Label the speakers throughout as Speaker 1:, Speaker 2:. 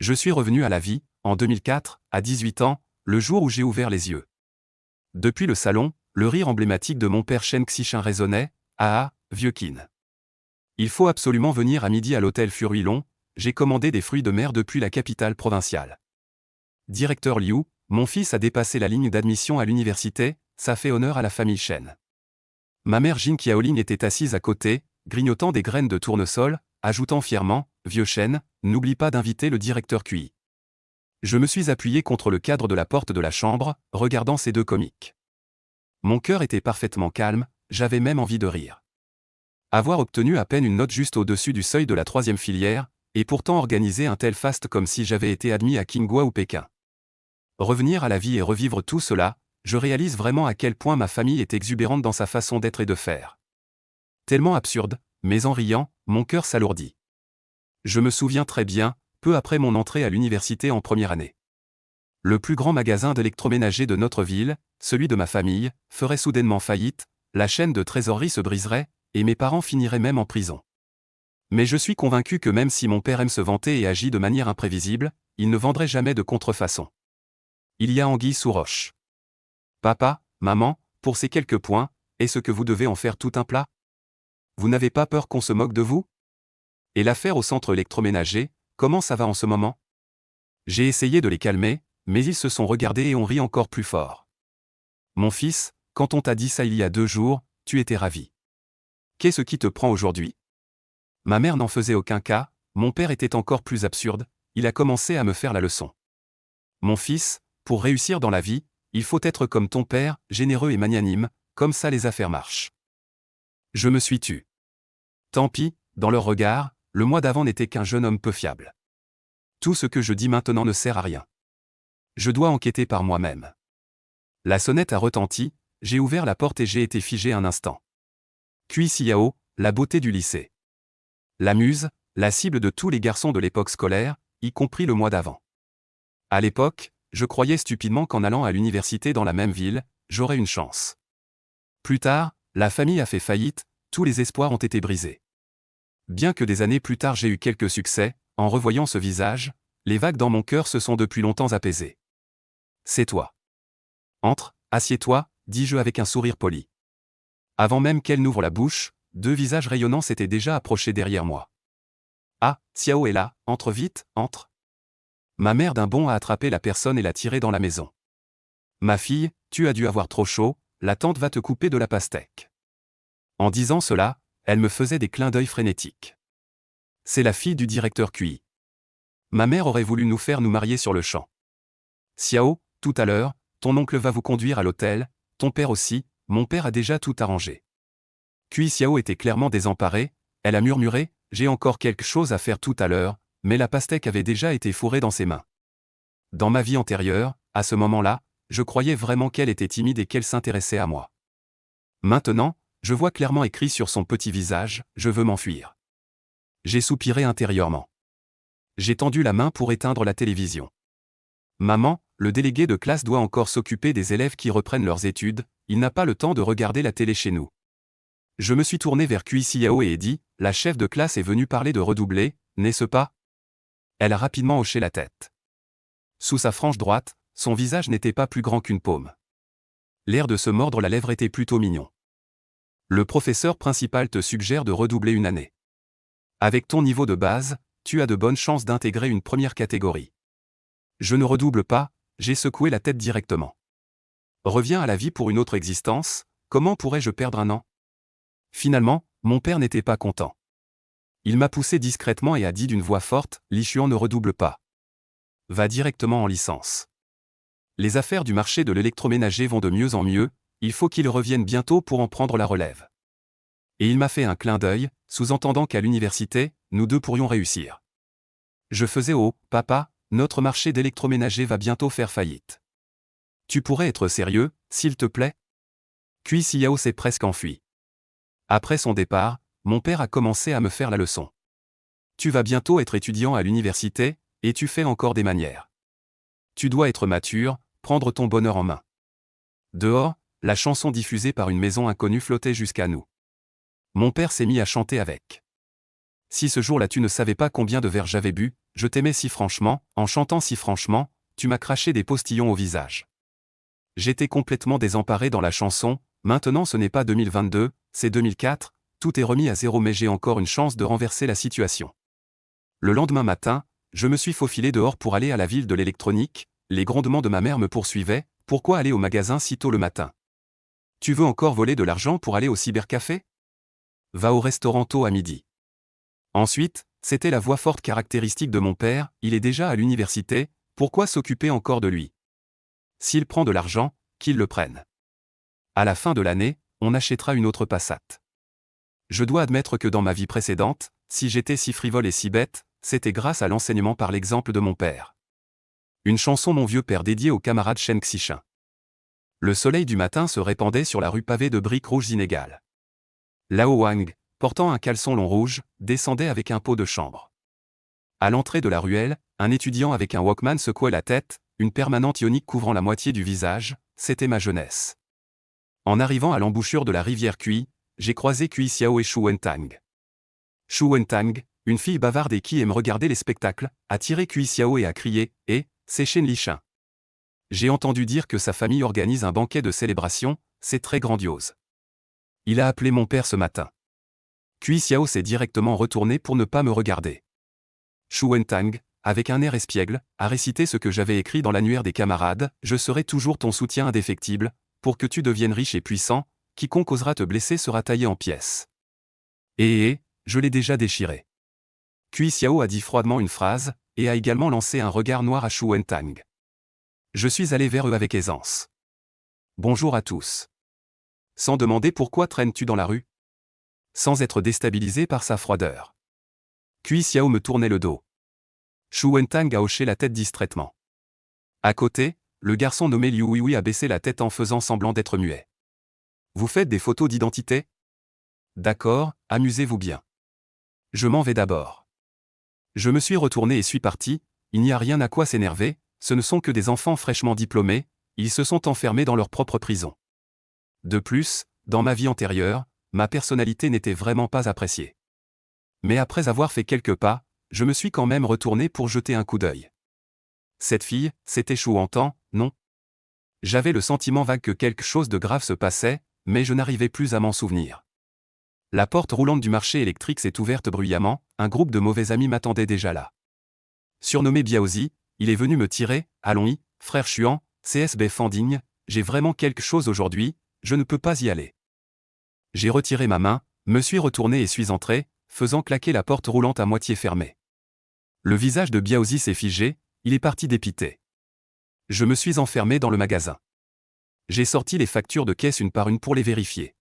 Speaker 1: Je suis revenu à la vie, en 2004, à 18 ans, le jour où j'ai ouvert les yeux. Depuis le salon, le rire emblématique de mon père Shen Xichin résonnait. Ah ah, vieux Kin. Il faut absolument venir à midi à l'hôtel Furuilon, j'ai commandé des fruits de mer depuis la capitale provinciale. Directeur Liu, mon fils a dépassé la ligne d'admission à l'université, ça fait honneur à la famille Shen. Ma mère Jin Qiaoling était assise à côté, grignotant des graines de tournesol, ajoutant fièrement, vieux Shen, n'oublie pas d'inviter le directeur QI. Je me suis appuyé contre le cadre de la porte de la chambre, regardant ces deux comiques. Mon cœur était parfaitement calme, j'avais même envie de rire. Avoir obtenu à peine une note juste au-dessus du seuil de la 3e filière, et pourtant organiser un tel faste comme si j'avais été admis à Qinghua ou Pékin. Revenir à la vie et revivre tout cela, je réalise vraiment à quel point ma famille est exubérante dans sa façon d'être et de faire. Tellement absurde, mais en riant, mon cœur s'alourdit. Je me souviens très bien, peu après mon entrée à l'université en première année. Le plus grand magasin d'électroménager de notre ville, celui de ma famille, ferait soudainement faillite, la chaîne de trésorerie se briserait, et mes parents finiraient même en prison. Mais je suis convaincu que même si mon père aime se vanter et agit de manière imprévisible, il ne vendrait jamais de contrefaçon. Il y a anguille sous roche. Papa, maman, pour ces quelques points, est-ce que vous devez en faire tout un plat? Vous n'avez pas peur qu'on se moque de vous? Et l'affaire au centre électroménager, comment ça va en ce moment? J'ai essayé de les calmer, mais ils se sont regardés et ont ri encore plus fort. Mon fils, quand on t'a dit ça il y a 2 jours, tu étais ravi. Qu'est-ce qui te prend aujourd'hui? Ma mère n'en faisait aucun cas, mon père était encore plus absurde, il a commencé à me faire la leçon. Mon fils, pour réussir dans la vie, il faut être comme ton père, généreux et magnanime, comme ça les affaires marchent. Je me suis tu. Tant pis, dans leur regard, le mois d'avant n'était qu'un jeune homme peu fiable. Tout ce que je dis maintenant ne sert à rien. Je dois enquêter par moi-même. La sonnette a retenti, j'ai ouvert la porte et j'ai été figé un instant. Cui Xiao, la beauté du lycée. La muse, la cible de tous les garçons de l'époque scolaire, y compris le mois d'avant. À l'époque, je croyais stupidement qu'en allant à l'université dans la même ville, j'aurais une chance. Plus tard, la famille a fait faillite, tous les espoirs ont été brisés. Bien que des années plus tard j'ai eu quelques succès, en revoyant ce visage, les vagues dans mon cœur se sont depuis longtemps apaisées. C'est toi. Entre, assieds-toi, dis-je avec un sourire poli. Avant même qu'elle n'ouvre la bouche, 2 visages rayonnants s'étaient déjà approchés derrière moi. Ah, Xiao est là, entre vite, entre. Ma mère d'un bond a attrapé la personne et l'a tirée dans la maison. Ma fille, tu as dû avoir trop chaud, la tante va te couper de la pastèque. En disant cela, elle me faisait des clins d'œil frénétiques. C'est la fille du directeur QI. Ma mère aurait voulu nous faire nous marier sur le champ. Xiao, tout à l'heure, ton oncle va vous conduire à l'hôtel, ton père aussi, mon père a déjà tout arrangé. QI Xiao était clairement désemparée, elle a murmuré, j'ai encore quelque chose à faire tout à l'heure, mais la pastèque avait déjà été fourrée dans ses mains. Dans ma vie antérieure, à ce moment-là, je croyais vraiment qu'elle était timide et qu'elle s'intéressait à moi. Maintenant, je vois clairement écrit sur son petit visage, je veux m'enfuir. J'ai soupiré intérieurement. J'ai tendu la main pour éteindre la télévision. Maman, le délégué de classe doit encore s'occuper des élèves qui reprennent leurs études, il n'a pas le temps de regarder la télé chez nous. Je me suis tourné vers Cui Xiao et ai dit, la chef de classe est venue parler de redoubler, n'est-ce pas? Elle a rapidement hoché la tête. Sous sa frange droite, son visage n'était pas plus grand qu'une paume. L'air de se mordre la lèvre était plutôt mignon. Le professeur principal te suggère de redoubler une année. Avec ton niveau de base, tu as de bonnes chances d'intégrer une première catégorie. Je ne redouble pas, j'ai secoué la tête directement. Reviens à la vie pour une autre existence, comment pourrais-je perdre un an? Finalement, mon père n'était pas content. Il m'a poussé discrètement et a dit d'une voix forte, Li Xuan ne redouble pas. Va directement en licence. Les affaires du marché de l'électroménager vont de mieux en mieux, il faut qu'il revienne bientôt pour en prendre la relève. Et il m'a fait un clin d'œil, sous-entendant qu'à l'université, nous deux pourrions réussir. Je faisais oh, papa, notre marché d'électroménager va bientôt faire faillite. Tu pourrais être sérieux, s'il te plaît? Cui Xiao s'est presque enfui. Après son départ, mon père a commencé à me faire la leçon. Tu vas bientôt être étudiant à l'université, et tu fais encore des manières. Tu dois être mature, prendre ton bonheur en main. Dehors, la chanson diffusée par une maison inconnue flottait jusqu'à nous. Mon père s'est mis à chanter avec. si ce jour-là tu ne savais pas combien de verres j'avais bu, je t'aimais si franchement, en chantant si franchement, tu m'as craché des postillons au visage. J'étais complètement désemparé dans la chanson, maintenant ce n'est pas 2022, c'est 2004, tout est remis à zéro mais j'ai encore une chance de renverser la situation. Le lendemain matin, je me suis faufilé dehors pour aller à la ville de l'électronique, les grondements de ma mère me poursuivaient, pourquoi aller au magasin si tôt le matin? Tu veux encore voler de l'argent pour aller au cybercafé? Va au restaurant tôt à midi. Ensuite, c'était la voix forte caractéristique de mon père, il est déjà à l'université, pourquoi s'occuper encore de lui? S'il prend de l'argent, qu'il le prenne. À la fin de l'année, on achètera une autre Passat. Je dois admettre que dans ma vie précédente, si j'étais si frivole et si bête, c'était grâce à l'enseignement par l'exemple de mon père. Une chanson mon vieux père dédiée au camarade Chen Xishin. Le soleil du matin se répandait sur la rue pavée de briques rouges inégales. Lao Wang, portant un caleçon long rouge, descendait avec un pot de chambre. À l'entrée de la ruelle, un étudiant avec un Walkman secouait la tête, une permanente ionique couvrant la moitié du visage, c'était ma jeunesse. En arrivant à l'embouchure de la rivière Cui, j'ai croisé Cui Xiao et Shu Wentang. Shu Wentang, une fille bavarde et qui aime regarder les spectacles, a tiré Cui Xiao et a crié « Eh, c'est Shen Lishin !» J'ai entendu dire que sa famille organise un banquet de célébration, c'est très grandiose. Il a appelé mon père ce matin. Cui Xiao s'est directement retourné pour ne pas me regarder. Shu Wentang, avec un air espiègle, a récité ce que j'avais écrit dans l'annuaire des camarades, « Je serai toujours ton soutien indéfectible, pour que tu deviennes riche et puissant, quiconque osera te blesser sera taillé en pièces. » Je l'ai déjà déchiré. Cui Xiao a dit froidement une phrase, et a également lancé un regard noir à Shu Wentang. Je suis allé vers eux avec aisance. Bonjour à tous. Sans demander pourquoi traînes-tu dans la rue? Sans être déstabilisé par sa froideur. Cui Xiao me tournait le dos. Shu Wentang a hoché la tête distraitement. À côté, le garçon nommé Liu Weiwei a baissé la tête en faisant semblant d'être muet. Vous faites des photos d'identité? D'accord, amusez-vous bien. Je m'en vais d'abord. Je me suis retourné et suis parti, il n'y a rien à quoi s'énerver, ce ne sont que des enfants fraîchement diplômés, ils se sont enfermés dans leur propre prison. De plus, dans ma vie antérieure, ma personnalité n'était vraiment pas appréciée. Mais après avoir fait quelques pas, je me suis quand même retourné pour jeter un coup d'œil. Cette fille, c'était Shu Wentang, non? J'avais le sentiment vague que quelque chose de grave se passait, mais je n'arrivais plus à m'en souvenir. La porte roulante du marché électrique s'est ouverte bruyamment, un groupe de mauvais amis m'attendait déjà là. Surnommé Biaozi, il est venu me tirer, allons-y, frère Chuan, CSB Fandigne, j'ai vraiment quelque chose aujourd'hui, je ne peux pas y aller. J'ai retiré ma main, me suis retourné et suis entré, faisant claquer la porte roulante à moitié fermée. Le visage de Biaozi s'est figé, il est parti dépité. Je me suis enfermé dans le magasin. J'ai sorti les factures de caisse une par une pour les vérifier.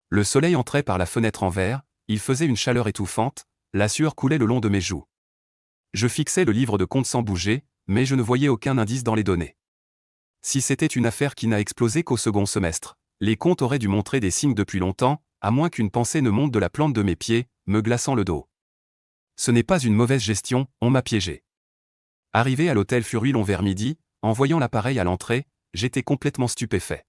Speaker 1: Le soleil entrait par la fenêtre en verre, il faisait une chaleur étouffante, la sueur coulait le long de mes joues. Je fixais le livre de compte sans bouger, mais je ne voyais aucun indice dans les données. Si c'était une affaire qui n'a explosé qu'au second semestre, les comptes auraient dû montrer des signes depuis longtemps, à moins qu'une pensée ne monte de la plante de mes pieds, me glaçant le dos. Ce n'est pas une mauvaise gestion, on m'a piégé. Arrivé à l'hôtel Furulon vers midi, en voyant l'appareil à l'entrée, j'étais complètement stupéfait.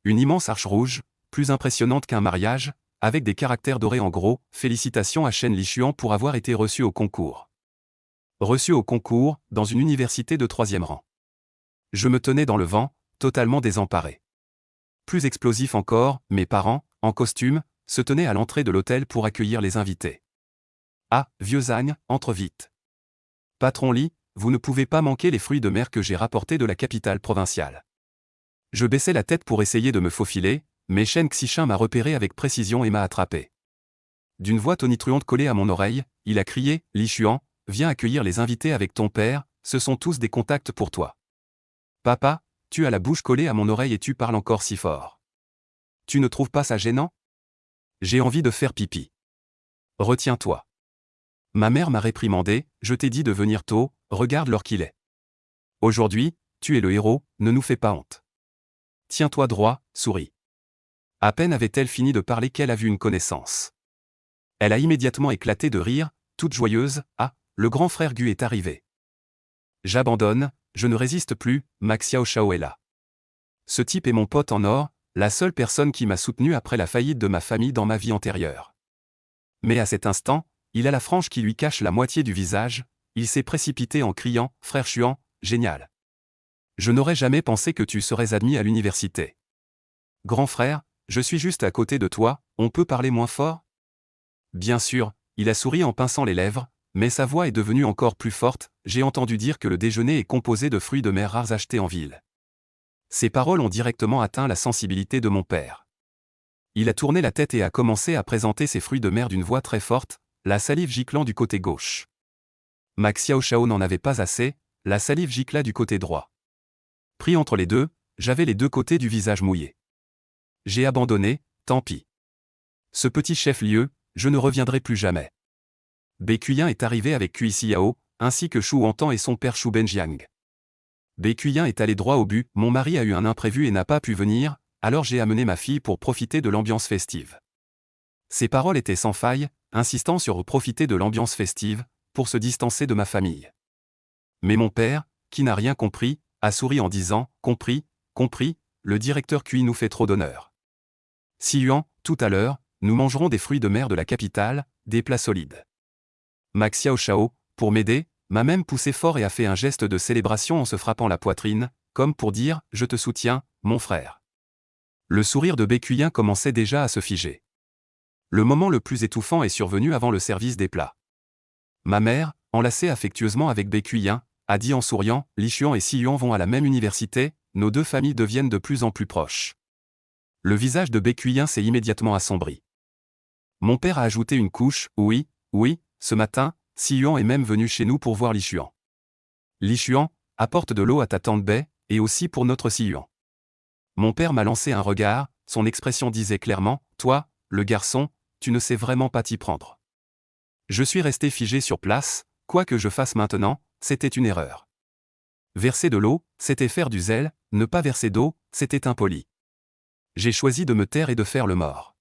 Speaker 1: Une immense arche rouge, plus impressionnante qu'un mariage, avec des caractères dorés en gros, félicitations à Chen Lishuan pour avoir été reçu au concours. Reçu au concours, dans une université de 3e rang. Je me tenais dans le vent, totalement désemparé. Plus explosif encore, mes parents, en costume, se tenaient à l'entrée de l'hôtel pour accueillir les invités. Ah, vieux âne, entre vite. Patron Li, vous ne pouvez pas manquer les fruits de mer que j'ai rapportés de la capitale provinciale. Je baissais la tête pour essayer de me faufiler, mais Chen Xishin m'a repéré avec précision et m'a attrapé. D'une voix tonitruante collée à mon oreille, il a crié, Li Xuan, viens accueillir les invités avec ton père, ce sont tous des contacts pour toi. Papa, tu as la bouche collée à mon oreille et tu parles encore si fort. Tu ne trouves pas ça gênant? J'ai envie de faire pipi. Retiens-toi. Ma mère m'a réprimandé, je t'ai dit de venir tôt, regarde l'heure qu'il est. Aujourd'hui, tu es le héros, ne nous fais pas honte. Tiens-toi droit, souris. À peine avait-elle fini de parler qu'elle a vu une connaissance. Elle a immédiatement éclaté de rire, toute joyeuse, ah, le grand frère Gu est arrivé. J'abandonne, je ne résiste plus, Max Xiao Shao est là. Ce type est mon pote en or, la seule personne qui m'a soutenu après la faillite de ma famille dans ma vie antérieure. Mais à cet instant, il a la frange qui lui cache la moitié du visage, il s'est précipité en criant « Frère Chuan, génial. Je n'aurais jamais pensé que tu serais admis à l'université. Grand frère, je suis juste à côté de toi, on peut parler moins fort ?» Bien sûr, il a souri en pinçant les lèvres, mais sa voix est devenue encore plus forte. J'ai entendu dire que le déjeuner est composé de fruits de mer rares achetés en ville. Ces paroles ont directement atteint la sensibilité de mon père. Il a tourné la tête et a commencé à présenter ses fruits de mer d'une voix très forte, la salive giclant du côté gauche. Ma Xiao Shao n'en avait pas assez, la salive gicla du côté droit. Pris entre les deux, j'avais les deux côtés du visage mouillé. J'ai abandonné, tant pis. Ce petit chef-lieu, je ne reviendrai plus jamais. Bécuyin est arrivé avec Cui Xiao, ainsi que Shu Wantan et son père Shu Benjiang. Bécuyin est allé droit au but, mon mari a eu un imprévu et n'a pas pu venir, alors j'ai amené ma fille pour profiter de l'ambiance festive. Ses paroles étaient sans faille, insistant sur profiter de l'ambiance festive, pour se distancer de ma famille. Mais mon père, qui n'a rien compris, a souri en disant « Compris, compris, le directeur Cui nous fait trop d'honneur. Si Yuan, tout à l'heure, nous mangerons des fruits de mer de la capitale, des plats solides. » Ma Xiao Shao, pour m'aider, m'a même poussé fort et a fait un geste de célébration en se frappant la poitrine, comme pour dire « Je te soutiens, mon frère. » Le sourire de Bécuyin commençait déjà à se figer. Le moment le plus étouffant est survenu avant le service des plats. Ma mère, enlacée affectueusement avec Bécuyin, a dit en souriant « Li Xuan et Si Yuan vont à la même université, nos deux familles deviennent de plus en plus proches. » Le visage de Bécuyin s'est immédiatement assombri. Mon père a ajouté une couche « Oui, oui, ce matin, Si Yuan est même venu chez nous pour voir Li Xuan. Li Xuan, apporte de l'eau à ta tante Bai, et aussi pour notre Si Yuan. » Mon père m'a lancé un regard, son expression disait clairement « Toi, le garçon, tu ne sais vraiment pas t'y prendre. » Je suis resté figé sur place, quoi que je fasse maintenant, c'était une erreur. Verser de l'eau, c'était faire du zèle, ne pas verser d'eau, c'était impoli. J'ai choisi de me taire et de faire le mort.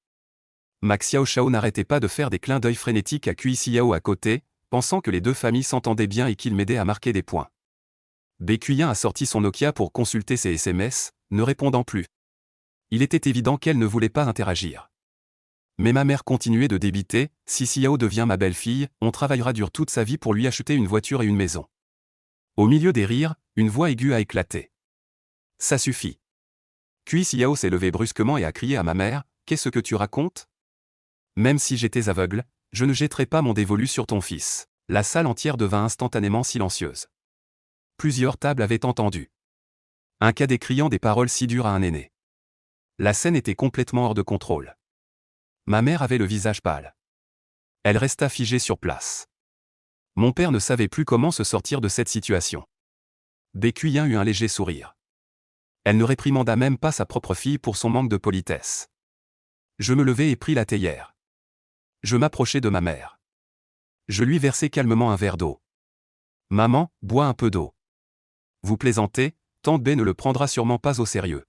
Speaker 1: Ma Xiao Shao n'arrêtait pas de faire des clins d'œil frénétiques à Cui Xiao à côté, pensant que les deux familles s'entendaient bien et qu'il m'aidait à marquer des points. Bécuyin a sorti son Nokia pour consulter ses SMS, ne répondant plus. Il était évident qu'elle ne voulait pas interagir. Mais ma mère continuait de débiter, si Xiao devient ma belle-fille, on travaillera dur toute sa vie pour lui acheter une voiture et une maison. Au milieu des rires, une voix aiguë a éclaté. Ça suffit. Cui Xiao s'est levé brusquement et a crié à ma mère, qu'est-ce que tu racontes? Même si j'étais aveugle, je ne jetterai pas mon dévolu sur ton fils. La salle entière devint instantanément silencieuse. Plusieurs tables avaient entendu. Un cadet criant des paroles si dures à un aîné. La scène était complètement hors de contrôle. Ma mère avait le visage pâle. Elle resta figée sur place. Mon père ne savait plus comment se sortir de cette situation. Bécuyin eut un léger sourire. Elle ne réprimanda même pas sa propre fille pour son manque de politesse. Je me levai et pris la théière. Je m'approchai de ma mère. Je lui versai calmement un verre d'eau. « Maman, bois un peu d'eau. »« Vous plaisantez, tante Bai ne le prendra sûrement pas au sérieux. »«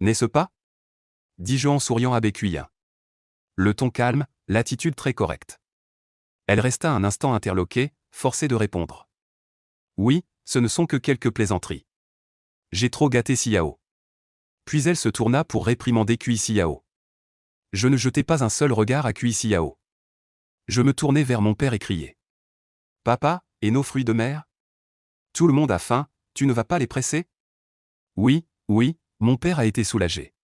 Speaker 1: N'est-ce pas ?» dis-je en souriant à Bécuyin. Le ton calme, l'attitude très correcte. Elle resta un instant interloquée, forcée de répondre. « Oui, ce ne sont que quelques plaisanteries. J'ai trop gâté Xiao. » Puis elle se tourna pour réprimander Cui Xiao. Je ne jetai pas un seul regard à Cui Xiao. Je me tournai vers mon père et criai. « Papa, et nos fruits de mer? Tout le monde a faim, tu ne vas pas les presser? » Oui, oui, mon père a été soulagé.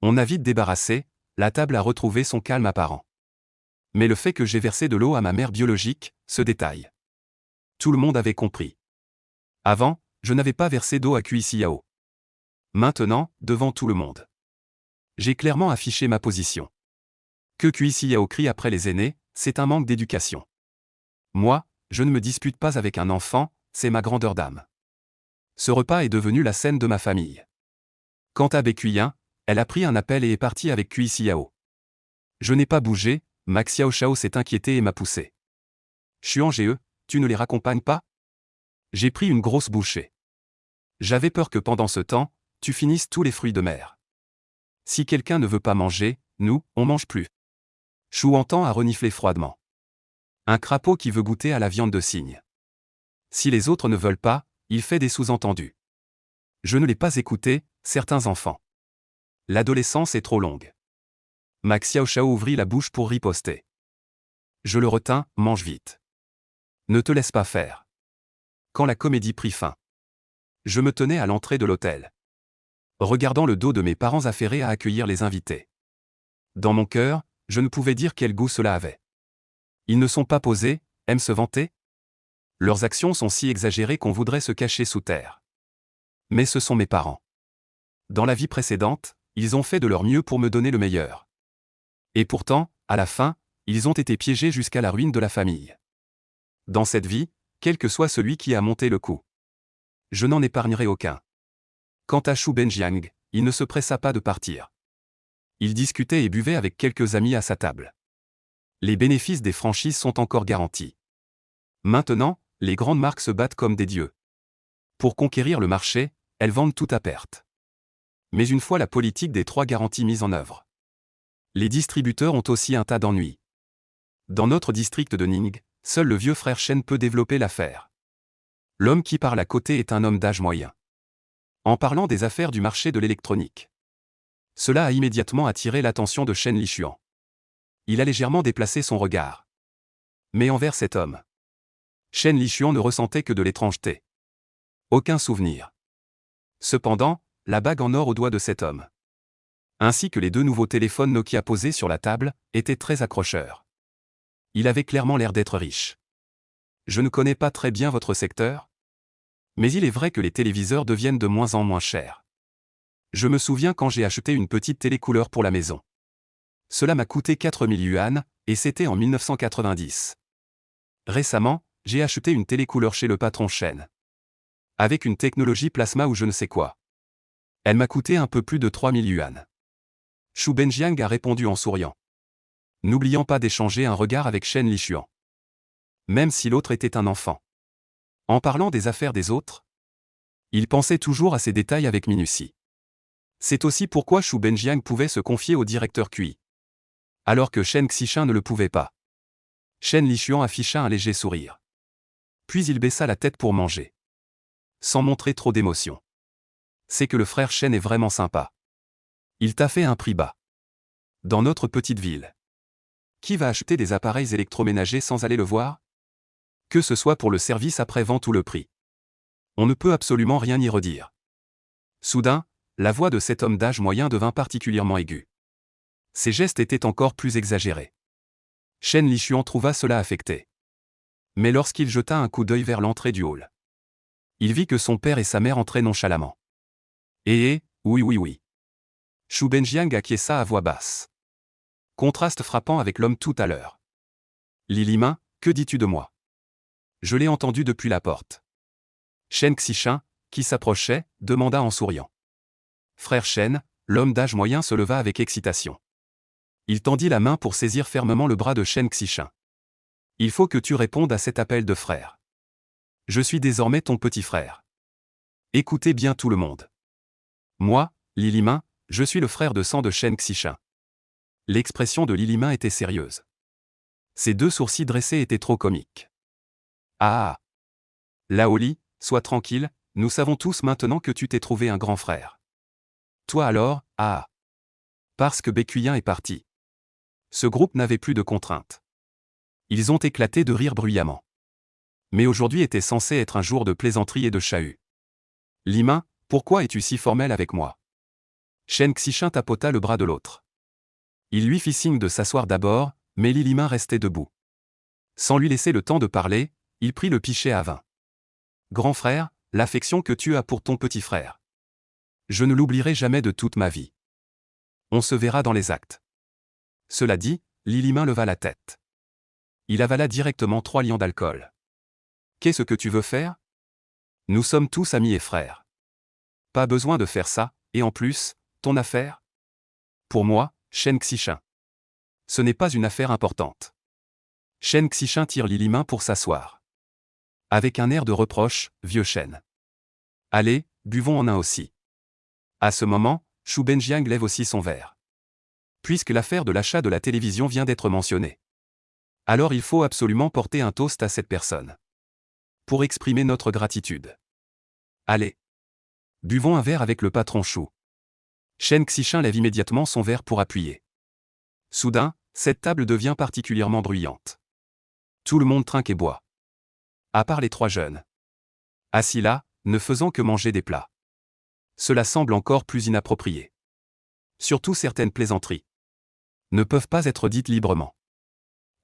Speaker 1: On a vite débarrassé, la table a retrouvé son calme apparent. Mais le fait que j'ai versé de l'eau à ma mère biologique, ce détail. Tout le monde avait compris. Avant, je n'avais pas versé d'eau à Cui Xiao. Maintenant, devant tout le monde. J'ai clairement affiché ma position. Que Cui Xiao crie après les aînés, c'est un manque d'éducation. Moi, je ne me dispute pas avec un enfant, c'est ma grandeur d'âme. Ce repas est devenu la scène de ma famille. Quant à Bécuyin, elle a pris un appel et est partie avec Cui Xiao. Je n'ai pas bougé, ma Xiao Shao s'est inquiétée et m'a poussé. Chuan Ge, tu ne les raccompagnes pas? J'ai pris une grosse bouchée. J'avais peur que pendant ce temps, tu finisses tous les fruits de mer. Si quelqu'un ne veut pas manger, nous, on mange plus. Shu Wantan a reniflé froidement. Un crapaud qui veut goûter à la viande de cygne. Si les autres ne veulent pas, il fait des sous-entendus. Je ne l'ai pas écouté, certains enfants. L'adolescence est trop longue. Ma Xiao Shao ouvrit la bouche pour riposter. Je le retins, mange vite. Ne te laisse pas faire. Quand la comédie prit fin, je me tenais à l'entrée de l'hôtel, regardant le dos de mes parents affairés à accueillir les invités. Dans mon cœur, je ne pouvais dire quel goût cela avait. Ils ne sont pas posés, aiment se vanter. Leurs actions sont si exagérées qu'on voudrait se cacher sous terre. Mais ce sont mes parents. Dans la vie précédente, ils ont fait de leur mieux pour me donner le meilleur. Et pourtant, à la fin, ils ont été piégés jusqu'à la ruine de la famille. Dans cette vie, quel que soit celui qui a monté le coup, je n'en épargnerai aucun. Quant à Xu Benjiang, il ne se pressa pas de partir. Il discutait et buvait avec quelques amis à sa table. Les bénéfices des franchises sont encore garantis. Maintenant, les grandes marques se battent comme des dieux. Pour conquérir le marché, elles vendent tout à perte. Mais une fois la politique des 3 garanties mise en œuvre, les distributeurs ont aussi un tas d'ennuis. Dans notre district de Ning, seul le vieux frère Shen peut développer l'affaire. L'homme qui parle à côté est un homme d'âge moyen. En parlant des affaires du marché de l'électronique, cela a immédiatement attiré l'attention de Shen Lishuan. Il a légèrement déplacé son regard. Mais envers cet homme, Shen Lishuan ne ressentait que de l'étrangeté. Aucun souvenir. Cependant, la bague en or au doigt de cet homme, ainsi que les 2 nouveaux téléphones Nokia posés sur la table, étaient très accrocheurs. Il avait clairement l'air d'être riche. Je ne connais pas très bien votre secteur, mais il est vrai que les téléviseurs deviennent de moins en moins chers. Je me souviens quand j'ai acheté une petite télé couleur pour la maison. Cela m'a coûté 4000 yuan, et c'était en 1990. Récemment, j'ai acheté une télé couleur chez le patron Shen, avec une technologie plasma ou je ne sais quoi. Elle m'a coûté un peu plus de 3000 yuan. Xu Benjiang a répondu en souriant, n'oubliant pas d'échanger un regard avec Shen Lishuan. Même si l'autre était un enfant. En parlant des affaires des autres, il pensait toujours à ces détails avec minutie. C'est aussi pourquoi Xu Benjiang pouvait se confier au directeur QI, alors que Shen Xishan ne le pouvait pas. Shen Lishuan afficha un léger sourire. Puis il baissa la tête pour manger, sans montrer trop d'émotion. C'est que le frère Shen est vraiment sympa. Il t'a fait un prix bas. Dans notre petite ville. Qui va acheter des appareils électroménagers sans aller le voir? Que ce soit pour le service après-vente ou le prix. On ne peut absolument rien y redire. Soudain, la voix de cet homme d'âge moyen devint particulièrement aiguë. Ses gestes étaient encore plus exagérés. Shen Lishuan trouva cela affecté. Mais lorsqu'il jeta un coup d'œil vers l'entrée du hall, il vit que son père et sa mère entraient nonchalamment. Oui. Xu Benjiang acquiesça à voix basse. Contraste frappant avec l'homme tout à l'heure. Lilimin, que dis-tu de moi? Je l'ai entendu depuis la porte. Shen Xishan, qui s'approchait, demanda en souriant. Frère Shen, l'homme d'âge moyen se leva avec excitation. Il tendit la main pour saisir fermement le bras de Shen Xishan. Il faut que tu répondes à cet appel de frère. Je suis désormais ton petit frère. Écoutez bien tout le monde. Moi, Lilimin, je suis le frère de sang de Shen Xishan. L'expression de Lilimin était sérieuse. Ses 2 sourcils dressés étaient trop comiques. Ah. Laoli, sois tranquille, nous savons tous maintenant que tu t'es trouvé un grand frère. Toi alors, ah. Parce que Bécuyin est parti. Ce groupe n'avait plus de contraintes. Ils ont éclaté de rire bruyamment. Mais aujourd'hui était censé être un jour de plaisanterie et de chahut. Limin, pourquoi es-tu si formel avec moi? Shen Xishan tapota le bras de l'autre. Il lui fit signe de s'asseoir d'abord, mais Lilimin restait debout. Sans lui laisser le temps de parler, il prit le pichet à vin. Grand frère, l'affection que tu as pour ton petit frère. Je ne l'oublierai jamais de toute ma vie. On se verra dans les actes. Cela dit, Lilimin leva la tête. Il avala directement 3 lions d'alcool. Qu'est-ce que tu veux faire? Nous sommes tous amis et frères. Pas besoin de faire ça, et en plus, ton affaire? Pour moi, Shen Xishan. Ce n'est pas une affaire importante. Shen Xishan tire Lilimin pour s'asseoir. Avec un air de reproche, vieux Shen. Allez, buvons en un aussi. À ce moment, Xu Benjiang lève aussi son verre. Puisque l'affaire de l'achat de la télévision vient d'être mentionnée. Alors il faut absolument porter un toast à cette personne. Pour exprimer notre gratitude. Allez. Buvons un verre avec le patron Xu. Shen Xishan lève immédiatement son verre pour appuyer. Soudain, cette table devient particulièrement bruyante. Tout le monde trinque et boit. À part les 3 jeunes. Assis là, ne faisant que manger des plats. Cela semble encore plus inapproprié. Surtout certaines plaisanteries ne peuvent pas être dites librement.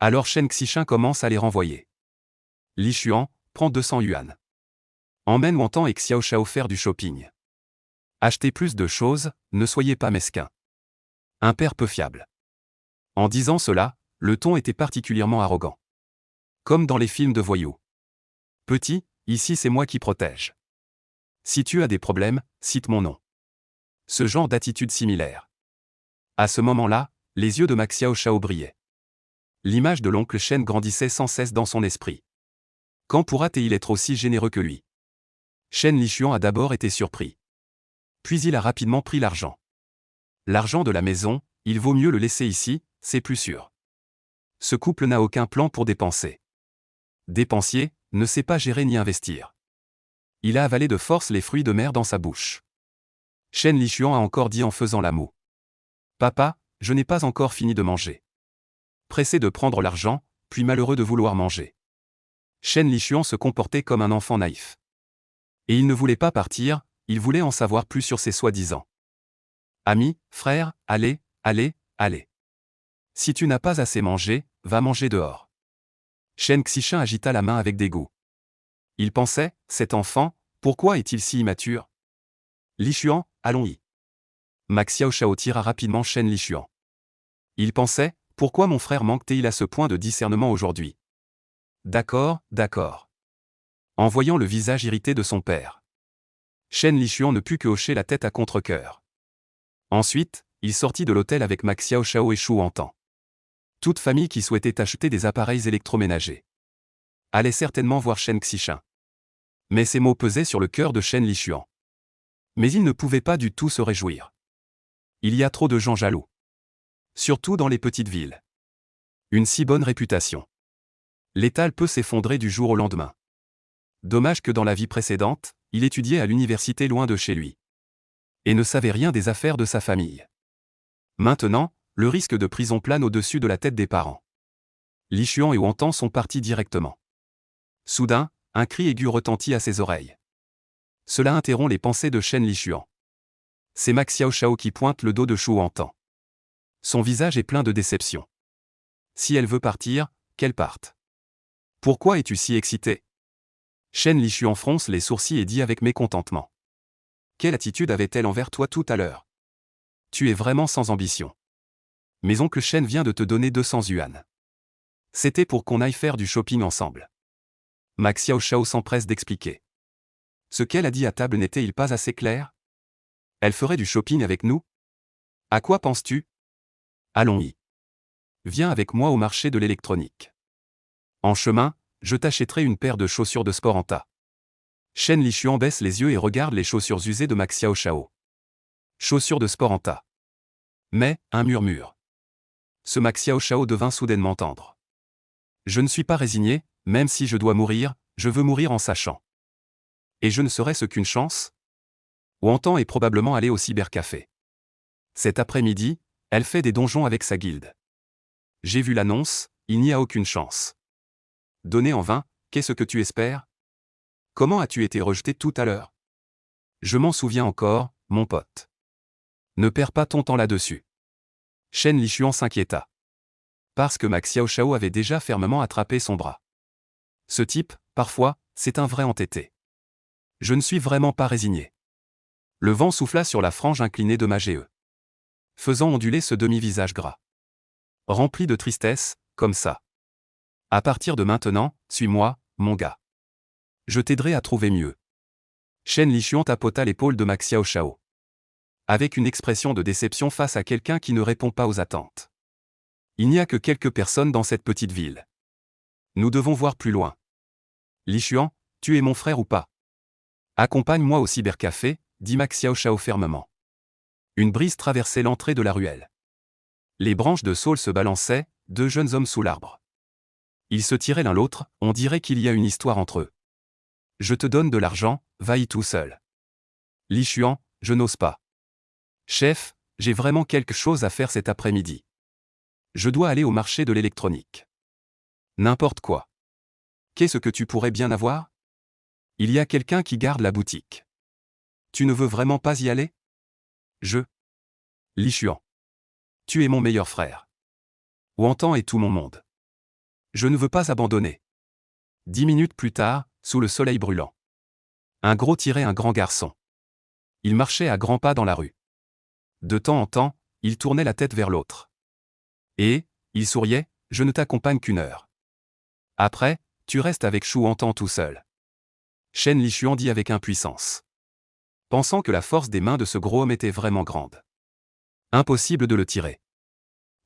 Speaker 1: Alors Shen Xishan commence à les renvoyer. Li Xuan, prends 200 yuan. Emmène Wantan et Xiao Shao faire du shopping. Achetez plus de choses, ne soyez pas mesquins. Un père peu fiable. En disant cela, le ton était particulièrement arrogant. Comme dans les films de voyous. Petit, ici c'est moi qui protège. Si tu as des problèmes, cite mon nom. Ce genre d'attitude similaire. À ce moment-là, les yeux de Max Xiao Shao brillaient. L'image de l'oncle Shen grandissait sans cesse dans son esprit. Quand pourra-t-il être aussi généreux que lui? Shen Lishuan a d'abord été surpris. Puis il a rapidement pris l'argent. L'argent de la maison, il vaut mieux le laisser ici, c'est plus sûr. Ce couple n'a aucun plan pour dépenser. Dépensier, ne sait pas gérer ni investir. Il a avalé de force les fruits de mer dans sa bouche. Shen Lishuan a encore dit en faisant la moue. Papa, je n'ai pas encore fini de manger. Pressé de prendre l'argent, puis malheureux de vouloir manger. Shen Lishuan se comportait comme un enfant naïf. Et il ne voulait pas partir, il voulait en savoir plus sur ses soi-disant amis, frères, allez, allez, allez. Si tu n'as pas assez mangé, va manger dehors. Shen Xishan agita la main avec dégoût. Il pensait, cet enfant, pourquoi est-il si immature? Li Xuan, allons-y. Max Xiao Shao tira rapidement Shen Li Xuan. Il pensait, pourquoi mon frère manque-t-il à ce point de discernement aujourd'hui? D'accord, d'accord. En voyant le visage irrité de son père, Shen Li Xuan ne put que hocher la tête à contre-cœur. Ensuite, il sortit de l'hôtel avec Max Xiao Shao et Shu Wantan. Toute famille qui souhaitait acheter des appareils électroménagers allait certainement voir Shen Xishan. Mais ces mots pesaient sur le cœur de Shen Li Xuan. Mais il ne pouvait pas du tout se réjouir. Il y a trop de gens jaloux. Surtout dans les petites villes. Une si bonne réputation. L'étal peut s'effondrer du jour au lendemain. Dommage que dans la vie précédente, il étudiait à l'université loin de chez lui. Et ne savait rien des affaires de sa famille. Maintenant, le risque de prison plane au-dessus de la tête des parents. Li Xuan et Wantan sont partis directement. Soudain, un cri aigu retentit à ses oreilles. Cela interrompt les pensées de Shen Li Xuan. C'est Max Xiao Shao qui pointe le dos de Shu Wantan. Son visage est plein de déception. Si elle veut partir, qu'elle parte. Pourquoi es-tu si excité? Shen Li Xuan fronce les sourcils et dit avec mécontentement. Quelle attitude avait-elle envers toi tout à l'heure? Tu es vraiment sans ambition. Mais oncle Shen vient de te donner 200 yuan. C'était pour qu'on aille faire du shopping ensemble. Max Xiao Shao s'empresse d'expliquer. Ce qu'elle a dit à table n'était-il pas assez clair? Elle ferait du shopping avec nous? À quoi penses-tu? Allons-y. Viens avec moi au marché de l'électronique. En chemin, je t'achèterai une paire de chaussures de sport en tas. Shen Li Xuan baisse les yeux et regarde les chaussures usées de Max Xiao Shao. Chaussures de sport en tas. Mais, un murmure. Ce Max Xiao Shao devint soudainement tendre. Je ne suis pas résigné, même si je dois mourir, je veux mourir en sachant. Et je ne serait-ce qu'une chance? Wantan est probablement allé au cybercafé. Cet après-midi, elle fait des donjons avec sa guilde. J'ai vu l'annonce, il n'y a aucune chance. Donné en vain, qu'est-ce que tu espères? Comment as-tu été rejeté tout à l'heure? Je m'en souviens encore, mon pote. Ne perds pas ton temps là-dessus. Shen Li Xuan s'inquiéta. Parce que Max Xiao Shao avait déjà fermement attrapé son bras. Ce type, parfois, c'est un vrai entêté. Je ne suis vraiment pas résigné. Le vent souffla sur la frange inclinée de ma GE. Faisant onduler ce demi-visage gras. Rempli de tristesse, comme ça. À partir de maintenant, suis-moi, mon gars. Je t'aiderai à trouver mieux. Shen Li Xuan tapota l'épaule de Max Xiao Shao. Avec une expression de déception face à quelqu'un qui ne répond pas aux attentes. Il n'y a que quelques personnes dans cette petite ville. Nous devons voir plus loin. Li Xuan, tu es mon frère ou pas? Accompagne-moi au cybercafé, dit Max Xiao Shao fermement. Une brise traversait l'entrée de la ruelle. Les branches de saule se balançaient, 2 jeunes hommes sous l'arbre. Ils se tiraient l'un l'autre, on dirait qu'il y a une histoire entre eux. Je te donne de l'argent, va-y tout seul. Li Xuan, je n'ose pas. Chef, j'ai vraiment quelque chose à faire cet après-midi. Je dois aller au marché de l'électronique. N'importe quoi. Qu'est-ce que tu pourrais bien avoir? Il y a quelqu'un qui garde la boutique. Tu ne veux vraiment pas y aller? Li Xuan. Tu es mon meilleur frère. Wantan est tout mon monde. Je ne veux pas abandonner. 10 minutes plus tard, sous le soleil brûlant. Un gros tirait un grand garçon. Il marchait à grands pas dans la rue. De temps en temps, il tournait la tête vers l'autre. Et, il souriait, je ne t'accompagne qu'une heure. Après, tu restes avec Shu Wantan tout seul. Shen Li Xuan dit avec impuissance. Pensant que la force des mains de ce gros homme était vraiment grande. Impossible de le tirer.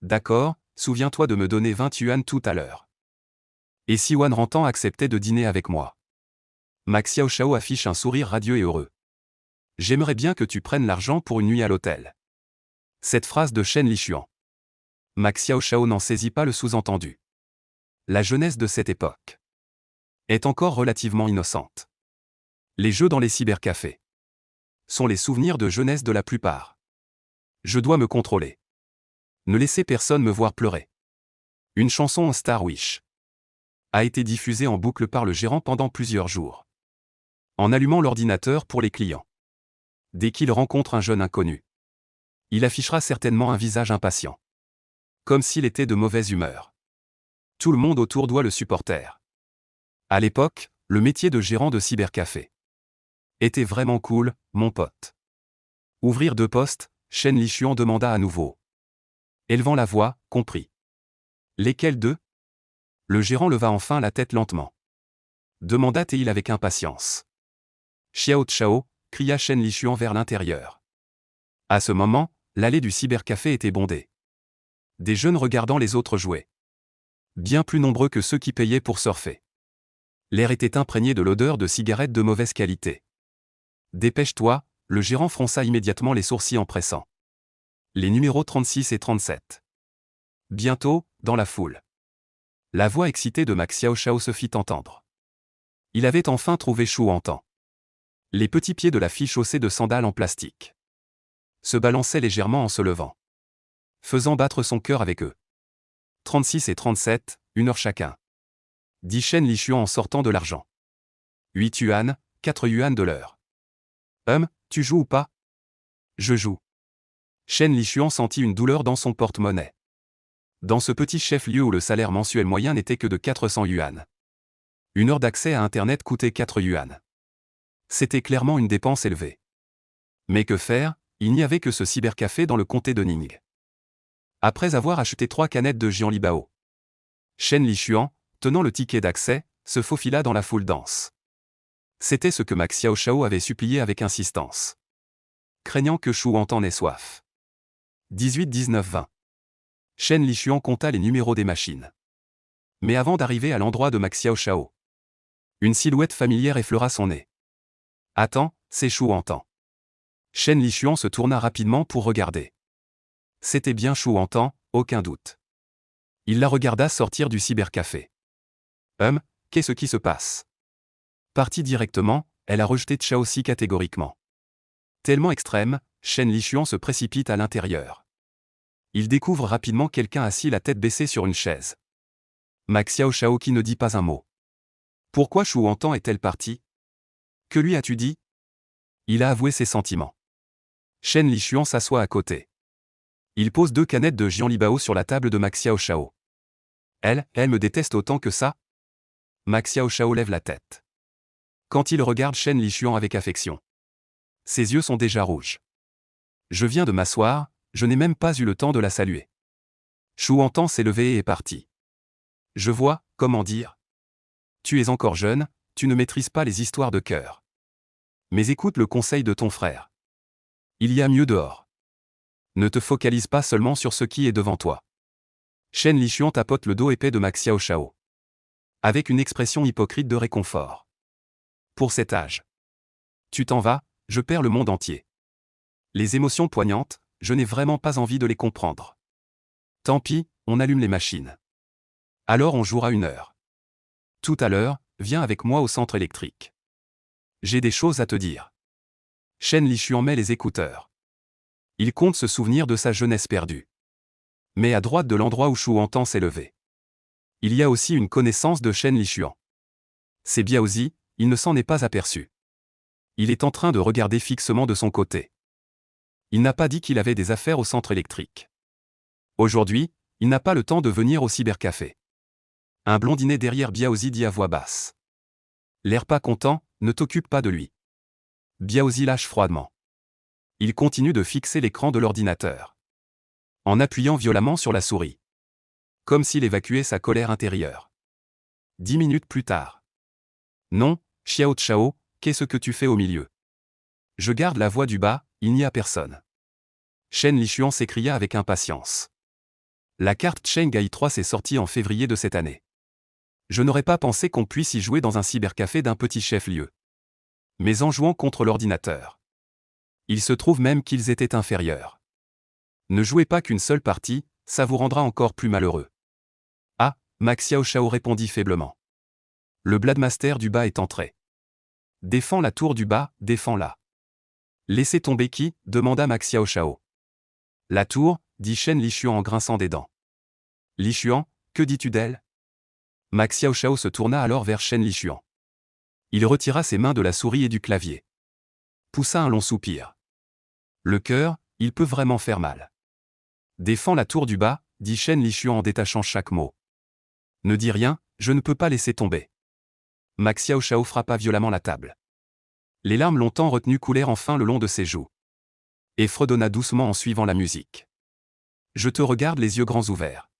Speaker 1: D'accord, souviens-toi de me donner 20 yuan tout à l'heure. Et si Wan Rantan acceptait de dîner avec moi? Max Xiao Shao affiche un sourire radieux et heureux. J'aimerais bien que tu prennes l'argent pour une nuit à l'hôtel. Cette phrase de Shen Li Xuan. Max Xiao Shao n'en saisit pas le sous-entendu. La jeunesse de cette époque est encore relativement innocente. Les jeux dans les cybercafés sont les souvenirs de jeunesse de la plupart. Je dois me contrôler. Ne laissez personne me voir pleurer. Une chanson en Star Wish a été diffusée en boucle par le gérant pendant plusieurs jours. En allumant l'ordinateur pour les clients. Dès qu'il rencontre un jeune inconnu, il affichera certainement un visage impatient. Comme s'il était de mauvaise humeur. Tout le monde autour doit le supporter. À l'époque, le métier de gérant de cybercafé était vraiment cool, mon pote. Ouvrir 2 postes, Shen Li Xuan demanda à nouveau. Élevant la voix, compris. Lesquels 2? Le gérant leva enfin la tête lentement. Demanda-t-il avec impatience. Xiao Chao, cria Shen Li Xuan vers l'intérieur. À ce moment, l'allée du cybercafé était bondée. Des jeunes regardant les autres jouer. Bien plus nombreux que ceux qui payaient pour surfer. L'air était imprégné de l'odeur de cigarettes de mauvaise qualité. Dépêche-toi, le gérant fronça immédiatement les sourcils en pressant. Les numéros 36 et 37. Bientôt, dans la foule. La voix excitée de Max Xiao Shao se fit entendre. Il avait enfin trouvé Shu Wantan. Les petits pieds de la fille chaussés de sandales en plastique se balançaient légèrement en se levant, faisant battre son cœur avec eux. 36 et 37, 1 heure chacun. Dit Shen Li Xuan en sortant de l'argent. 8 yuan, 4 yuan de l'heure. Tu joues ou pas? Je joue. Shen Li Xuan sentit une douleur dans son porte-monnaie. Dans ce petit chef-lieu où le salaire mensuel moyen n'était que de 400 yuan. 1 heure d'accès à Internet coûtait 4 yuan. C'était clairement une dépense élevée. Mais que faire? Il n'y avait que ce cybercafé dans le comté de Ning. Après avoir acheté 3 canettes de Jianlibao, Shen Li Xuan, tenant le ticket d'accès, se faufila dans la foule dense. C'était ce que Max Xiao Shao avait supplié avec insistance. Craignant que Shu Wantan n'ait soif. 18, 19, 20. Shen Li Xuan compta les numéros des machines. Mais avant d'arriver à l'endroit de Max Xiao Shao, une silhouette familière effleura son nez. Attends, c'est Shu Wantan. Shen Li Xuan se tourna rapidement pour regarder. C'était bien Shu Wantan, aucun doute. Il la regarda sortir du cybercafé. Qu'est-ce qui se passe? Partie directement, elle a rejeté Chao Si catégoriquement. Tellement extrême, Shen Li Xuan se précipite à l'intérieur. Il découvre rapidement quelqu'un assis la tête baissée sur une chaise. Max Xiao Shao qui ne dit pas un mot. Pourquoi Shu Wantan est-elle partie? Que lui as-tu dit? Il a avoué ses sentiments. Shen Li Xuan s'assoit à côté. Il pose 2 canettes de Jianlibao sur la table de Max Xiao Shao. Elle me déteste autant que ça? Max Xiao Shao lève la tête. Quand il regarde Shen Li Xuan avec affection. Ses yeux sont déjà rouges. Je viens de m'asseoir, je n'ai même pas eu le temps de la saluer. Shu Wantan s'est levé et est parti. Je vois, comment dire. Tu es encore jeune, tu ne maîtrises pas les histoires de cœur. Mais écoute le conseil de ton frère. Il y a mieux dehors. Ne te focalise pas seulement sur ce qui est devant toi. Shen Li Xuan tapote le dos épais de Max Xiao Shao. Avec une expression hypocrite de réconfort. Pour cet âge. Tu t'en vas, je perds le monde entier. Les émotions poignantes, je n'ai vraiment pas envie de les comprendre. Tant pis, on allume les machines. Alors on jouera 1 heure. Tout à l'heure, viens avec moi au centre électrique. J'ai des choses à te dire. Shen Li Xuan met les écouteurs. Il compte se souvenir de sa jeunesse perdue. Mais à droite de l'endroit où Shu Wantan s'est levé. Il y a aussi une connaissance de Shen Li Xuan. C'est Biaozi, il ne s'en est pas aperçu. Il est en train de regarder fixement de son côté. Il n'a pas dit qu'il avait des affaires au centre électrique. Aujourd'hui, il n'a pas le temps de venir au cybercafé. Un blondinet derrière Biaozi dit à voix basse. L'air pas content, ne t'occupe pas de lui. Biaozi lâche froidement. Il continue de fixer l'écran de l'ordinateur. En appuyant violemment sur la souris. Comme s'il évacuait sa colère intérieure. 10 minutes plus tard. Non, Xiao Chao, qu'est-ce que tu fais au milieu? Je garde la voix du bas, il n'y a personne. Shen Lishuan s'écria avec impatience. La carte Shanghai 3 s'est sortie en février de cette année. Je n'aurais pas pensé qu'on puisse y jouer dans un cybercafé d'un petit chef-lieu. Mais en jouant contre l'ordinateur. Il se trouve même qu'ils étaient inférieurs. Ne jouez pas qu'une seule partie, ça vous rendra encore plus malheureux. Ah, Max Xiao Shao répondit faiblement. Le Bladmaster du bas est entré. Défends la tour du bas, défends-la. Laissez tomber qui? Demanda Max Xiao Shao. La tour, dit Shen Lishuan en grinçant des dents. Lishuan, que dis-tu d'elle? Max Xiao Shao se tourna alors vers Shen Lishuan. Il retira ses mains de la souris et du clavier. Poussa un long soupir. Le cœur, il peut vraiment faire mal. Défends la tour du bas, dit Shen Lishuan en détachant chaque mot. Ne dis rien, je ne peux pas laisser tomber. Max Xiao Shao frappa violemment la table. Les larmes longtemps retenues coulèrent enfin le long de ses joues. Et fredonna doucement en suivant la musique. Je te regarde les yeux grands ouverts.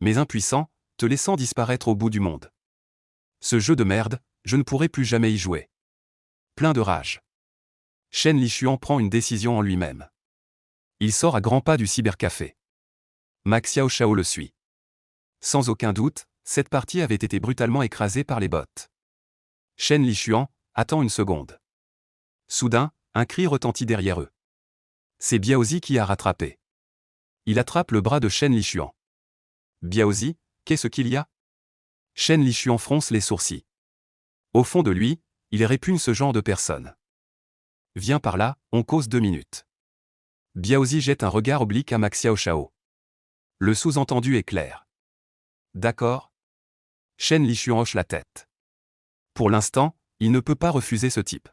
Speaker 1: Mais impuissant, te laissant disparaître au bout du monde. Ce jeu de merde, je ne pourrai plus jamais y jouer. Plein de rage. Shen Lishuan prend une décision en lui-même. Il sort à grands pas du cybercafé. Max Xiao Shao le suit. Sans aucun doute, cette partie avait été brutalement écrasée par les bots. Shen Lishuan, attends une seconde. Soudain, un cri retentit derrière eux. C'est Biaozi qui a rattrapé. Il attrape le bras de Shen Lishuan. Biaozi, qu'est-ce qu'il y a? Shen Lishuan fronce les sourcils. Au fond de lui, il répugne ce genre de personne. Viens par là, on cause 2 minutes. Biaozi jette un regard oblique à Max Xiao Shao. Le sous-entendu est clair. D'accord? Shen Lishuan hoche la tête. Pour l'instant, il ne peut pas refuser ce type.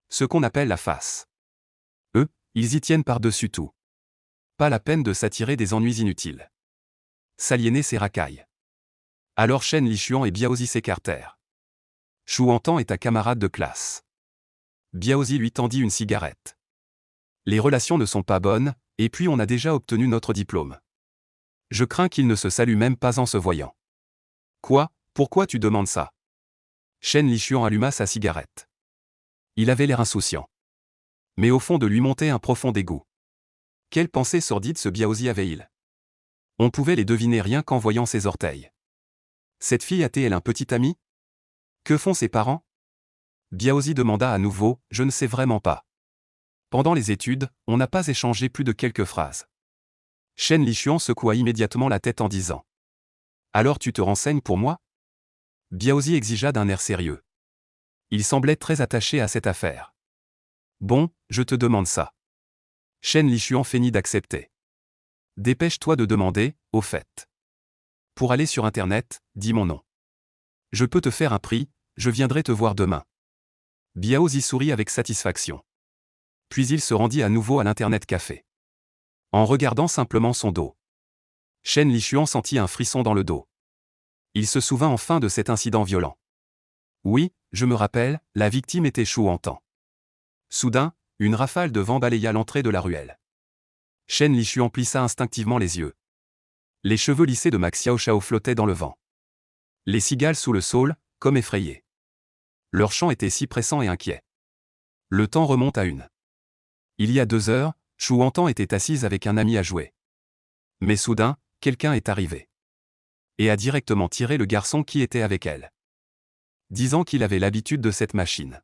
Speaker 1: Ce qu'on appelle la face. Eux, ils y tiennent par-dessus tout. Pas la peine de s'attirer des ennuis inutiles. S'aliéner ses racailles. Alors Shen Lishuan et Biaozi s'écartèrent. Chouantan est ta camarade de classe. Biaozi lui tendit une cigarette. Les relations ne sont pas bonnes, et puis on a déjà obtenu notre diplôme. Je crains qu'il ne se salue même pas en se voyant. Quoi, pourquoi tu demandes ça? Shen Lishuan alluma sa cigarette. Il avait l'air insouciant. Mais au fond de lui montait un profond dégoût. Quelle pensée sordide ce Biaozi avait-il? On pouvait les deviner rien qu'en voyant ses orteils. Cette fille a-t-elle un petit ami? Que font ses parents? Biaozi demanda à nouveau, je ne sais vraiment pas. Pendant les études, on n'a pas échangé plus de quelques phrases. Shen Lishuan secoua immédiatement la tête en disant. Alors tu te renseignes pour moi? Biaozi exigea d'un air sérieux. Il semblait très attaché à cette affaire. Bon, je te demande ça. Shen Lishuan feignit d'accepter. Dépêche-toi de demander, au fait. Pour aller sur Internet, dis mon nom. Je peux te faire un prix, je viendrai te voir demain. Biaozi sourit avec satisfaction. Puis il se rendit à nouveau à l'Internet Café. En regardant simplement son dos. Shen Lishuan sentit un frisson dans le dos. Il se souvint enfin de cet incident violent. Oui, je me rappelle, la victime était Chouantan. Soudain, une rafale de vent balaya l'entrée de la ruelle. Shen Lishuan plissa instinctivement les yeux. Les cheveux lissés de Max Xiao Shao flottaient dans le vent. Les cigales sous le saule, comme effrayées. Leur chant était si pressant et inquiet. Le temps remonte à une. Il y a 2 heures, Chouantan était assise avec un ami à jouer. Mais soudain, quelqu'un est arrivé. Et a directement tiré le garçon qui était avec elle. Disant qu'il avait l'habitude de cette machine.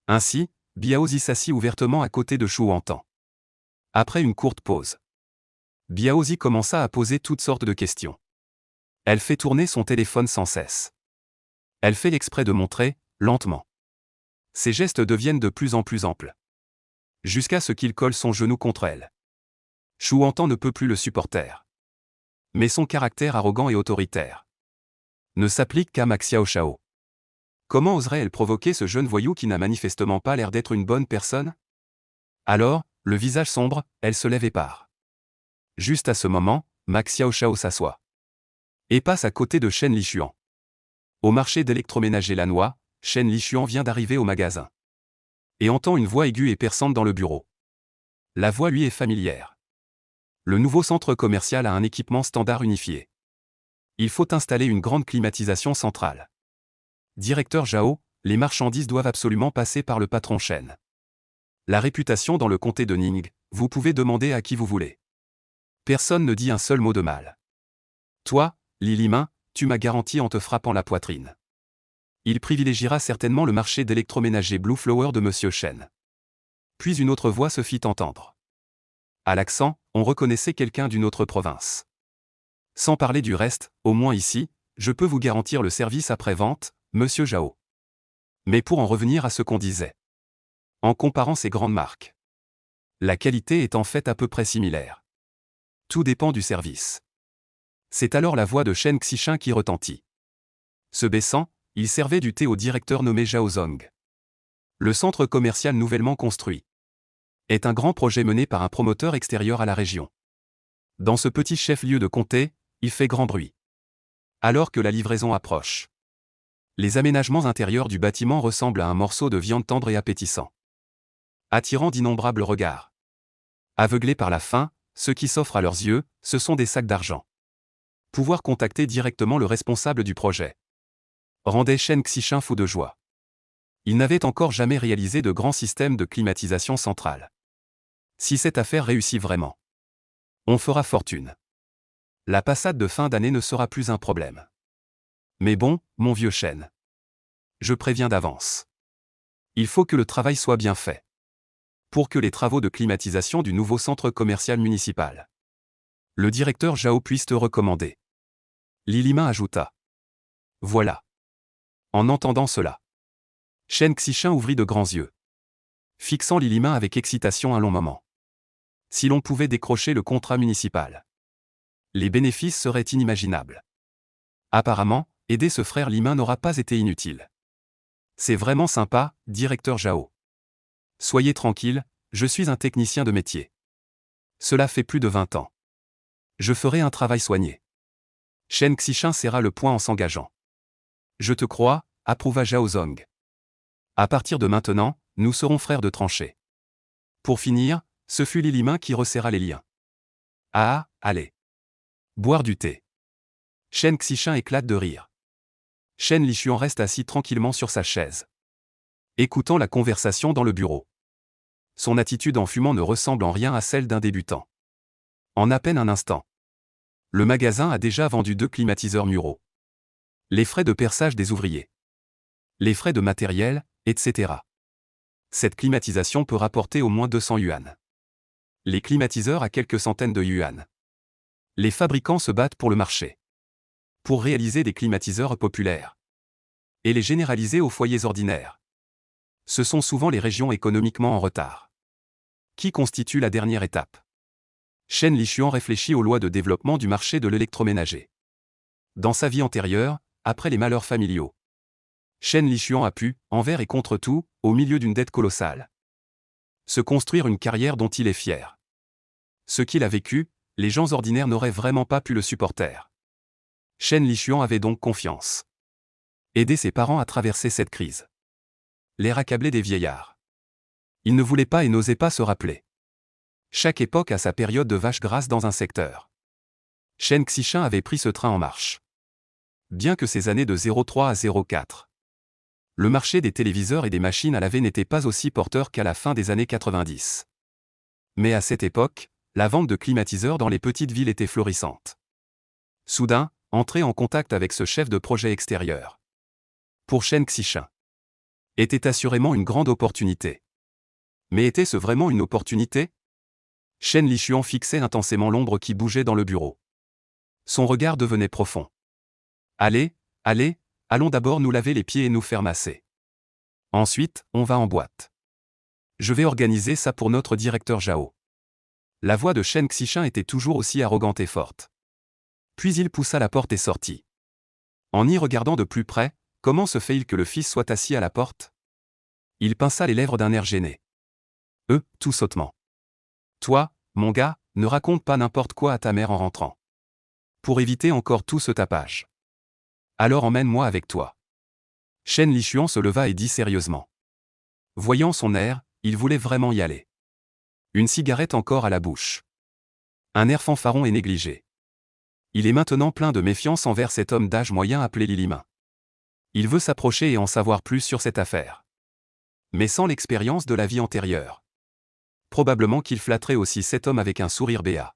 Speaker 1: Ainsi, Biaozi s'assit ouvertement à côté de Chouantan. Après une courte pause. Biaozi commença à poser toutes sortes de questions. Elle fait tourner son téléphone sans cesse. Elle fait exprès de montrer, lentement. Ses gestes deviennent de plus en plus amples. Jusqu'à ce qu'il colle son genou contre elle. Chouantan ne peut plus le supporter. Mais son caractère arrogant et autoritaire ne s'applique qu'à Max Xiao Shao. Comment oserait-elle provoquer ce jeune voyou qui n'a manifestement pas l'air d'être une bonne personne? Alors, le visage sombre, elle se lève et part. Juste à ce moment, Max Xiaoshao s'assoit. Et passe à côté de Shen Lishuan. Au marché d'électroménager Lannoy, Shen Lishuan vient d'arriver au magasin. Et entend une voix aiguë et perçante dans le bureau. La voix lui est familière. Le nouveau centre commercial a un équipement standard unifié. Il faut installer une grande climatisation centrale. Directeur Zhao, les marchandises doivent absolument passer par le patron Shen. La réputation dans le comté de Ning, vous pouvez demander à qui vous voulez. Personne ne dit un seul mot de mal. Toi, Li Limin, tu m'as garanti en te frappant la poitrine. Il privilégiera certainement le marché d'électroménager Blue Flower de Monsieur Shen. Puis une autre voix se fit entendre. À l'accent, on reconnaissait quelqu'un d'une autre province. Sans parler du reste, au moins ici, je peux vous garantir le service après-vente, Monsieur Zhao. Mais pour en revenir à ce qu'on disait. En comparant ces grandes marques, la qualité est en fait à peu près similaire. Tout dépend du service. C'est alors la voix de Shen Xishan qui retentit. Se baissant, il servait du thé au directeur nommé Zhao Zong. Le centre commercial nouvellement construit est un grand projet mené par un promoteur extérieur à la région. Dans ce petit chef-lieu de comté, il fait grand bruit. Alors que la livraison approche, les aménagements intérieurs du bâtiment ressemblent à un morceau de viande tendre et appétissant, attirant d'innombrables regards. Aveuglés par la faim, ce qui s'offre à leurs yeux, ce sont des sacs d'argent. Pouvoir contacter directement le responsable du projet rendait Shen Xishan fou de joie. Il n'avait encore jamais réalisé de grands systèmes de climatisation centrale. Si cette affaire réussit vraiment, on fera fortune. La passade de fin d'année ne sera plus un problème. Mais bon, mon vieux Shen, je préviens d'avance. Il faut que le travail soit bien fait. Pour que les travaux de climatisation du nouveau centre commercial municipal, le directeur Zhao puisse te recommander. Li Limin ajouta. Voilà. En entendant cela, Shen Xishan ouvrit de grands yeux, fixant Li Limin avec excitation un long moment. Si l'on pouvait décrocher le contrat municipal, les bénéfices seraient inimaginables. Apparemment, aider ce frère Limin n'aura pas été inutile. C'est vraiment sympa, directeur Zhao. Soyez tranquille, je suis un technicien de métier. Cela fait plus de 20 ans. Je ferai un travail soigné. Shen Xishan serra le poing en s'engageant. Je te crois, approuva Zhao Zong. À partir de maintenant, nous serons frères de tranchée. Pour finir, ce fut Li Limin qui resserra les liens. Ah, allez. Boire du thé. Shen Xishan éclate de rire. Shen Lishuan reste assis tranquillement sur sa chaise, écoutant la conversation dans le bureau. Son attitude en fumant ne ressemble en rien à celle d'un débutant. En à peine un instant, le magasin a déjà vendu 2 climatiseurs muraux. Les frais de perçage des ouvriers, les frais de matériel, etc. Cette climatisation peut rapporter au moins 200 yuan. Les climatiseurs à quelques centaines de yuan. Les fabricants se battent pour le marché, pour réaliser des climatiseurs populaires et les généraliser aux foyers ordinaires. Ce sont souvent les régions économiquement en retard qui constituent la dernière étape. Shen Lishuan réfléchit aux lois de développement du marché de l'électroménager. Dans sa vie antérieure, après les malheurs familiaux, Shen Lishuan a pu, envers et contre tout, au milieu d'une dette colossale, se construire une carrière dont il est fier. Ce qu'il a vécu, les gens ordinaires n'auraient vraiment pas pu le supporter. Shen Lishuan avait donc confiance. Aider ses parents à traverser cette crise. L'air accablé des vieillards. Il ne voulait pas et n'osait pas se rappeler. Chaque époque a sa période de vache grasse dans un secteur. Shen Xishan avait pris ce train en marche. Bien que ces années de 03 à 04, le marché des téléviseurs et des machines à laver n'était pas aussi porteur qu'à la fin des années 90. Mais à cette époque, la vente de climatiseurs dans les petites villes était florissante. Soudain, entrer en contact avec ce chef de projet extérieur, pour Shen Xishan, était assurément une grande opportunité. Mais était-ce vraiment une opportunité? Shen Lishuan fixait intensément l'ombre qui bougeait dans le bureau. Son regard devenait profond. Allez, allons d'abord nous laver les pieds et nous faire masser. Ensuite, on va en boîte. Je vais organiser ça pour notre directeur Zhao. La voix de Shen Xishan était toujours aussi arrogante et forte. Puis il poussa la porte et sortit. En y regardant de plus près, comment se fait-il que le fils soit assis à la porte? Il pinça les lèvres d'un air gêné. Tout sottement. Toi, mon gars, ne raconte pas n'importe quoi à ta mère en rentrant. Pour éviter encore tout ce tapage. Alors emmène-moi avec toi. Chen Lichuan se leva et dit sérieusement. Voyant son air, il voulait vraiment y aller. Une cigarette encore à la bouche. Un air fanfaron et négligé. Il est maintenant plein de méfiance envers cet homme d'âge moyen appelé Lilimin. Il veut s'approcher et en savoir plus sur cette affaire. Mais sans l'expérience de la vie antérieure. Probablement qu'il flatterait aussi cet homme avec un sourire béat.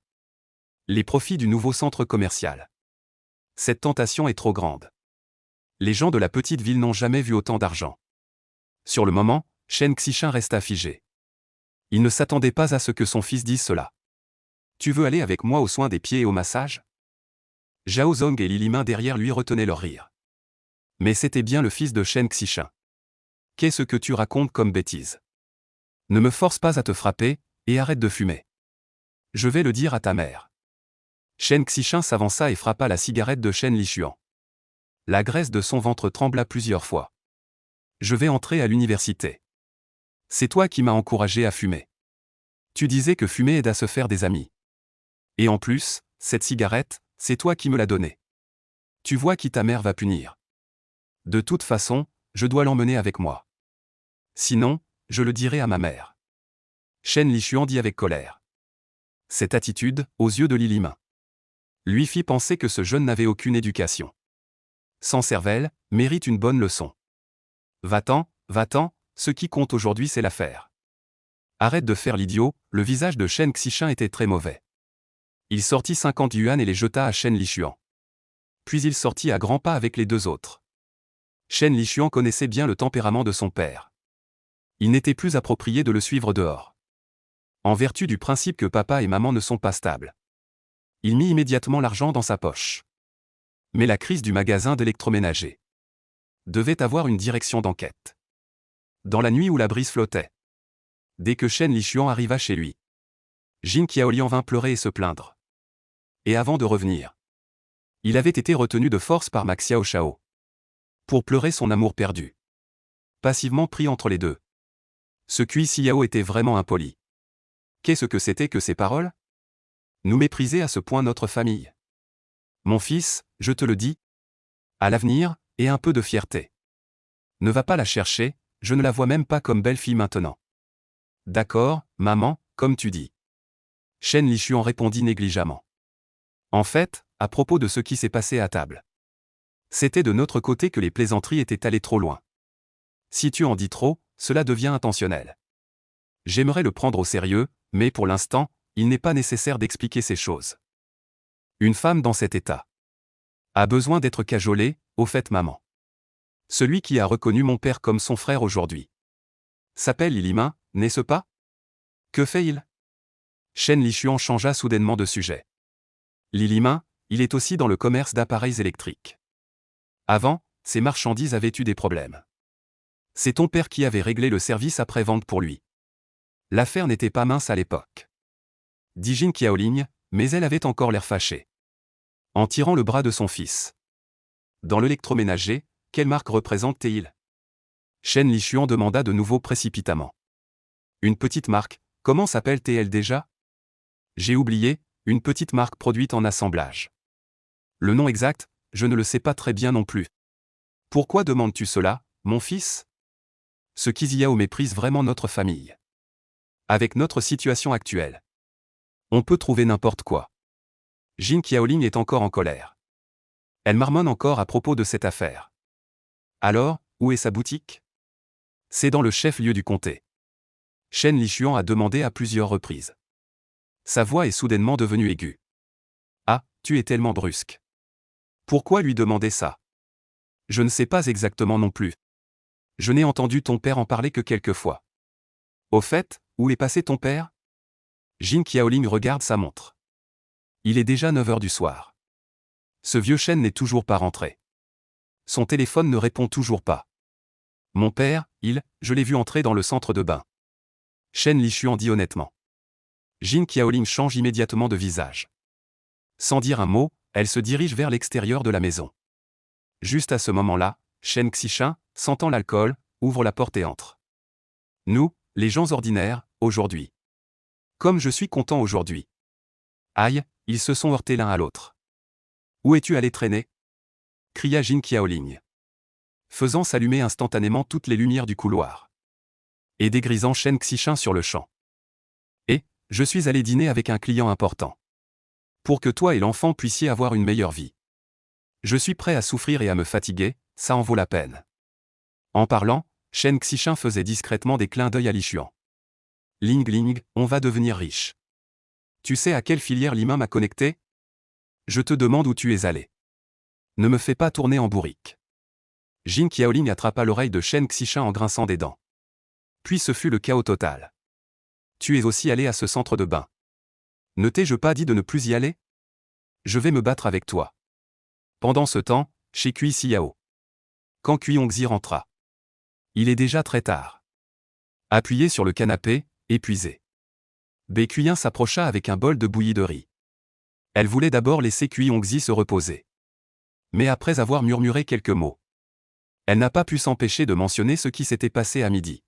Speaker 1: Les profits du nouveau centre commercial. Cette tentation est trop grande. Les gens de la petite ville n'ont jamais vu autant d'argent. Sur le moment, Chen Xishan resta figé. Il ne s'attendait pas à ce que son fils dise cela. Tu veux aller avec moi aux soins des pieds et au massage? Zhao Zong et Lilimin derrière lui retenaient leur rire. Mais c'était bien le fils de Chen Xishan. Qu'est-ce que tu racontes comme bêtise? Ne me force pas à te frapper, et arrête de fumer. Je vais le dire à ta mère. Chen Xishan s'avança et frappa la cigarette de Chen Lichuan. La graisse de son ventre trembla plusieurs fois. Je vais entrer à l'université. C'est toi qui m'as encouragé à fumer. Tu disais que fumer aide à se faire des amis. Et en plus, cette cigarette, c'est toi qui me l'as donnée. Tu vois qui ta mère va punir. De toute façon, je dois l'emmener avec moi. Sinon, je le dirai à ma mère. Chen Lichuan dit avec colère. Cette attitude, aux yeux de Lilimin, lui fit penser que ce jeune n'avait aucune éducation. Sans cervelle, mérite une bonne leçon. Va-t'en, ce qui compte aujourd'hui c'est l'affaire. Arrête de faire l'idiot, le visage de Chen Xishan était très mauvais. Il sortit 50 yuan et les jeta à Chen Lichuan. Puis il sortit à grands pas avec les deux autres. Chen Lichuan connaissait bien le tempérament de son père. Il n'était plus approprié de le suivre dehors. En vertu du principe que papa et maman ne sont pas stables. Il mit immédiatement l'argent dans sa poche. Mais la crise du magasin d'électroménager devait avoir une direction d'enquête. Dans la nuit où la brise flottait. Dès que Chen Lichuan arriva chez lui, Jin Qiaolian vint pleurer et se plaindre. Et avant de revenir, il avait été retenu de force par Ma Xiaoshao. Pour pleurer son amour perdu. Passivement pris entre les deux. Ce Cui Xiao était vraiment impoli. Qu'est-ce que c'était que ces paroles? Nous mépriser à ce point notre famille. Mon fils, je te le dis. À l'avenir, et un peu de fierté. Ne va pas la chercher, je ne la vois même pas comme belle-fille maintenant. D'accord, maman, comme tu dis. Chen Lichuan répondit négligemment. En fait, à propos de ce qui s'est passé à table. C'était de notre côté que les plaisanteries étaient allées trop loin. Si tu en dis trop, cela devient intentionnel. J'aimerais le prendre au sérieux, mais pour l'instant, il n'est pas nécessaire d'expliquer ces choses. Une femme dans cet état a besoin d'être cajolée, au fait maman. Celui qui a reconnu mon père comme son frère aujourd'hui s'appelle Lilimin, n'est-ce pas? Que fait-il? Chen Lichuan changea soudainement de sujet. Lilimin, il est aussi dans le commerce d'appareils électriques. Avant, ses marchandises avaient eu des problèmes. C'est ton père qui avait réglé le service après-vente pour lui. L'affaire n'était pas mince à l'époque. Dit Jin Qiaoling, mais elle avait encore l'air fâchée. En tirant le bras de son fils. Dans l'électroménager, quelle marque représente-t-il? Chen Lichuan demanda de nouveau précipitamment. Une petite marque, comment s'appelle-t-elle déjà? J'ai oublié, une petite marque produite en assemblage. Le nom exact, je ne le sais pas très bien non plus. Pourquoi demandes-tu cela, mon fils? Ce Qiziao méprise vraiment notre famille. Avec notre situation actuelle. On peut trouver n'importe quoi. Jin Qiaoling est encore en colère. Elle marmonne encore à propos de cette affaire. Alors, où est sa boutique? C'est dans le chef-lieu du comté. Chen Lichuan a demandé à plusieurs reprises. Sa voix est soudainement devenue aiguë. Ah, tu es tellement brusque. Pourquoi lui demander ça? Je ne sais pas exactement non plus. Je n'ai entendu ton père en parler que quelques fois. Au fait, où est passé ton père? Jin Qiaoling regarde sa montre. Il est déjà 9 heures du soir. Ce vieux Chen n'est toujours pas rentré. Son téléphone ne répond toujours pas. Mon père, je l'ai vu entrer dans le centre de bain. Chen Lichuan dit honnêtement. Jin Qiaoling change immédiatement de visage. Sans dire un mot, elle se dirige vers l'extérieur de la maison. Juste à ce moment-là, Shen Xishan, sentant l'alcool, ouvre la porte et entre. Nous, les gens ordinaires, aujourd'hui. Comme je suis content aujourd'hui. Aïe, ils se sont heurtés l'un à l'autre. Où es-tu allé traîner? Cria Jin Qiaoling, faisant s'allumer instantanément toutes les lumières du couloir. Et dégrisant Shen Xishan sur le champ. Et, je suis allé dîner avec un client important. Pour que toi et l'enfant puissiez avoir une meilleure vie. Je suis prêt à souffrir et à me fatiguer, ça en vaut la peine. En parlant, Shen Xishan faisait discrètement des clins d'œil à Li Xuan. Ling Ling, on va devenir riche. Tu sais à quelle filière Lima m'a connecté? Je te demande où tu es allé. Ne me fais pas tourner en bourrique. Jin Qiaoling attrapa l'oreille de Shen Xishan en grinçant des dents. Puis ce fut le chaos total. Tu es aussi allé à ce centre de bain. Ne t'ai-je pas dit de ne plus y aller? Je vais me battre avec toi. Pendant ce temps, chez Kui Xiao. Quand Kui Hongxi rentra. Il est déjà très tard. Appuyé sur le canapé, épuisé. Bei Kuiyin s'approcha avec un bol de bouillie de riz. Elle voulait d'abord laisser Kui Hongxi se reposer. Mais après avoir murmuré quelques mots, elle n'a pas pu s'empêcher de mentionner ce qui s'était passé à midi.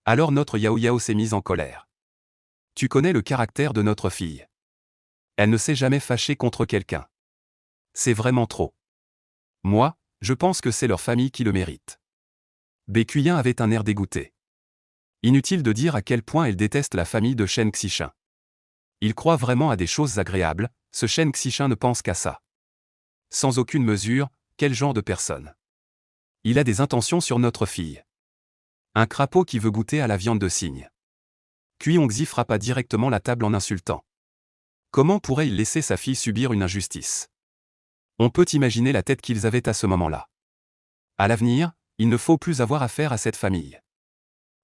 Speaker 1: Alors notre Yao Yao s'est mise en colère. Tu connais le caractère de notre fille. Elle ne s'est jamais fâchée contre quelqu'un. C'est vraiment trop. Moi, je pense que c'est leur famille qui le mérite. Bei Kuiyin avait un air dégoûté. Inutile de dire à quel point elle déteste la famille de Shen Xishan. Il croit vraiment à des choses agréables, ce Shen Xishan ne pense qu'à ça. Sans aucune mesure, quel genre de personne? Il a des intentions sur notre fille. Un crapaud qui veut goûter à la viande de cygne. Kui Hongxi frappa directement la table en insultant. Comment pourrait-il laisser sa fille subir une injustice? On peut imaginer la tête qu'ils avaient à ce moment-là. À l'avenir, il ne faut plus avoir affaire à cette famille.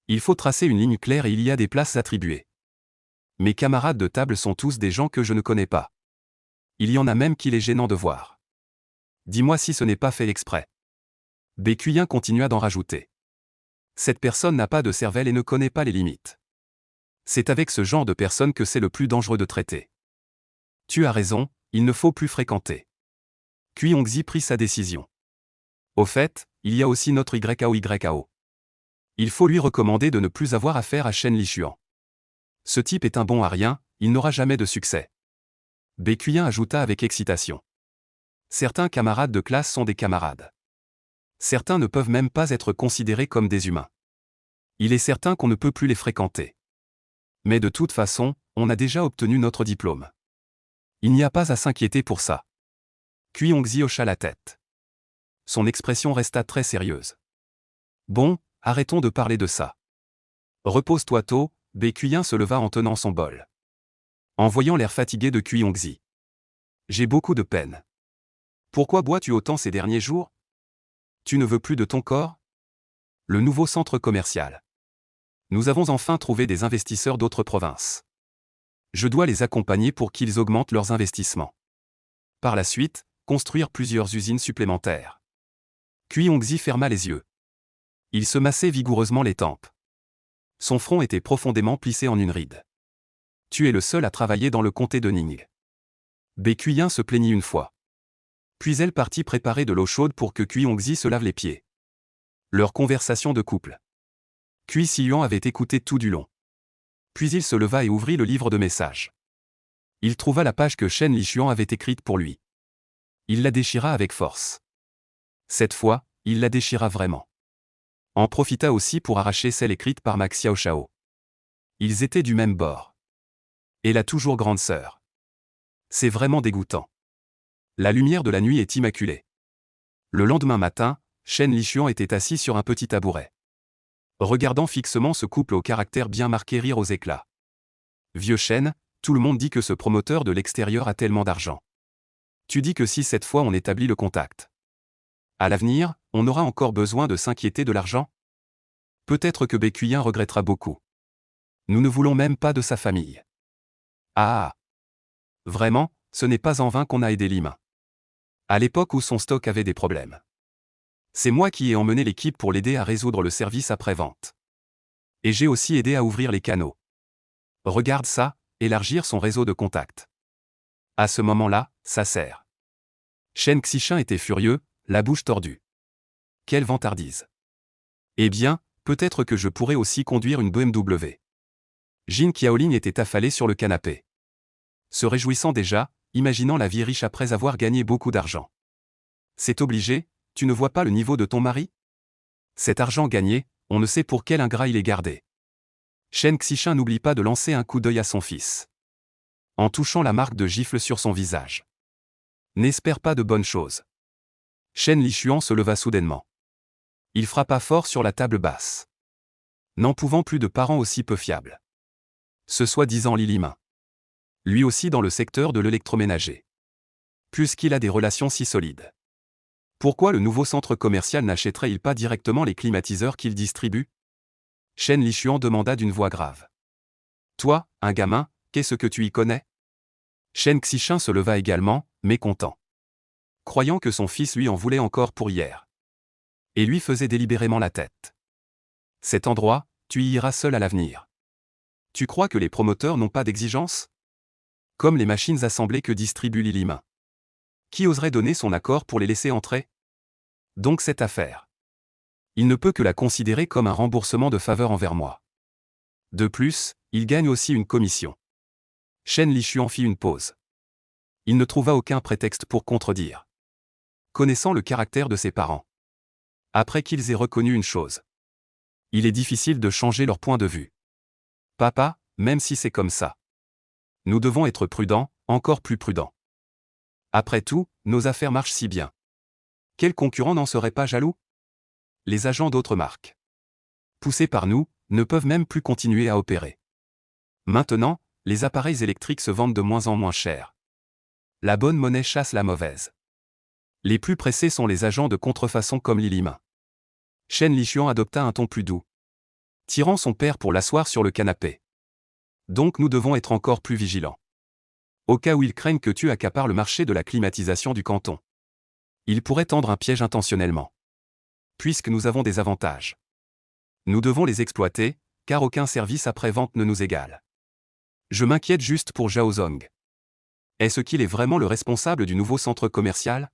Speaker 1: Il faut tracer une ligne claire et il y a des places attribuées. Mes camarades de table sont tous des gens que je ne connais pas. Il y en a même qu'il est gênant de voir. Dis-moi si ce n'est pas fait exprès. Bei Kuiyin continua d'en rajouter. Cette personne n'a pas de cervelle et ne connaît pas les limites. C'est avec ce genre de personne que c'est le plus dangereux de traiter. Tu as raison, il ne faut plus fréquenter. Kui Hongxi prit sa décision. Au fait, il y a aussi notre YAO. Il faut lui recommander de ne plus avoir affaire à Shen Lixuan. Ce type est un bon à rien, il n'aura jamais de succès. Bei Kuiyin ajouta avec excitation. Certains camarades de classe sont des camarades. Certains ne peuvent même pas être considérés comme des humains. Il est certain qu'on ne peut plus les fréquenter. Mais de toute façon, on a déjà obtenu notre diplôme. Il n'y a pas à s'inquiéter pour ça. Kui Hongxi hocha la tête. Son expression resta très sérieuse. Bon, arrêtons de parler de ça. Repose-toi tôt, Bei Kuiyin se leva en tenant son bol. En voyant l'air fatigué de Kui Hongxi. J'ai beaucoup de peine. Pourquoi bois-tu autant ces derniers jours? Tu ne veux plus de ton corps? Le nouveau centre commercial. Nous avons enfin trouvé des investisseurs d'autres provinces. Je dois les accompagner pour qu'ils augmentent leurs investissements. Par la suite, construire plusieurs usines supplémentaires. Kui Hongxi ferma les yeux. Il se massait vigoureusement les tempes. Son front était profondément plissé en une ride. Tu es le seul à travailler dans le comté de Ning. Bei Kuiyin se plaignit une fois. Puis elle partit préparer de l'eau chaude pour que Kui Hongxi se lave les pieds. Leur conversation de couple. Kui Xiuan avait écouté tout du long. Puis il se leva et ouvrit le livre de messages. Il trouva la page que Shen Lixuan avait écrite pour lui. Il la déchira avec force. Cette fois, il la déchira vraiment. En profita aussi pour arracher celle écrite par Ma Xiaoshao. Ils étaient du même bord. Et la toujours grande sœur. C'est vraiment dégoûtant. La lumière de la nuit est immaculée. Le lendemain matin, Shen Lixuan était assis sur un petit tabouret. Regardant fixement ce couple au caractère bien marqué rire aux éclats. Vieux Shen, tout le monde dit que ce promoteur de l'extérieur a tellement d'argent. Tu dis que si cette fois on établit le contact. À l'avenir, on aura encore besoin de s'inquiéter de l'argent? Peut-être que Bei Kuiyin regrettera beaucoup. Nous ne voulons même pas de sa famille. Ah! Vraiment, ce n'est pas en vain qu'on a aidé Lima. À l'époque où son stock avait des problèmes. C'est moi qui ai emmené l'équipe pour l'aider à résoudre le service après-vente. Et j'ai aussi aidé à ouvrir les canaux. Regarde ça, élargir son réseau de contacts. À ce moment-là, ça sert. Shen Xishan était furieux, la bouche tordue. quelle vantardise. Eh bien, peut-être que je pourrais aussi conduire une BMW. Jin Qiaoling était affalé sur le canapé. Se réjouissant déjà, imaginant la vie riche après avoir gagné beaucoup d'argent. C'est obligé, tu ne vois pas le niveau de ton mari? Cet argent gagné, on ne sait pour quel ingrat il est gardé. Shen Xishan n'oublie pas de lancer un coup d'œil à son fils. En touchant la marque de gifle sur son visage. N'espère pas de bonnes choses. Shen Lishuan se leva soudainement. Il frappa fort sur la table basse. N'en pouvant plus de parents aussi peu fiables. Ce soi-disant Lilimin. Lui aussi dans le secteur de l'électroménager. Puisqu'il a des relations si solides. Pourquoi le nouveau centre commercial n'achèterait-il pas directement les climatiseurs qu'il distribue? Shen Lishuan demanda d'une voix grave. Toi, un gamin, qu'est-ce que tu y connais? Shen Xishan se leva également, mécontent. Croyant que son fils lui en voulait encore pour hier. Et lui faisait délibérément la tête. Cet endroit, tu y iras seul à l'avenir. Tu crois que les promoteurs n'ont pas d'exigence? Comme les machines assemblées que distribue Lilimin. Qui oserait donner son accord pour les laisser entrer? Donc cette affaire. Il ne peut que la considérer comme un remboursement de faveur envers moi. De plus, il gagne aussi une commission. Shen Lishuan fit une pause. Il ne trouva aucun prétexte pour contredire. Connaissant le caractère de ses parents. Après qu'ils aient reconnu une chose. Il est difficile de changer leur point de vue. Papa, même si c'est comme ça. Nous devons être prudents, encore plus prudents. Après tout, nos affaires marchent si bien. Quel concurrent n'en serait pas jaloux? Les agents d'autres marques, poussés par nous, ne peuvent même plus continuer à opérer. Maintenant, les appareils électriques se vendent de moins en moins cher. La bonne monnaie chasse la mauvaise. Les plus pressés sont les agents de contrefaçon comme Lilimin. Shen Lishuan adopta un ton plus doux. Tirant son père pour l'asseoir sur le canapé. Donc nous devons être encore plus vigilants. Au cas où ils craignent que tu accapares le marché de la climatisation du canton. Ils pourraient tendre un piège intentionnellement. Puisque nous avons des avantages. Nous devons les exploiter, car aucun service après-vente ne nous égale. Je m'inquiète juste pour Zhao Zong. Est-ce qu'il est vraiment le responsable du nouveau centre commercial?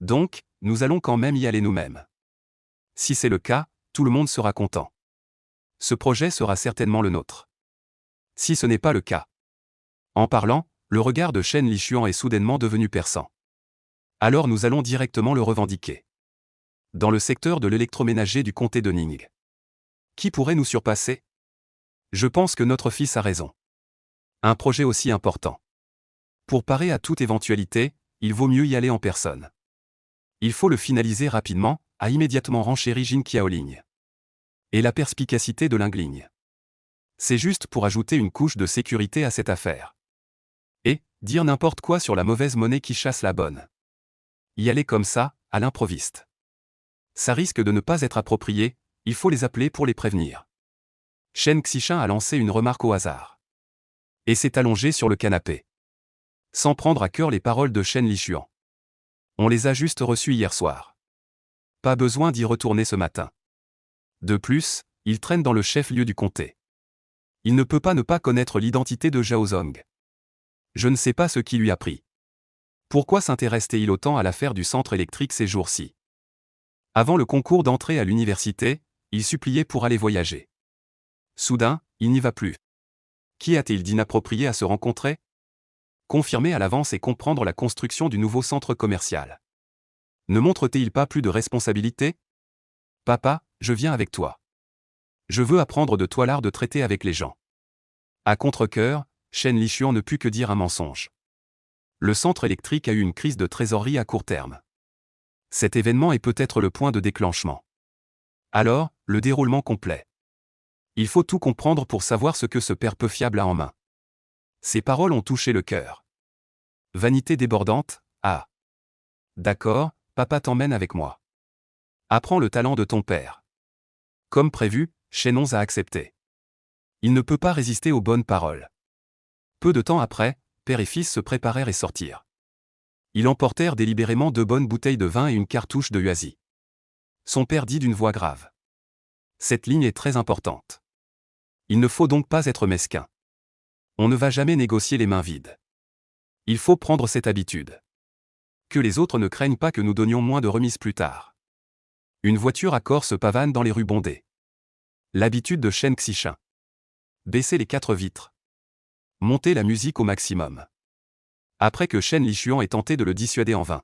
Speaker 1: Donc, nous allons quand même y aller nous-mêmes. Si c'est le cas, tout le monde sera content. Ce projet sera certainement le nôtre. Si ce n'est pas le cas. En parlant, le regard de Shen Lishuan est soudainement devenu perçant. Alors nous allons directement le revendiquer. Dans le secteur de l'électroménager du comté de Ning. Qui pourrait nous surpasser? Je pense que notre fils a raison. Un projet aussi important. Pour parer à toute éventualité, il vaut mieux y aller en personne. Il faut le finaliser rapidement, a immédiatement renchéri Jin Qiaoling. Et la perspicacité de Lingling. C'est juste pour ajouter une couche de sécurité à cette affaire. Et, dire n'importe quoi sur la mauvaise monnaie qui chasse la bonne. Y aller comme ça, à l'improviste. Ça risque de ne pas être approprié, il faut les appeler pour les prévenir. Shen Xishan a lancé une remarque au hasard. Et s'est allongé sur le canapé. Sans prendre à cœur les paroles de Shen Lishuan. On les a juste reçues hier soir. Pas besoin d'y retourner ce matin. De plus, il traîne dans le chef-lieu du comté. Il ne peut pas ne pas connaître l'identité de Zhao Zong. Je ne sais pas ce qui lui a pris. Pourquoi s'intéresse-t-il autant à l'affaire du centre électrique ces jours-ci? Avant le concours d'entrée à l'université, il suppliait pour aller voyager. Soudain, il n'y va plus. Qui a-t-il d'inapproprié à se rencontrer? Confirmer à l'avance et comprendre la construction du nouveau centre commercial. Ne montre-t-il pas plus de responsabilité? Papa, je viens avec toi. Je veux apprendre de toi l'art de traiter avec les gens. À contre-cœur, Shen Lishuan ne put que dire un mensonge. Le centre électrique a eu une crise de trésorerie à court terme. Cet événement est peut-être le point de déclenchement. Alors, le déroulement complet. Il faut tout comprendre pour savoir ce que ce père peu fiable a en main. Ces paroles ont touché le cœur. Vanité débordante, ah. D'accord, papa t'emmène avec moi. Apprends le talent de ton père. Comme prévu, Shenons a accepté. Il ne peut pas résister aux bonnes paroles. Peu de temps après, père et fils se préparèrent et sortirent. Ils emportèrent délibérément 2 bonnes bouteilles de vin et une cartouche de Huasi. Son père dit d'une voix grave. Cette ligne est très importante. Il ne faut donc pas être mesquin. On ne va jamais négocier les mains vides. Il faut prendre cette habitude. Que les autres ne craignent pas que nous donnions moins de remises plus tard. Une voiture à corps se pavane dans les rues bondées. L'habitude de Chen Xishan. Baisser les 4 vitres. Monter la musique au maximum. Après que Chen Lishuan ait tenté de le dissuader en vain,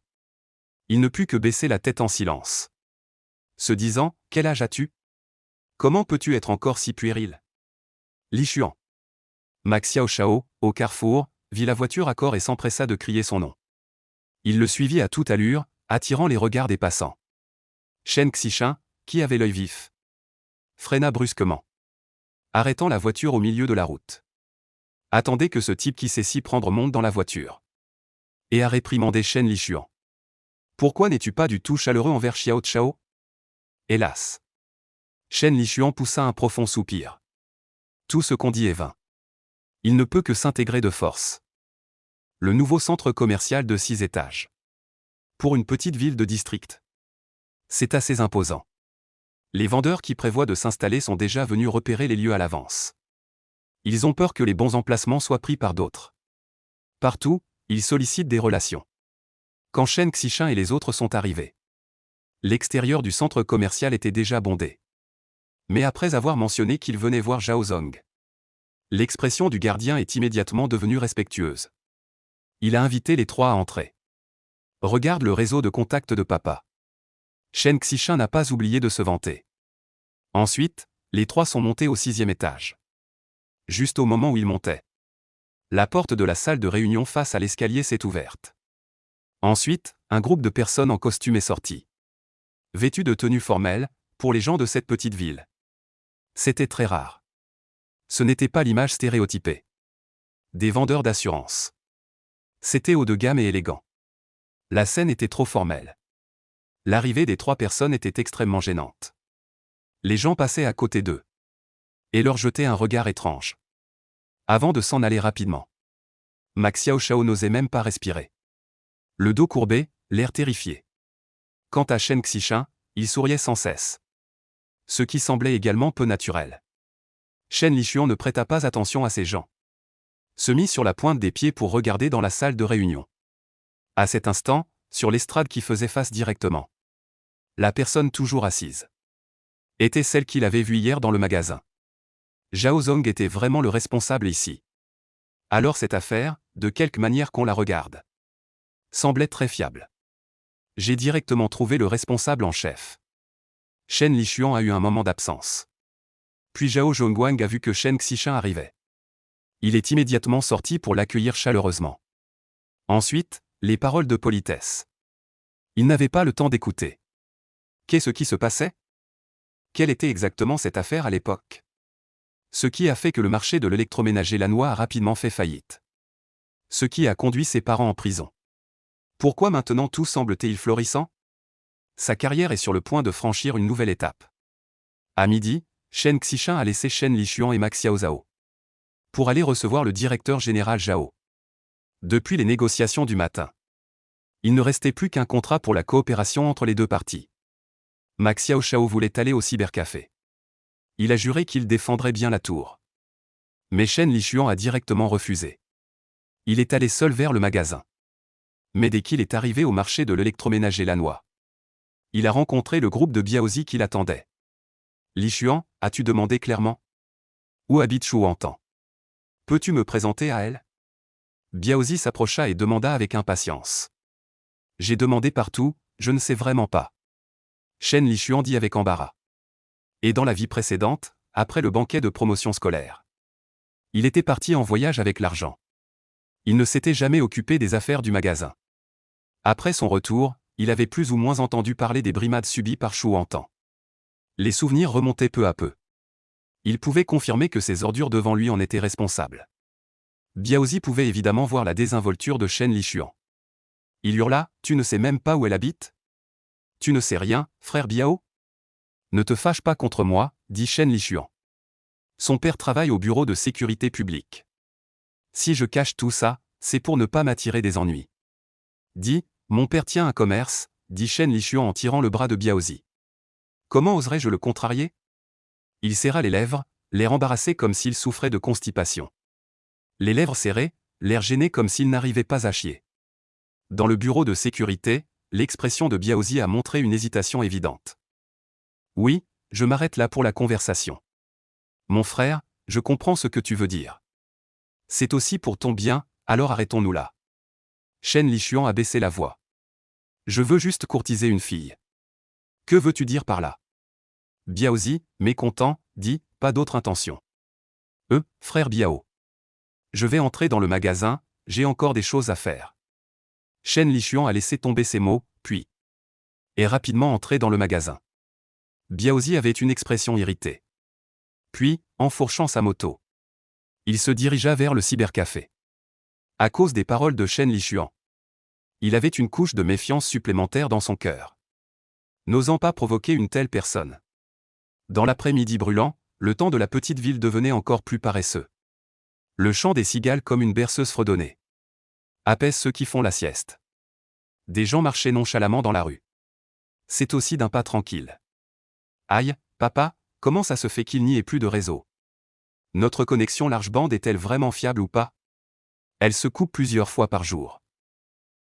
Speaker 1: il ne put que baisser la tête en silence. Se disant, quel âge as-tu? Comment peux-tu être encore si puéril? Lishuan. Max Xiao Shao, au carrefour, vit la voiture à corps et s'empressa de crier son nom. Il le suivit à toute allure, attirant les regards des passants. Chen Xishan, qui avait l'œil vif, freina brusquement, arrêtant la voiture au milieu de la route. Attendez que ce type qui sait s'y prendre monte dans la voiture. Et a réprimandé Chen Lishuan. Pourquoi n'es-tu pas du tout chaleureux envers Xiao Chao? Hélas. Chen Lishuan poussa un profond soupir. Tout ce qu'on dit est vain. Il ne peut que s'intégrer de force. Le nouveau centre commercial de 6 étages. Pour une petite ville de district. C'est assez imposant. Les vendeurs qui prévoient de s'installer sont déjà venus repérer les lieux à l'avance. Ils ont peur que les bons emplacements soient pris par d'autres. Partout, ils sollicitent des relations. Quand Chen Xishan et les autres sont arrivés, l'extérieur du centre commercial était déjà bondé. Mais après avoir mentionné qu'il venait voir Zhao Zong, l'expression du gardien est immédiatement devenue respectueuse. Il a invité les 3 à entrer. Regarde le réseau de contacts de papa. Chen Xishan n'a pas oublié de se vanter. Ensuite, les 3 sont montés au 6e étage. Juste au moment où ils montaient, la porte de la salle de réunion face à l'escalier s'est ouverte. Ensuite, un groupe de personnes en costume est sorti. Vêtus de tenues formelles, pour les gens de cette petite ville. C'était très rare. Ce n'était pas l'image stéréotypée des vendeurs d'assurance. C'était haut de gamme et élégant. La scène était trop formelle. L'arrivée des 3 personnes était extrêmement gênante. Les gens passaient à côté d'eux et leur jetaient un regard étrange, avant de s'en aller rapidement. Max Xiao Shao n'osait même pas respirer. Le dos courbé, l'air terrifié. Quant à Chen Xishan, il souriait sans cesse. Ce qui semblait également peu naturel. Chen Lishuan ne prêta pas attention à ces gens. Se mit sur la pointe des pieds pour regarder dans la salle de réunion. À cet instant, sur l'estrade qui faisait face directement, la personne toujours assise était celle qu'il avait vue hier dans le magasin. Zhao Zong était vraiment le responsable ici. Alors cette affaire, de quelque manière qu'on la regarde, semblait très fiable. J'ai directement trouvé le responsable en chef. Chen Lishuan a eu un moment d'absence. Puis Zhao Zhongguang a vu que Chen Xishan arrivait. Il est immédiatement sorti pour l'accueillir chaleureusement. Ensuite, les paroles de politesse. Il n'avait pas le temps d'écouter. Qu'est-ce qui se passait? Quelle était exactement cette affaire à l'époque? Ce qui a fait que le marché de l'électroménager lannois a rapidement fait faillite. Ce qui a conduit ses parents en prison. Pourquoi maintenant tout semble-t-il florissant? Sa carrière est sur le point de franchir une nouvelle étape. À midi, Chen Xishan a laissé Chen Lishuan et Max Xiao Zhao pour aller recevoir le directeur général Zhao. Depuis les négociations du matin, il ne restait plus qu'un contrat pour la coopération entre les 2 parties. Max Xiao Shao voulait aller au cybercafé. Il a juré qu'il défendrait bien la tour. Mais Chen Lishuan a directement refusé. Il est allé seul vers le magasin. Mais dès qu'il est arrivé au marché de l'électroménager lannois, il a rencontré le groupe de Biaozi qui l'attendait. Lishuan, as-tu demandé clairement? Où habite Chouantan? Peux-tu me présenter à elle? Biaozi s'approcha et demanda avec impatience. J'ai demandé partout, je ne sais vraiment pas. Chen Lishuan dit avec embarras. Et dans la vie précédente, après le banquet de promotion scolaire, il était parti en voyage avec l'argent. Il ne s'était jamais occupé des affaires du magasin. Après son retour, il avait plus ou moins entendu parler des brimades subies par Chouantan. Les souvenirs remontaient peu à peu. Il pouvait confirmer que ces ordures devant lui en étaient responsables. Biaozi pouvait évidemment voir la désinvolture de Chen Lishuan. Il hurla, tu ne sais même pas où elle habite? Tu ne sais rien, frère Biao? Ne te fâche pas contre moi, dit Chen Lishuan. Son père travaille au bureau de sécurité publique. Si je cache tout ça, c'est pour ne pas m'attirer des ennuis. Dis, mon père tient un commerce, dit Chen Lishuan en tirant le bras de Biaozi. Comment oserais-je le contrarier? Il serra les lèvres, l'air embarrassé comme s'il souffrait de constipation. Les lèvres serrées, l'air gêné comme s'il n'arrivait pas à chier. Dans le bureau de sécurité, l'expression de Biaozi a montré une hésitation évidente. Oui, je m'arrête là pour la conversation. Mon frère, je comprends ce que tu veux dire. C'est aussi pour ton bien, alors arrêtons-nous là. Shen Lichuan a baissé la voix. Je veux juste courtiser une fille. Que veux-tu dire par là? Biaozi, mécontent, dit, pas d'autre intention. Frère Biao. Je vais entrer dans le magasin, j'ai encore des choses à faire. Shen Lichuan a laissé tomber ses mots, puis est rapidement entré dans le magasin. Biaozi avait une expression irritée. Puis, enfourchant sa moto, il se dirigea vers le cybercafé. À cause des paroles de Shen Lichuan, il avait une couche de méfiance supplémentaire dans son cœur. N'osant pas provoquer une telle personne. Dans l'après-midi brûlant, le temps de la petite ville devenait encore plus paresseux. Le chant des cigales comme une berceuse fredonnait. Apaise ceux qui font la sieste. Des gens marchaient nonchalamment dans la rue. C'est aussi d'un pas tranquille. Aïe, papa, comment ça se fait qu'il n'y ait plus de réseau? Notre connexion large bande est-elle vraiment fiable ou pas? Elle se coupe plusieurs fois par jour.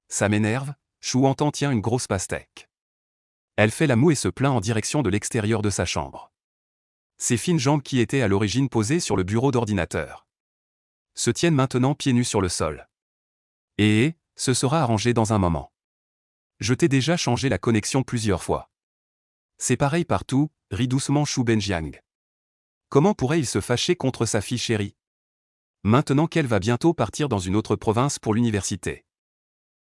Speaker 1: Ça m'énerve, Chouantan tient une grosse pastèque. Elle fait la moue et se plaint en direction de l'extérieur de sa chambre. Ses fines jambes qui étaient à l'origine posées sur le bureau d'ordinateur se tiennent maintenant pieds nus sur le sol. Ce sera arrangé dans un moment. Je t'ai déjà changé la connexion plusieurs fois. C'est pareil partout, rit doucement Shu Benjiang. Comment pourrait-il se fâcher contre sa fille chérie? Maintenant qu'elle va bientôt partir dans une autre province pour l'université.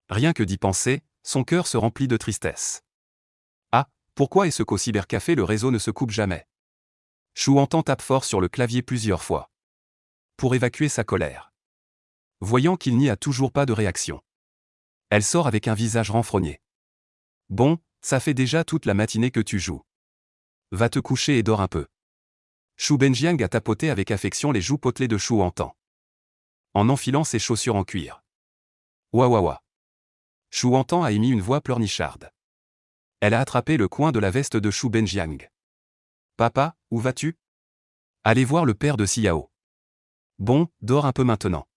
Speaker 1: Rien que d'y penser, son cœur se remplit de tristesse. Ah, pourquoi est-ce qu'au cybercafé le réseau ne se coupe jamais? Chouantan tape fort sur le clavier plusieurs fois. Pour évacuer sa colère. Voyant qu'il n'y a toujours pas de réaction. Elle sort avec un visage renfrogné. Bon, ça fait déjà toute la matinée que tu joues. Va te coucher et dors un peu. Shu Benjiang a tapoté avec affection les joues potelées de Chouantan. En enfilant ses chaussures en cuir. Ouah ouah ouah. Chouantan a émis une voix pleurnicharde. Elle a attrapé le coin de la veste de Shu Benjiang. Papa, où vas-tu? Allez voir le père de Xiao. Bon, dors un peu maintenant.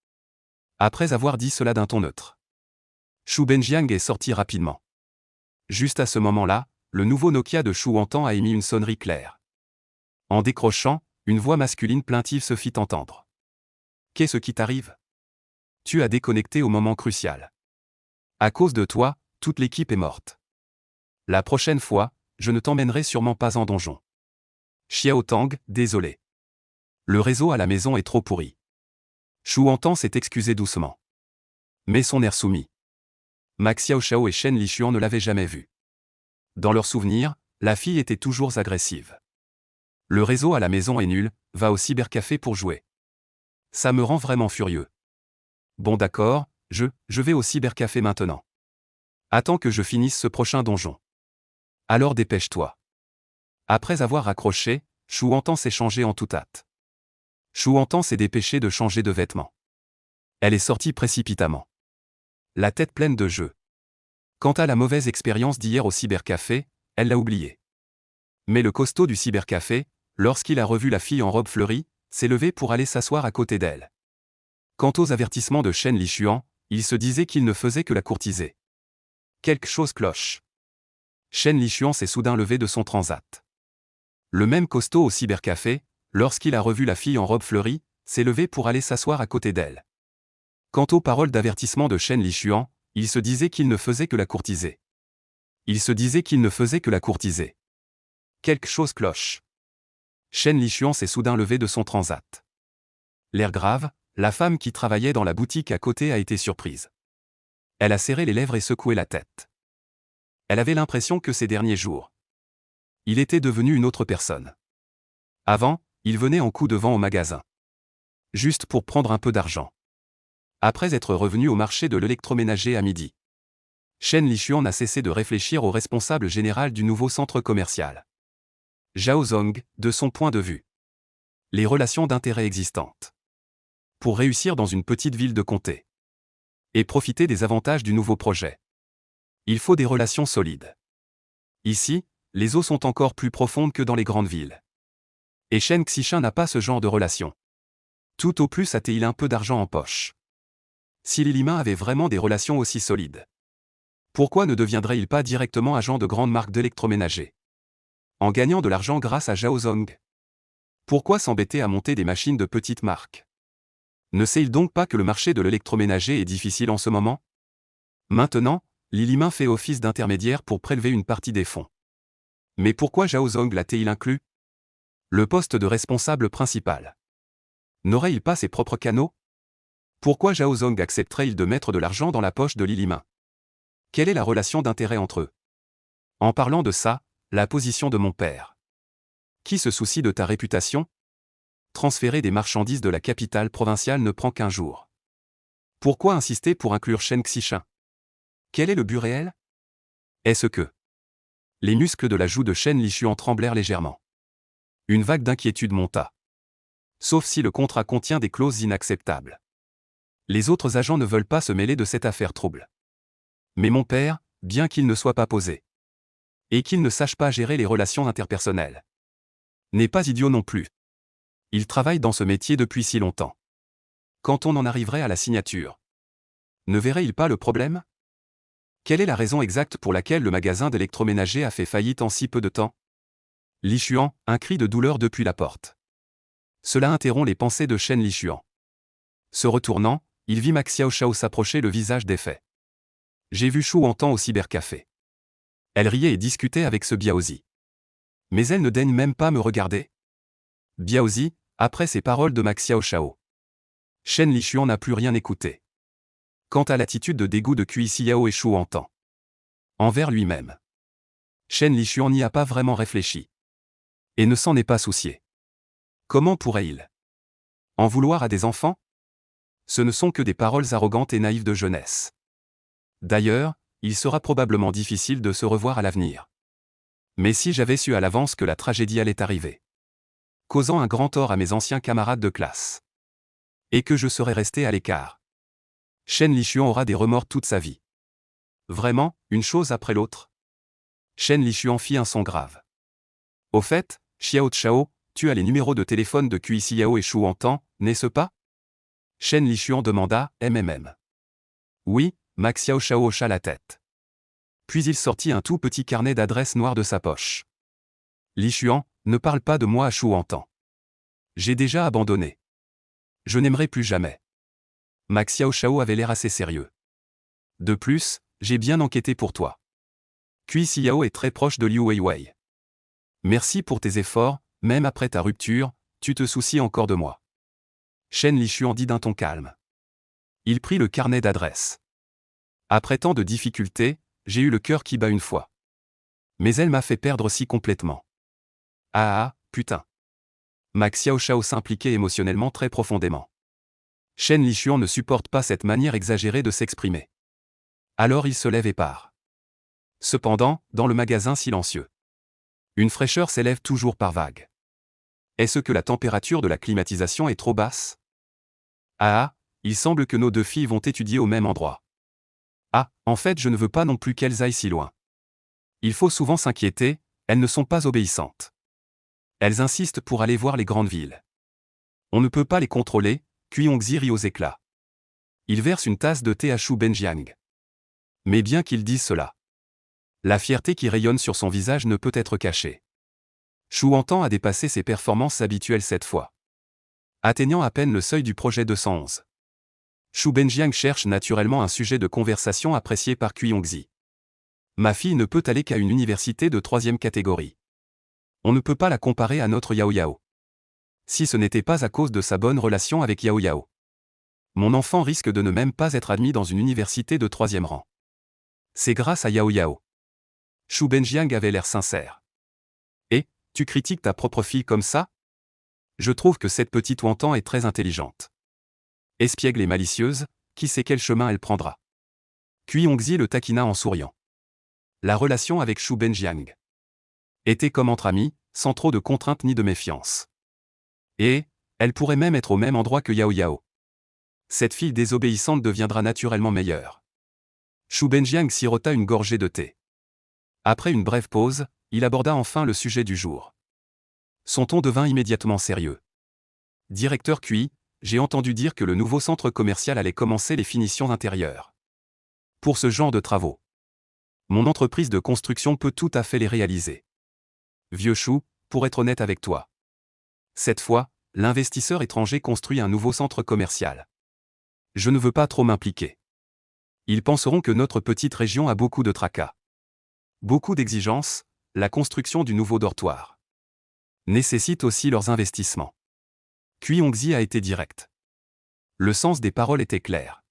Speaker 1: Après avoir dit cela d'un ton neutre. Shu Benjiang est sorti rapidement. Juste à ce moment-là, le nouveau Nokia de Chouantan a émis une sonnerie claire. En décrochant, une voix masculine plaintive se fit entendre. Qu'est-ce qui t'arrive? Tu as déconnecté au moment crucial. À cause de toi, toute l'équipe est morte. La prochaine fois, je ne t'emmènerai sûrement pas en donjon. Xiao Tang, désolé. Le réseau à la maison est trop pourri. Chouantan s'est excusé doucement. Mais son air soumis. Max Xiaoshao et Shen Lichuan ne l'avaient jamais vu. Dans leurs souvenirs, la fille était toujours agressive. Le réseau à la maison est nul, va au cybercafé pour jouer. Ça me rend vraiment furieux. Bon d'accord, je vais au cybercafé maintenant. Attends que je finisse ce prochain donjon. Alors dépêche-toi. Après avoir raccroché, Chouantan s'est changé en toute hâte. Chouantan s'est dépêché de changer de vêtements. Elle est sortie précipitamment. La tête pleine de jeu. Quant à la mauvaise expérience d'hier au cybercafé, elle l'a oubliée. Mais le costaud du cybercafé, lorsqu'il a revu la fille en robe fleurie, s'est levé pour aller s'asseoir à côté d'elle. Quant aux avertissements de Shen Lichuan, il se disait qu'il ne faisait que la courtiser. Quelque chose cloche. Shen Lichuan s'est soudain levé de son transat. Le même costaud au cybercafé, lorsqu'il a revu la fille en robe fleurie, s'est levé pour aller s'asseoir à côté d'elle. Quant aux paroles d'avertissement de Shen Lichuan, il se disait qu'il ne faisait que la courtiser. Il se disait qu'il ne faisait que la courtiser. Quelque chose cloche. Shen Lichuan s'est soudain levé de son transat. L'air grave, la femme qui travaillait dans la boutique à côté a été surprise. Elle a serré les lèvres et secoué la tête. Elle avait l'impression que ces derniers jours, il était devenu une autre personne. Avant, il venait en coup de vent au magasin. Juste pour prendre un peu d'argent. Après être revenu au marché de l'électroménager à midi. Shen Lichuan n'a cessé de réfléchir au responsable général du nouveau centre commercial. Zhao Zong, de son point de vue. Les relations d'intérêt existantes. Pour réussir dans une petite ville de comté. Et profiter des avantages du nouveau projet. Il faut des relations solides. Ici, les eaux sont encore plus profondes que dans les grandes villes. Et Shen Xishan n'a pas ce genre de relation. Tout au plus a-t-il un peu d'argent en poche. Si Lilima avait vraiment des relations aussi solides, pourquoi ne deviendrait-il pas directement agent de grande marque d'électroménager? en gagnant de l'argent grâce à Zhaozong. Pourquoi s'embêter à monter des machines de petite marque? Ne sait-il donc pas que le marché de l'électroménager est difficile en ce moment? Maintenant, Lilimin fait office d'intermédiaire pour prélever une partie des fonds. Mais pourquoi Zhaozong l'a-t-il inclus? Le poste de responsable principal. N'aurait-il pas ses propres canaux? Pourquoi Zhaozong accepterait-il de mettre de l'argent dans la poche de Lilimin? Quelle est la relation d'intérêt entre eux? En parlant de ça, la position de mon père. Qui se soucie de ta réputation? Transférer des marchandises de la capitale provinciale ne prend qu'un jour. Pourquoi insister pour inclure Shen Xishan? Quel est le but réel? Est-ce que les muscles de la joue de Shen Lishuan tremblèrent légèrement. Une vague d'inquiétude monta. Sauf si le contrat contient des clauses inacceptables. Les autres agents ne veulent pas se mêler de cette affaire trouble. Mais mon père, bien qu'il ne soit pas posé, et qu'il ne sache pas gérer les relations interpersonnelles, n'est pas idiot non plus. Il travaille dans ce métier depuis si longtemps. Quand on en arriverait à la signature, ne verrait-il pas le problème? Quelle est la raison exacte pour laquelle le magasin d'électroménager a fait faillite en si peu de temps? Lishuan, un cri de douleur depuis la porte. Cela interrompt les pensées de Shen Lishuan. Se retournant, il vit Max Xiaoshao s'approcher le visage défait. J'ai vu Shu Wantan au cybercafé. Elle riait et discutait avec ce Biaozi. Mais elle ne daigne même pas me regarder. Biaozi, après ces paroles de Max Xiaoshao. Shen Lishuan n'a plus rien écouté. Quant à l'attitude de dégoût de Kui Xiao et Shu Wantan envers lui-même, Shen Lishuan n'y a pas vraiment réfléchi. Et ne s'en est pas soucié. Comment pourrait-il en vouloir à des enfants? Ce ne sont que des paroles arrogantes et naïves de jeunesse. D'ailleurs, il sera probablement difficile de se revoir à l'avenir. Mais si j'avais su à l'avance que la tragédie allait arriver, causant un grand tort à mes anciens camarades de classe, et que je serais resté à l'écart, Shen Lishuan aura des remords toute sa vie. Vraiment, une chose après l'autre. Shen Lishuan fit un son grave. Au fait, Xiao Chao, tu as les numéros de téléphone de Kui Xiao et Shu Wantan, n'est-ce pas? Shen Lishuan demanda, MMM. Oui, Max Xiaoshao hocha la tête. Puis il sortit un tout petit carnet d'adresses noires de sa poche. Lishuan, ne parle pas de moi à Shu Wantan. J'ai déjà abandonné. Je n'aimerai plus jamais. Max Xiaoshao avait l'air assez sérieux. De plus, j'ai bien enquêté pour toi. Kui Xiao est très proche de Liu Weiwei. Merci pour tes efforts, même après ta rupture, tu te soucies encore de moi. Shen Lishuan dit d'un ton calme. Il prit le carnet d'adresses. Après tant de difficultés, j'ai eu le cœur qui bat une fois. Mais elle m'a fait perdre si complètement. Ah, putain. Max Xiaoshao s'impliquait émotionnellement très profondément. Shen Lishuan ne supporte pas cette manière exagérée de s'exprimer. Alors il se lève et part. Cependant, dans le magasin silencieux, une fraîcheur s'élève toujours par vagues. Est-ce que la température de la climatisation est trop basse? Ah, il semble que nos deux filles vont étudier au même endroit. Ah, en fait je ne veux pas non plus qu'elles aillent si loin. Il faut souvent s'inquiéter, elles ne sont pas obéissantes. Elles insistent pour aller voir les grandes villes. On ne peut pas les contrôler, Kui Hongxi rit aux éclats. Il verse une tasse de thé à Shu Benjiang. Mais bien qu'il dise cela, la fierté qui rayonne sur son visage ne peut être cachée. Shu Wantan a dépassé ses performances habituelles cette fois, atteignant à peine le seuil du projet 211. Shu Benjiang cherche naturellement un sujet de conversation apprécié par Kui Hongxi. Ma fille ne peut aller qu'à une université de 3e catégorie. On ne peut pas la comparer à notre Yao Yao. Si ce n'était pas à cause de sa bonne relation avec Yao Yao, mon enfant risque de ne même pas être admis dans une université de 3e rang. C'est grâce à Yao Yao. Shu Benjiang avait l'air sincère. Et, tu critiques ta propre fille comme ça? Je trouve que cette petite Wantan est très intelligente. Espiègle et malicieuse, qui sait quel chemin elle prendra. Kui Hongxi le taquina en souriant. La relation avec Shu Benjiang était comme entre amis, sans trop de contraintes ni de méfiance. Et, elle pourrait même être au même endroit que Yao Yao. Cette fille désobéissante deviendra naturellement meilleure. Shu Benjiang sirota une gorgée de thé. Après une brève pause, il aborda enfin le sujet du jour. Son ton devint immédiatement sérieux. Directeur Kui, j'ai entendu dire que le nouveau centre commercial allait commencer les finitions intérieures. Pour ce genre de travaux, mon entreprise de construction peut tout à fait les réaliser. Vieux chou, pour être honnête avec toi. Cette fois, l'investisseur étranger construit un nouveau centre commercial. Je ne veux pas trop m'impliquer. Ils penseront que notre petite région a beaucoup de tracas. Beaucoup d'exigences, la construction du nouveau dortoir nécessite aussi leurs investissements. Cui Hongxi a été direct. Le sens des paroles était clair.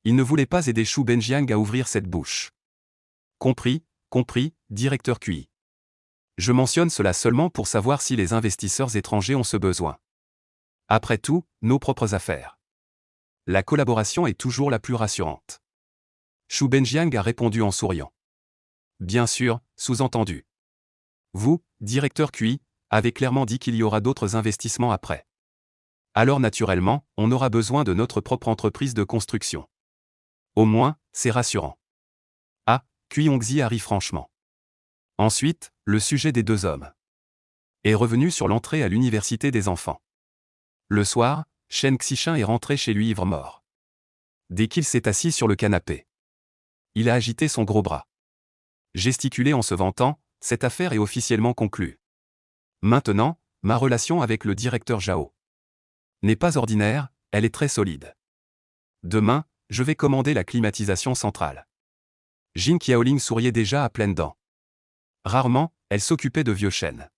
Speaker 1: Il ne voulait pas aider Shu Benjiang à ouvrir cette bouche. Compris, directeur Cui. Je mentionne cela seulement pour savoir si les investisseurs étrangers ont ce besoin. Après tout, nos propres affaires. La collaboration est toujours la plus rassurante. Shu Benjiang a répondu en souriant. Bien sûr, sous-entendu. Vous, directeur Cui, avez clairement dit qu'il y aura d'autres investissements après. Alors naturellement, on aura besoin de notre propre entreprise de construction. Au moins, c'est rassurant. Ah, Cui Hongxi a ri franchement. Ensuite, le sujet des deux hommes est revenu sur l'entrée à l'université des enfants. Le soir, Shen Xishan est rentré chez lui ivre-mort. Dès qu'il s'est assis sur le canapé, il a agité son gros bras. Gesticulé en se vantant, cette affaire est officiellement conclue. Maintenant, ma relation avec le directeur Zhao n'est pas ordinaire, elle est très solide. Demain, je vais commander la climatisation centrale. Jin Qiaoling souriait déjà à pleines dents. Rarement, elle s'occupait de vieux Shen.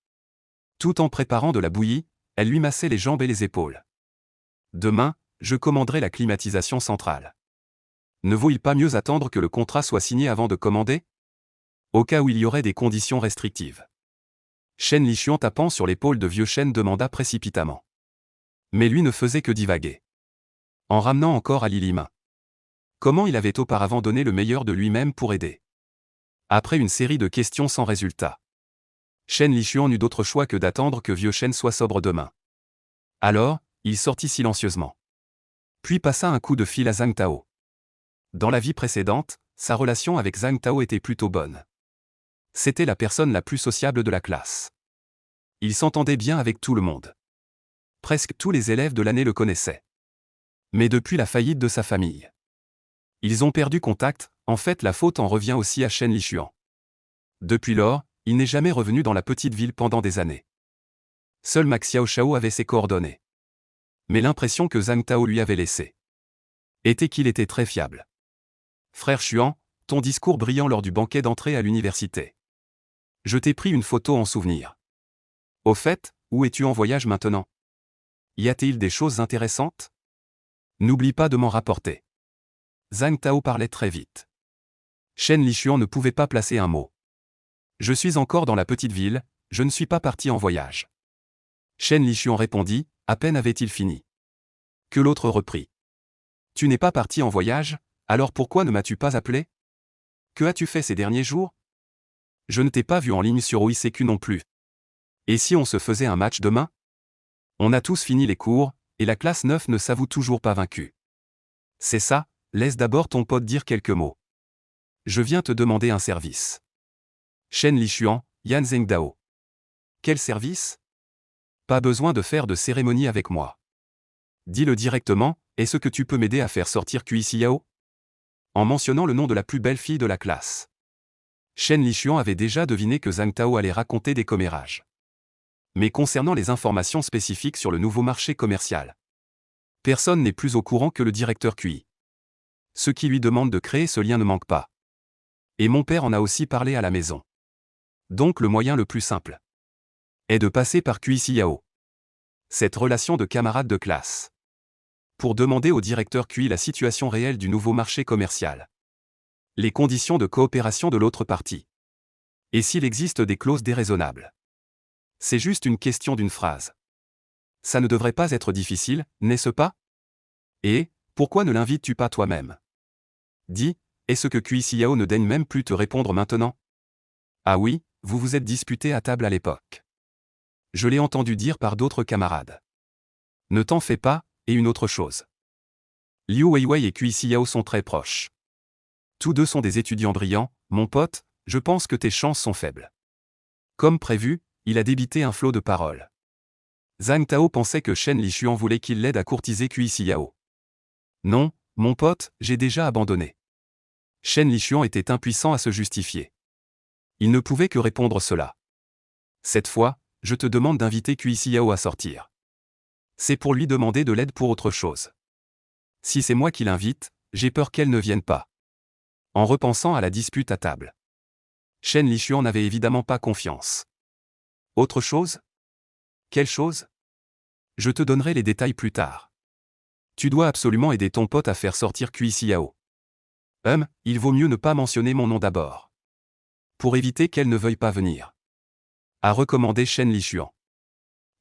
Speaker 1: Tout en préparant de la bouillie, elle lui massait les jambes et les épaules. Demain, je commanderai la climatisation centrale. Ne vaut-il pas mieux attendre que le contrat soit signé avant de commander? Au cas où il y aurait des conditions restrictives. Shen Lichuan tapant sur l'épaule de vieux Shen demanda précipitamment. Mais lui ne faisait que divaguer. En ramenant encore à Lilima. Comment il avait auparavant donné le meilleur de lui-même pour aider? Après une série de questions sans résultat, Shen Lichuan n'eut d'autre choix que d'attendre que vieux Shen soit sobre demain. Alors, il sortit silencieusement. Puis passa un coup de fil à Zhang Tao. Dans la vie précédente, sa relation avec Zhang Tao était plutôt bonne. C'était la personne la plus sociable de la classe. Il s'entendait bien avec tout le monde. Presque tous les élèves de l'année le connaissaient. Mais depuis la faillite de sa famille, ils ont perdu contact, en fait la faute en revient aussi à Shen Lichuan. Depuis lors, il n'est jamais revenu dans la petite ville pendant des années. Seul Max Xiaoshao avait ses coordonnées. Mais l'impression que Zhang Tao lui avait laissée était qu'il était très fiable. Frère Xuan, ton discours brillant lors du banquet d'entrée à l'université. Je t'ai pris une photo en souvenir. Au fait, où es-tu en voyage maintenant? Y a-t-il des choses intéressantes? N'oublie pas de m'en rapporter. Zhang Tao parlait très vite. Shen Lichuan ne pouvait pas placer un mot. Je suis encore dans la petite ville, je ne suis pas parti en voyage. Shen Lichuan répondit, à peine avait-il fini. Que l'autre reprit. Tu n'es pas parti en voyage, alors pourquoi ne m'as-tu pas appelé? Que as-tu fait ces derniers jours? Je ne t'ai pas vu en ligne sur OICQ non plus. Et si on se faisait un match demain? On a tous fini les cours, et la classe 9 ne s'avoue toujours pas vaincue. C'est ça, laisse d'abord ton pote dire quelques mots. Je viens te demander un service. Shen Lichuan, Yan Zhengdao. Quel service? Pas besoin de faire de cérémonie avec moi. Dis-le directement, est-ce que tu peux m'aider à faire sortir Cui Xiao? En mentionnant le nom de la plus belle fille de la classe. Shen Lichuan avait déjà deviné que Zhang Tao allait raconter des commérages. Mais concernant les informations spécifiques sur le nouveau marché commercial, personne n'est plus au courant que le directeur Cui. Ceux qui lui demandent de créer ce lien ne manquent pas. Et mon père en a aussi parlé à la maison. Donc le moyen le plus simple est de passer par Cui Xiao. Cette relation de camarade de classe. Pour demander au directeur Cui la situation réelle du nouveau marché commercial. Les conditions de coopération de l'autre partie. Et s'il existe des clauses déraisonnables. C'est juste une question d'une phrase. Ça ne devrait pas être difficile, n'est-ce pas? Et, pourquoi ne l'invites-tu pas toi-même? Dis, est-ce que Cui Xiao ne daigne même plus te répondre maintenant? Ah oui, vous vous êtes disputés à table à l'époque. Je l'ai entendu dire par d'autres camarades. Ne t'en fais pas, et une autre chose. Liu Weiwei et Cui Xiao sont très proches. Tous deux sont des étudiants brillants, mon pote, je pense que tes chances sont faibles. Comme prévu, il a débité un flot de paroles. Zhang Tao pensait que Shen Lichuan voulait qu'il l'aide à courtiser Cui Xiao. Non, mon pote, j'ai déjà abandonné. Shen Lichuan était impuissant à se justifier. Il ne pouvait que répondre cela. Cette fois, je te demande d'inviter Xiao à sortir. C'est pour lui demander de l'aide pour autre chose. Si c'est moi qui l'invite, j'ai peur qu'elle ne vienne pas. En repensant à la dispute à table, Shen Lishuan n'avait évidemment pas confiance. Autre chose? Quelle chose? Je te donnerai les détails plus tard. Tu dois absolument aider ton pote à faire sortir Xiao. Il vaut mieux ne pas mentionner mon nom d'abord. Pour éviter qu'elle ne veuille pas venir. A recommandé Shen Lishuan.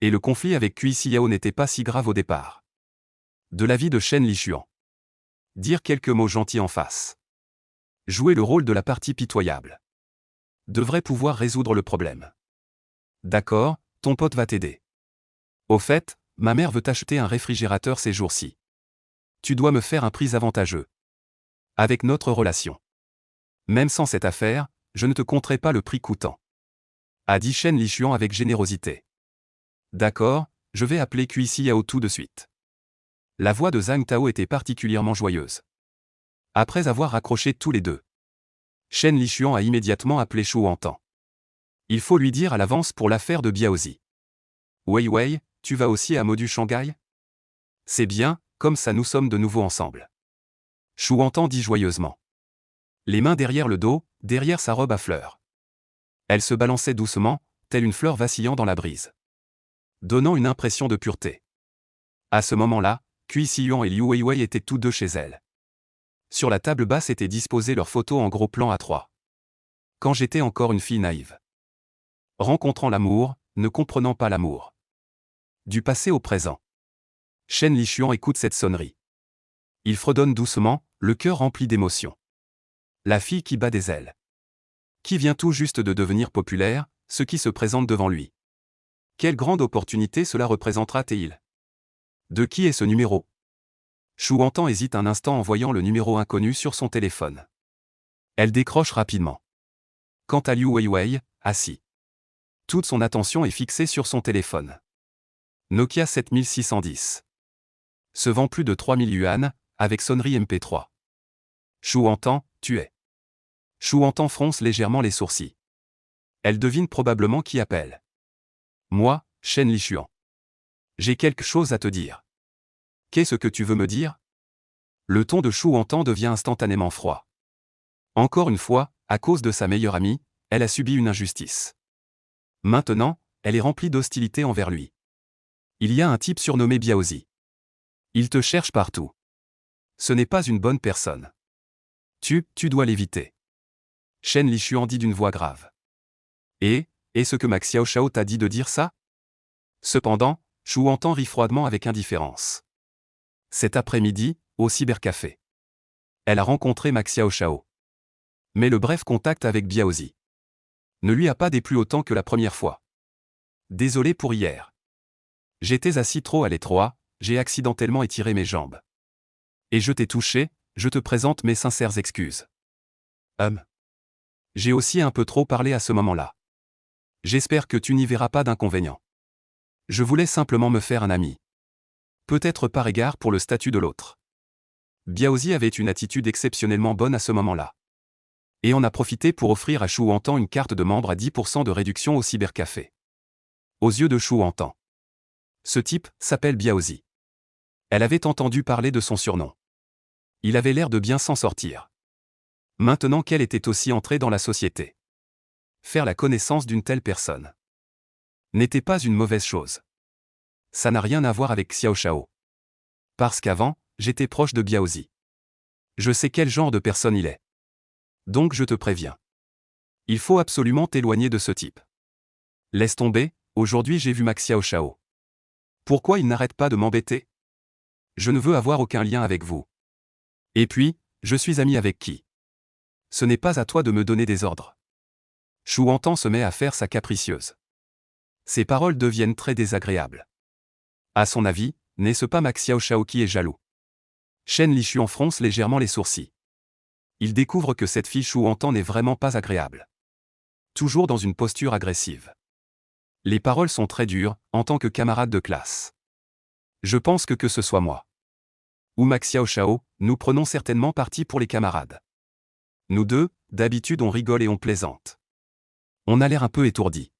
Speaker 1: Et le conflit avec Xiao n'était pas si grave au départ. De l'avis de Shen Lishuan. Dire quelques mots gentils en face. Jouer le rôle de la partie pitoyable. Devrait pouvoir résoudre le problème. D'accord, ton pote va t'aider. Au fait, ma mère veut acheter un réfrigérateur ces jours-ci. Tu dois me faire un prix avantageux. Avec notre relation. Même sans cette affaire, je ne te compterai pas le prix coûtant. A dit Shen Lishuan avec générosité. D'accord, je vais appeler Xiao tout de suite. La voix de Zhang Tao était particulièrement joyeuse. Après avoir raccroché tous les deux, Shen Lishuan a immédiatement appelé Shu Wantan. Il faut lui dire à l'avance pour l'affaire de Biaozi. Wei Wei, tu vas aussi à Modu Shanghai? C'est bien, comme ça nous sommes de nouveau ensemble. Shu Wantan dit joyeusement. Les mains derrière le dos, derrière sa robe à fleurs. Elle se balançait doucement, telle une fleur vacillant dans la brise. Donnant une impression de pureté. À ce moment-là, Xiao et Liu Weiwei étaient tous deux chez elle. Sur la table basse étaient disposées leurs photos en gros plan à 3. Quand j'étais encore une fille naïve. Rencontrant l'amour, ne comprenant pas l'amour. Du passé au présent. Shen Lishuan écoute cette sonnerie. Il fredonne doucement, le cœur rempli d'émotion. La fille qui bat des ailes. Qui vient tout juste de devenir populaire, ce qui se présente devant lui. Quelle grande opportunité cela représentera-t-il? De qui est ce numéro? Shu Wantan hésite un instant en voyant le numéro inconnu sur son téléphone. Elle décroche rapidement. Quant à Liu Weiwei, assis. Toute son attention est fixée sur son téléphone. Nokia 7610. Se vend plus de 3000 yuan, avec sonnerie MP3. Shu Wantan, tu es. Shu Wantan fronce légèrement les sourcils. Elle devine probablement qui appelle. Moi, Shen Lishuan. J'ai quelque chose à te dire. Qu'est-ce que tu veux me dire? Le ton de Shu Wantan devient instantanément froid. Encore une fois, à cause de sa meilleure amie, elle a subi une injustice. Maintenant, elle est remplie d'hostilité envers lui. Il y a un type surnommé Biaozi. Il te cherche partout. Ce n'est pas une bonne personne. Tu dois l'éviter. Shen Lishuan dit d'une voix grave. Et est-ce que Max Xiaoshao t'a dit de dire ça? Cependant, Shu Wantan rit froidement avec indifférence. Cet après-midi, au cybercafé. Elle a rencontré Max Xiaoshao. Mais le bref contact avec Biaozi ne lui a pas déplu autant que la première fois. Désolé pour hier. J'étais assis trop à l'étroit, j'ai accidentellement étiré mes jambes. Et je t'ai touché, je te présente mes sincères excuses. J'ai aussi un peu trop parlé à ce moment-là. J'espère que tu n'y verras pas d'inconvénient. Je voulais simplement me faire un ami. Peut-être par égard pour le statut de l'autre. Biaozi avait une attitude exceptionnellement bonne à ce moment-là. Et en a profité pour offrir à Shu Wantan une carte de membre à 10% de réduction au cybercafé. Aux yeux de Shu Wantan. Ce type s'appelle Biaozi. Elle avait entendu parler de son surnom. Il avait l'air de bien s'en sortir. Maintenant qu'elle était aussi entrée dans la société. Faire la connaissance d'une telle personne n'était pas une mauvaise chose. Ça n'a rien à voir avec Xiaoshao. Parce qu'avant, j'étais proche de Biaozi. Je sais quel genre de personne il est. Donc je te préviens. Il faut absolument t'éloigner de ce type. Laisse tomber, aujourd'hui j'ai vu Max Xiaoshao. Pourquoi il n'arrête pas de m'embêter? Je ne veux avoir aucun lien avec vous. Et puis, je suis ami avec qui? Ce n'est pas à toi de me donner des ordres. Shu Wantan se met à faire sa capricieuse. Ses paroles deviennent très désagréables. À son avis, n'est-ce pas Max Xiaoshao qui est jaloux? Shen Lishuan fronce légèrement les sourcils. Il découvre que cette fille Shu Wantan n'est vraiment pas agréable. Toujours dans une posture agressive. Les paroles sont très dures, en tant que camarade de classe. Je pense que ce soit moi. Ou Max Xiaoshao, nous prenons certainement parti pour les camarades. Nous deux, d'habitude on rigole et on plaisante. On a l'air un peu étourdi.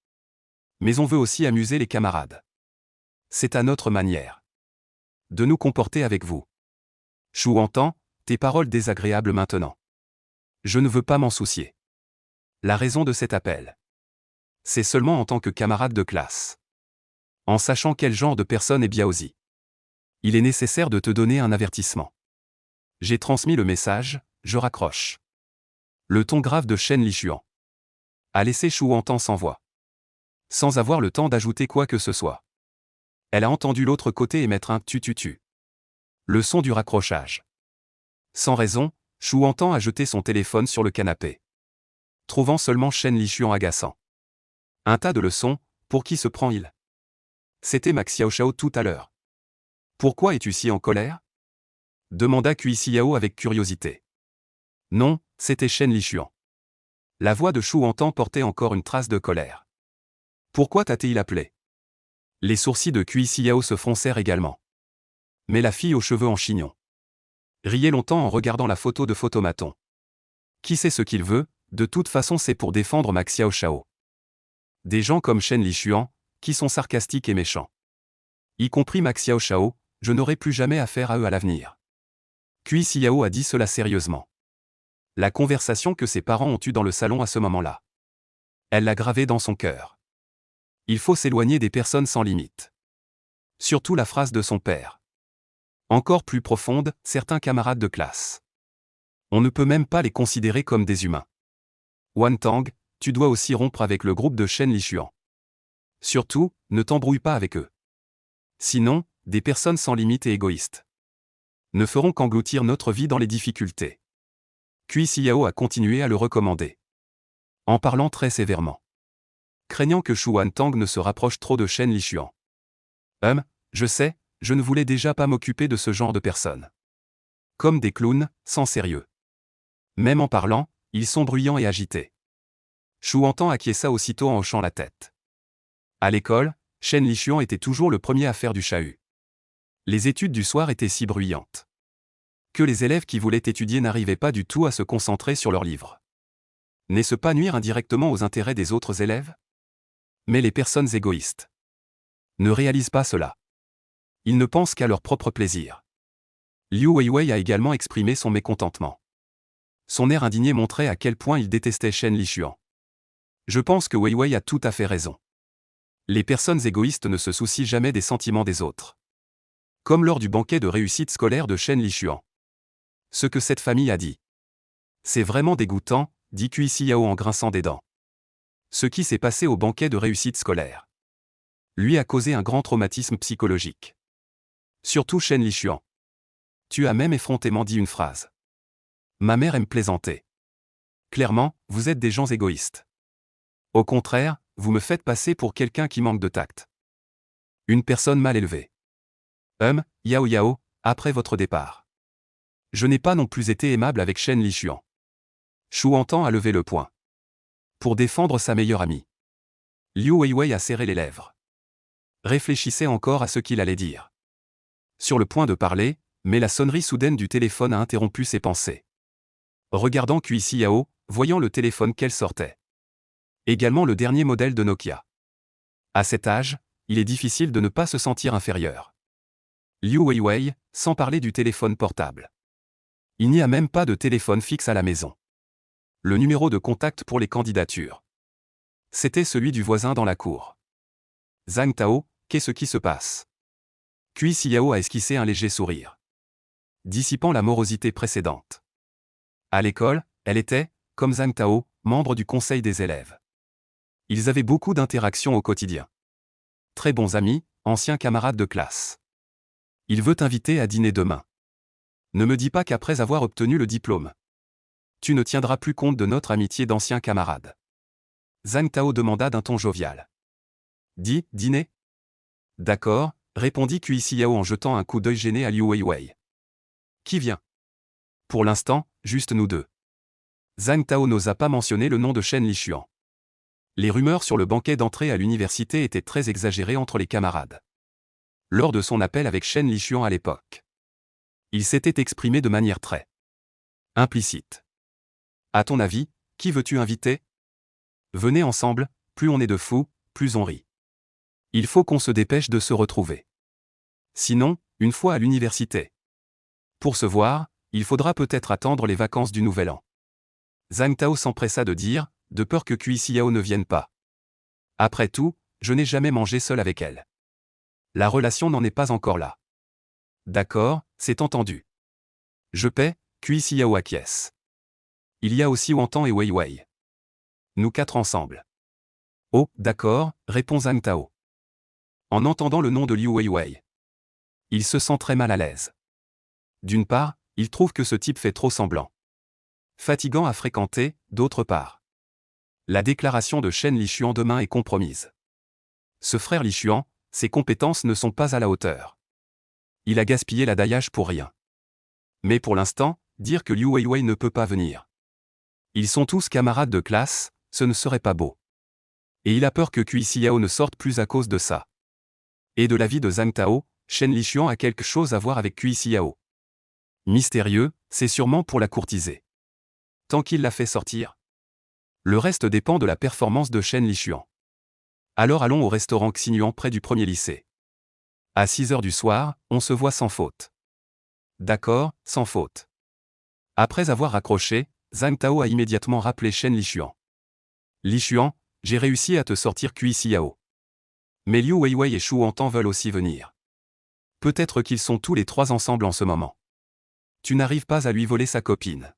Speaker 1: Mais on veut aussi amuser les camarades. C'est à notre manière de nous comporter avec vous. Chou entend tes paroles désagréables maintenant. Je ne veux pas m'en soucier. La raison de cet appel, c'est seulement en tant que camarade de classe. En sachant quel genre de personne est Biaozi. Il est nécessaire de te donner un avertissement. J'ai transmis le message, je raccroche. Le ton grave de Shen Lishuan a laissé Chou entend sans voix. Sans avoir le temps d'ajouter quoi que ce soit. Elle a entendu l'autre côté émettre un tu. Le son du raccrochage. Sans raison, Chou entend a jeté son téléphone sur le canapé. Trouvant seulement Shen Lishuan agaçant. Un tas de leçons, pour qui se prend-il? C'était Max Xiaoxiao tout à l'heure. Pourquoi es-tu si en colère? Demanda Cui Xiao avec curiosité. Non, c'était Shen Lishuan. La voix de Chou entend portait encore une trace de colère. Pourquoi t'a-t-il appelé? Les sourcils de Cui Xiao se froncèrent également. Mais la fille aux cheveux en chignon riait longtemps en regardant la photo de photomaton. Qui sait ce qu'il veut, de toute façon c'est pour défendre Max Xiaoxiao. Des gens comme Shen Lishuan, qui sont sarcastiques et méchants. Y compris Max Xiaoxiao, je n'aurai plus jamais affaire à eux à l'avenir. Cui Xiao a dit cela sérieusement. La conversation que ses parents ont eue dans le salon à ce moment-là. Elle l'a gravée dans son cœur. Il faut s'éloigner des personnes sans limite. Surtout la phrase de son père. Encore plus profonde, certains camarades de classe. On ne peut même pas les considérer comme des humains. Wan Tang, tu dois aussi rompre avec le groupe de Shen Lishuan. Surtout, ne t'embrouille pas avec eux. Sinon, des personnes sans limite et égoïstes ne feront qu'engloutir notre vie dans les difficultés. Cui Xiao a continué à le recommander. En parlant très sévèrement. Craignant que Chou Wan Tang ne se rapproche trop de Shen Lishuan. Je sais, je ne voulais déjà pas m'occuper de ce genre de personnes. Comme des clowns, sans sérieux. Même en parlant, ils sont bruyants et agités. Chou entend acquiesça aussitôt en hochant la tête. À l'école, Shen Lishuan était toujours le premier à faire du chahut. Les études du soir étaient si bruyantes que les élèves qui voulaient étudier n'arrivaient pas du tout à se concentrer sur leurs livres. N'est-ce pas nuire indirectement aux intérêts des autres élèves? Mais les personnes égoïstes ne réalisent pas cela. Ils ne pensent qu'à leur propre plaisir. Liu Weiwei a également exprimé son mécontentement. Son air indigné montrait à quel point il détestait Shen Lishuan. Je pense que Weiwei a tout à fait raison. Les personnes égoïstes ne se soucient jamais des sentiments des autres. Comme lors du banquet de réussite scolaire de Shen Lishuan. Ce que cette famille a dit. C'est vraiment dégoûtant, dit Cui Xiao en grinçant des dents. Ce qui s'est passé au banquet de réussite scolaire lui a causé un grand traumatisme psychologique. Surtout Shen Lishuan. Tu as même effrontément dit une phrase. Ma mère aime plaisanter. Clairement, vous êtes des gens égoïstes. Au contraire, vous me faites passer pour quelqu'un qui manque de tact. Une personne mal élevée. Yao, après votre départ. Je n'ai pas non plus été aimable avec Shen Lishuan. Chou entend a levé le poing. Pour défendre sa meilleure amie. Liu Weiwei a serré les lèvres. Réfléchissait encore à ce qu'il allait dire. Sur le point de parler, mais la sonnerie soudaine du téléphone a interrompu ses pensées. Regardant Cui Xiao, voyant le téléphone qu'elle sortait. Également le dernier modèle de Nokia. À cet âge, il est difficile de ne pas se sentir inférieur. Liu Weiwei, sans parler du téléphone portable. Il n'y a même pas de téléphone fixe à la maison. Le numéro de contact pour les candidatures. C'était celui du voisin dans la cour. Zhang Tao, qu'est-ce qui se passe? Cui Xiao a esquissé un léger sourire. Dissipant la morosité précédente. À l'école, elle était, comme Zhang Tao, membre du conseil des élèves. Ils avaient beaucoup d'interactions au quotidien. Très bons amis, anciens camarades de classe. Il veut t'inviter à dîner demain. Ne me dis pas qu'après avoir obtenu le diplôme, tu ne tiendras plus compte de notre amitié d'anciens camarades. Zhang Tao demanda d'un ton jovial. Dis, dîner? D'accord, répondit Cui Xiao en jetant un coup d'œil gêné à Liu Weiwei. Qui vient? Pour l'instant, juste nous deux. Zhang Tao n'osa pas mentionner le nom de Shen Lishuan. Les rumeurs sur le banquet d'entrée à l'université étaient très exagérées entre les camarades. Lors de son appel avec Shen Lishuan à l'époque, il s'était exprimé de manière très implicite. À ton avis, qui veux-tu inviter? Venez ensemble, plus on est de fous, plus on rit. Il faut qu'on se dépêche de se retrouver. Sinon, une fois à l'université. Pour se voir, il faudra peut-être attendre les vacances du Nouvel An. Zhang Tao s'empressa de dire, de peur que Cui Xiao ne vienne pas. Après tout, je n'ai jamais mangé seul avec elle. La relation n'en est pas encore là. D'accord, c'est entendu. Je paie, Cui Xiao acquiesce. Il y a aussi Wantan et Wei Wei. Nous quatre ensemble. Oh, d'accord, répond Zhang Tao. En entendant le nom de Liu Weiwei, il se sent très mal à l'aise. D'une part, il trouve que ce type fait trop semblant. Fatigant à fréquenter, d'autre part. La déclaration de Shen Lishuan demain est compromise. Ce frère Lishuan, ses compétences ne sont pas à la hauteur. Il a gaspillé l'adaillage pour rien. Mais pour l'instant, dire que Liu Weiwei ne peut pas venir. Ils sont tous camarades de classe, ce ne serait pas beau. Et il a peur que Cui Xiao ne sorte plus à cause de ça. Et de l'avis de Zhang Tao, Shen Lishuan a quelque chose à voir avec Cui Xiao. Mystérieux, c'est sûrement pour la courtiser. Tant qu'il la fait sortir. Le reste dépend de la performance de Shen Lishuan. Alors allons au restaurant Xinyuan près du premier lycée. À 6 heures du soir, on se voit sans faute. D'accord, sans faute. Après avoir raccroché, Zhang Tao a immédiatement rappelé Shen Lishuan. Lishuan, j'ai réussi à te sortir Cui Xiao. Mais Liu Weiwei et Shu Wantan veulent aussi venir. Peut-être qu'ils sont tous les trois ensemble en ce moment. Tu n'arrives pas à lui voler sa copine.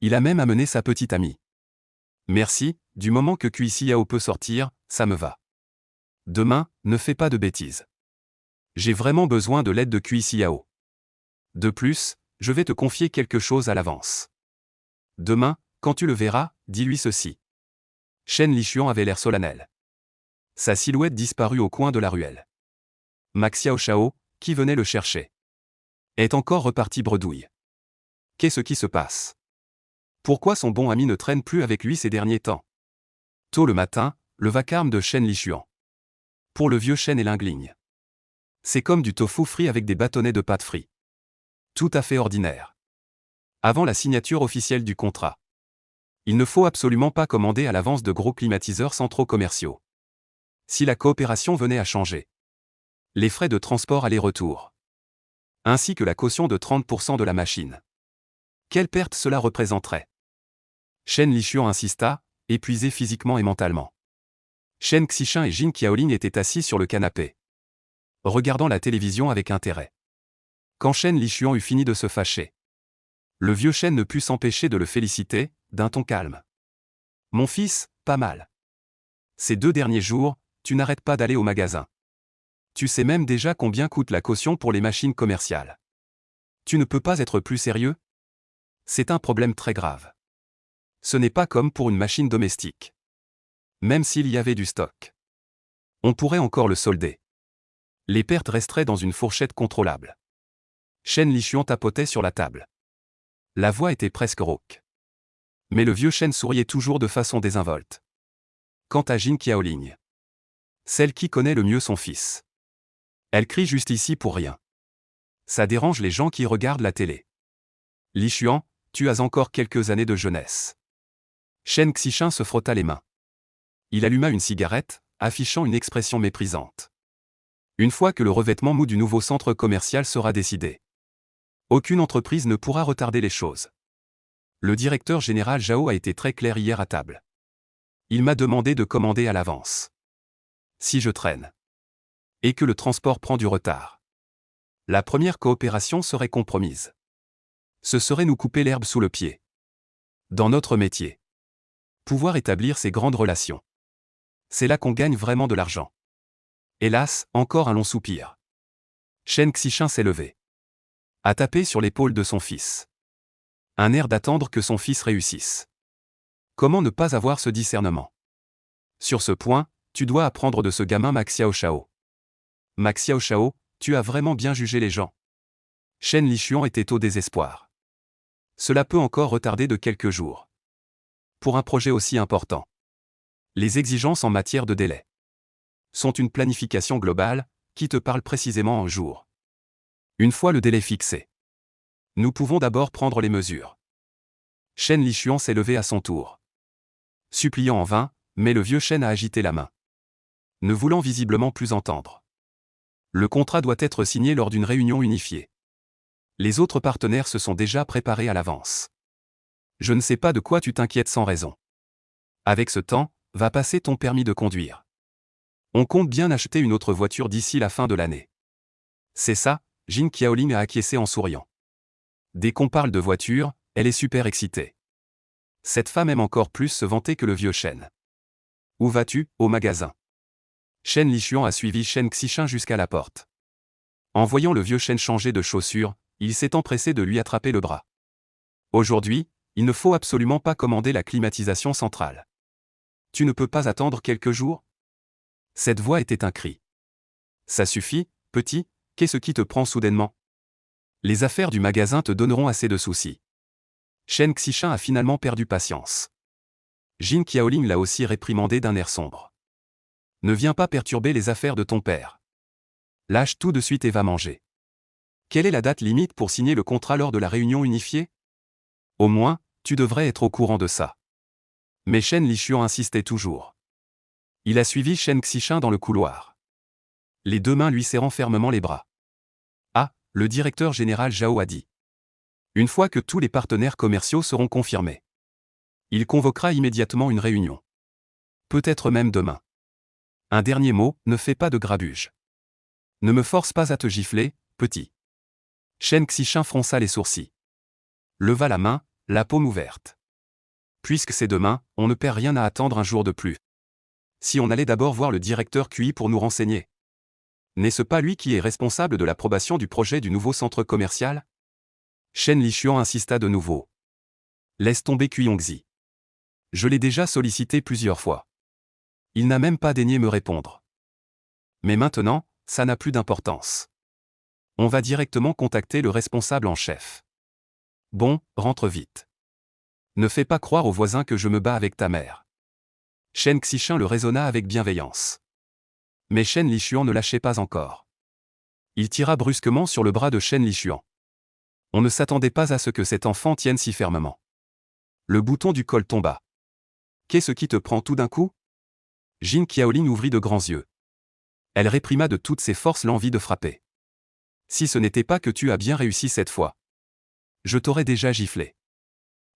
Speaker 1: Il a même amené sa petite amie. Merci, du moment que Cui Xiao peut sortir, ça me va. Demain, ne fais pas de bêtises. J'ai vraiment besoin de l'aide de Cui Xiao. De plus, je vais te confier quelque chose à l'avance. Demain, quand tu le verras, dis-lui ceci. Shen Lishuan avait l'air solennel. Sa silhouette disparut au coin de la ruelle. Ma Xiao Shao, qui venait le chercher, est encore reparti bredouille. Qu'est-ce qui se passe? Pourquoi son bon ami ne traîne plus avec lui ces derniers temps? Tôt le matin, le vacarme de Shen Lishuan. Pour le vieux Shen et Lingligne. C'est comme du tofu frit avec des bâtonnets de pâte frits. Tout à fait ordinaire. Avant la signature officielle du contrat. Il ne faut absolument pas commander à l'avance de gros climatiseurs centraux commerciaux. Si la coopération venait à changer. Les frais de transport aller-retour. Ainsi que la caution de 30% de la machine. Quelle perte cela représenterait? Shen Lishuan insista, épuisé physiquement et mentalement. Shen Xishan et Jin Qiaoling étaient assis sur le canapé, regardant la télévision avec intérêt. Quand Shen Lishuan eut fini de se fâcher, le vieux Shen ne put s'empêcher de le féliciter, d'un ton calme. Mon fils, pas mal. Ces 2 derniers jours, tu n'arrêtes pas d'aller au magasin. Tu sais même déjà combien coûte la caution pour les machines commerciales. Tu ne peux pas être plus sérieux? C'est un problème très grave. Ce n'est pas comme pour une machine domestique. Même s'il y avait du stock. On pourrait encore le solder. Les pertes resteraient dans une fourchette contrôlable. Shen Lishuan tapotait sur la table. La voix était presque rauque. Mais le vieux Shen souriait toujours de façon désinvolte. Quant à Jin Qiaoling, celle qui connaît le mieux son fils, elle crie juste ici pour rien. Ça dérange les gens qui regardent la télé. Lishuan, tu as encore quelques années de jeunesse. Shen Xishan se frotta les mains. Il alluma une cigarette, affichant une expression méprisante. Une fois que le revêtement mou du nouveau centre commercial sera décidé, aucune entreprise ne pourra retarder les choses. Le directeur général Zhao a été très clair hier à table. Il m'a demandé de commander à l'avance. Si je traîne, et que le transport prend du retard, la première coopération serait compromise. Ce serait nous couper l'herbe sous le pied. Dans notre métier, pouvoir établir ces grandes relations. C'est là qu'on gagne vraiment de l'argent. Hélas, encore un long soupir. Shen Xishan s'est levé. A tapé sur l'épaule de son fils. Un air d'attendre que son fils réussisse. Comment ne pas avoir ce discernement? Sur ce point, tu dois apprendre de ce gamin Ma Xiao Shao. Ma Xiao Shao, tu as vraiment bien jugé les gens. Shen Lishuan était au désespoir. Cela peut encore retarder de quelques jours. Pour un projet aussi important. Les exigences en matière de délai sont une planification globale, qui te parle précisément en jours. Une fois le délai fixé, nous pouvons d'abord prendre les mesures. Shen Lishuan s'est levé à son tour. Suppliant en vain, mais le vieux Shen a agité la main. ne voulant visiblement plus entendre. Le contrat doit être signé lors d'une réunion unifiée. Les autres partenaires se sont déjà préparés à l'avance. Je ne sais pas de quoi tu t'inquiètes sans raison. Avec ce temps, va passer ton permis de conduire. On compte bien acheter une autre voiture d'ici la fin de l'année. C'est ça, Jin Qiaoling a acquiescé en souriant. Dès qu'on parle de voiture, elle est super excitée. Cette femme aime encore plus se vanter que le vieux Shen. Où vas-tu, au magasin? Shen Lichuan a suivi Shen Xishan jusqu'à la porte. En voyant le vieux Shen changer de chaussures, il s'est empressé de lui attraper le bras. Aujourd'hui, il ne faut absolument pas commander la climatisation centrale. Tu ne peux pas attendre quelques jours? Cette voix était un cri. Ça suffit, petit, qu'est-ce qui te prend soudainement? Les affaires du magasin te donneront assez de soucis. Shen Xishan a finalement perdu patience. Jin Qiaoling l'a aussi réprimandé d'un air sombre. Ne viens pas perturber les affaires de ton père. Lâche tout de suite et va manger. Quelle est la date limite pour signer le contrat lors de la réunion unifiée? Au moins, tu devrais être au courant de ça. Mais Shen Lichuan insistait toujours. Il a suivi Shen Xishan dans le couloir. Les deux mains lui serrant fermement les bras. Ah, le directeur général Zhao a dit. Une fois que tous les partenaires commerciaux seront confirmés, il convoquera immédiatement une réunion. Peut-être même demain. Un dernier mot, ne fais pas de grabuge. Ne me force pas à te gifler, petit. Shen Xishan fronça les sourcils. Leva la main, la paume ouverte. Puisque c'est demain, on ne perd rien à attendre un jour de plus. Si on allait d'abord voir le directeur QI pour nous renseigner. N'est-ce pas lui qui est responsable de l'approbation du projet du nouveau centre commercial? Shen Lichuan insista de nouveau. Laisse tomber Qiyongzi. Je l'ai déjà sollicité plusieurs fois. Il n'a même pas daigné me répondre. Mais maintenant, ça n'a plus d'importance. On va directement contacter le responsable en chef. Bon, rentre vite. Ne fais pas croire aux voisins que je me bats avec ta mère. Shen Xishan le raisonna avec bienveillance. Mais Shen Lichuan ne lâchait pas encore. Il tira brusquement sur le bras de Shen Lichuan. On ne s'attendait pas à ce que cet enfant tienne si fermement. Le bouton du col tomba. Qu'est-ce qui te prend tout d'un coup? Jin Qiaoling ouvrit de grands yeux. Elle réprima de toutes ses forces l'envie de frapper. Si ce n'était pas que tu as bien réussi cette fois. Je t'aurais déjà giflé.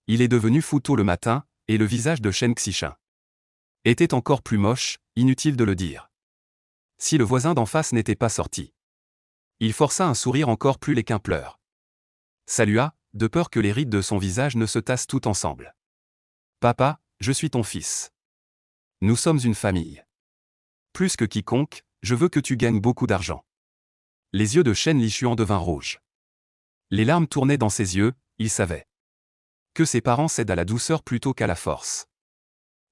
Speaker 1: Il est devenu fou tôt le matin, et le visage de Shen Xishan était encore plus moche, inutile de le dire. Si le voisin d'en face n'était pas sorti. Il força un sourire encore plus léquin pleurs. Salua, de peur que les rides de son visage ne se tassent tout ensemble. Papa, je suis ton fils. Nous sommes une famille. Plus que quiconque, je veux que tu gagnes beaucoup d'argent. Les yeux de Shen Lichuan devinrent rouges. Les larmes tournaient dans ses yeux, il savait que ses parents cèdent à la douceur plutôt qu'à la force.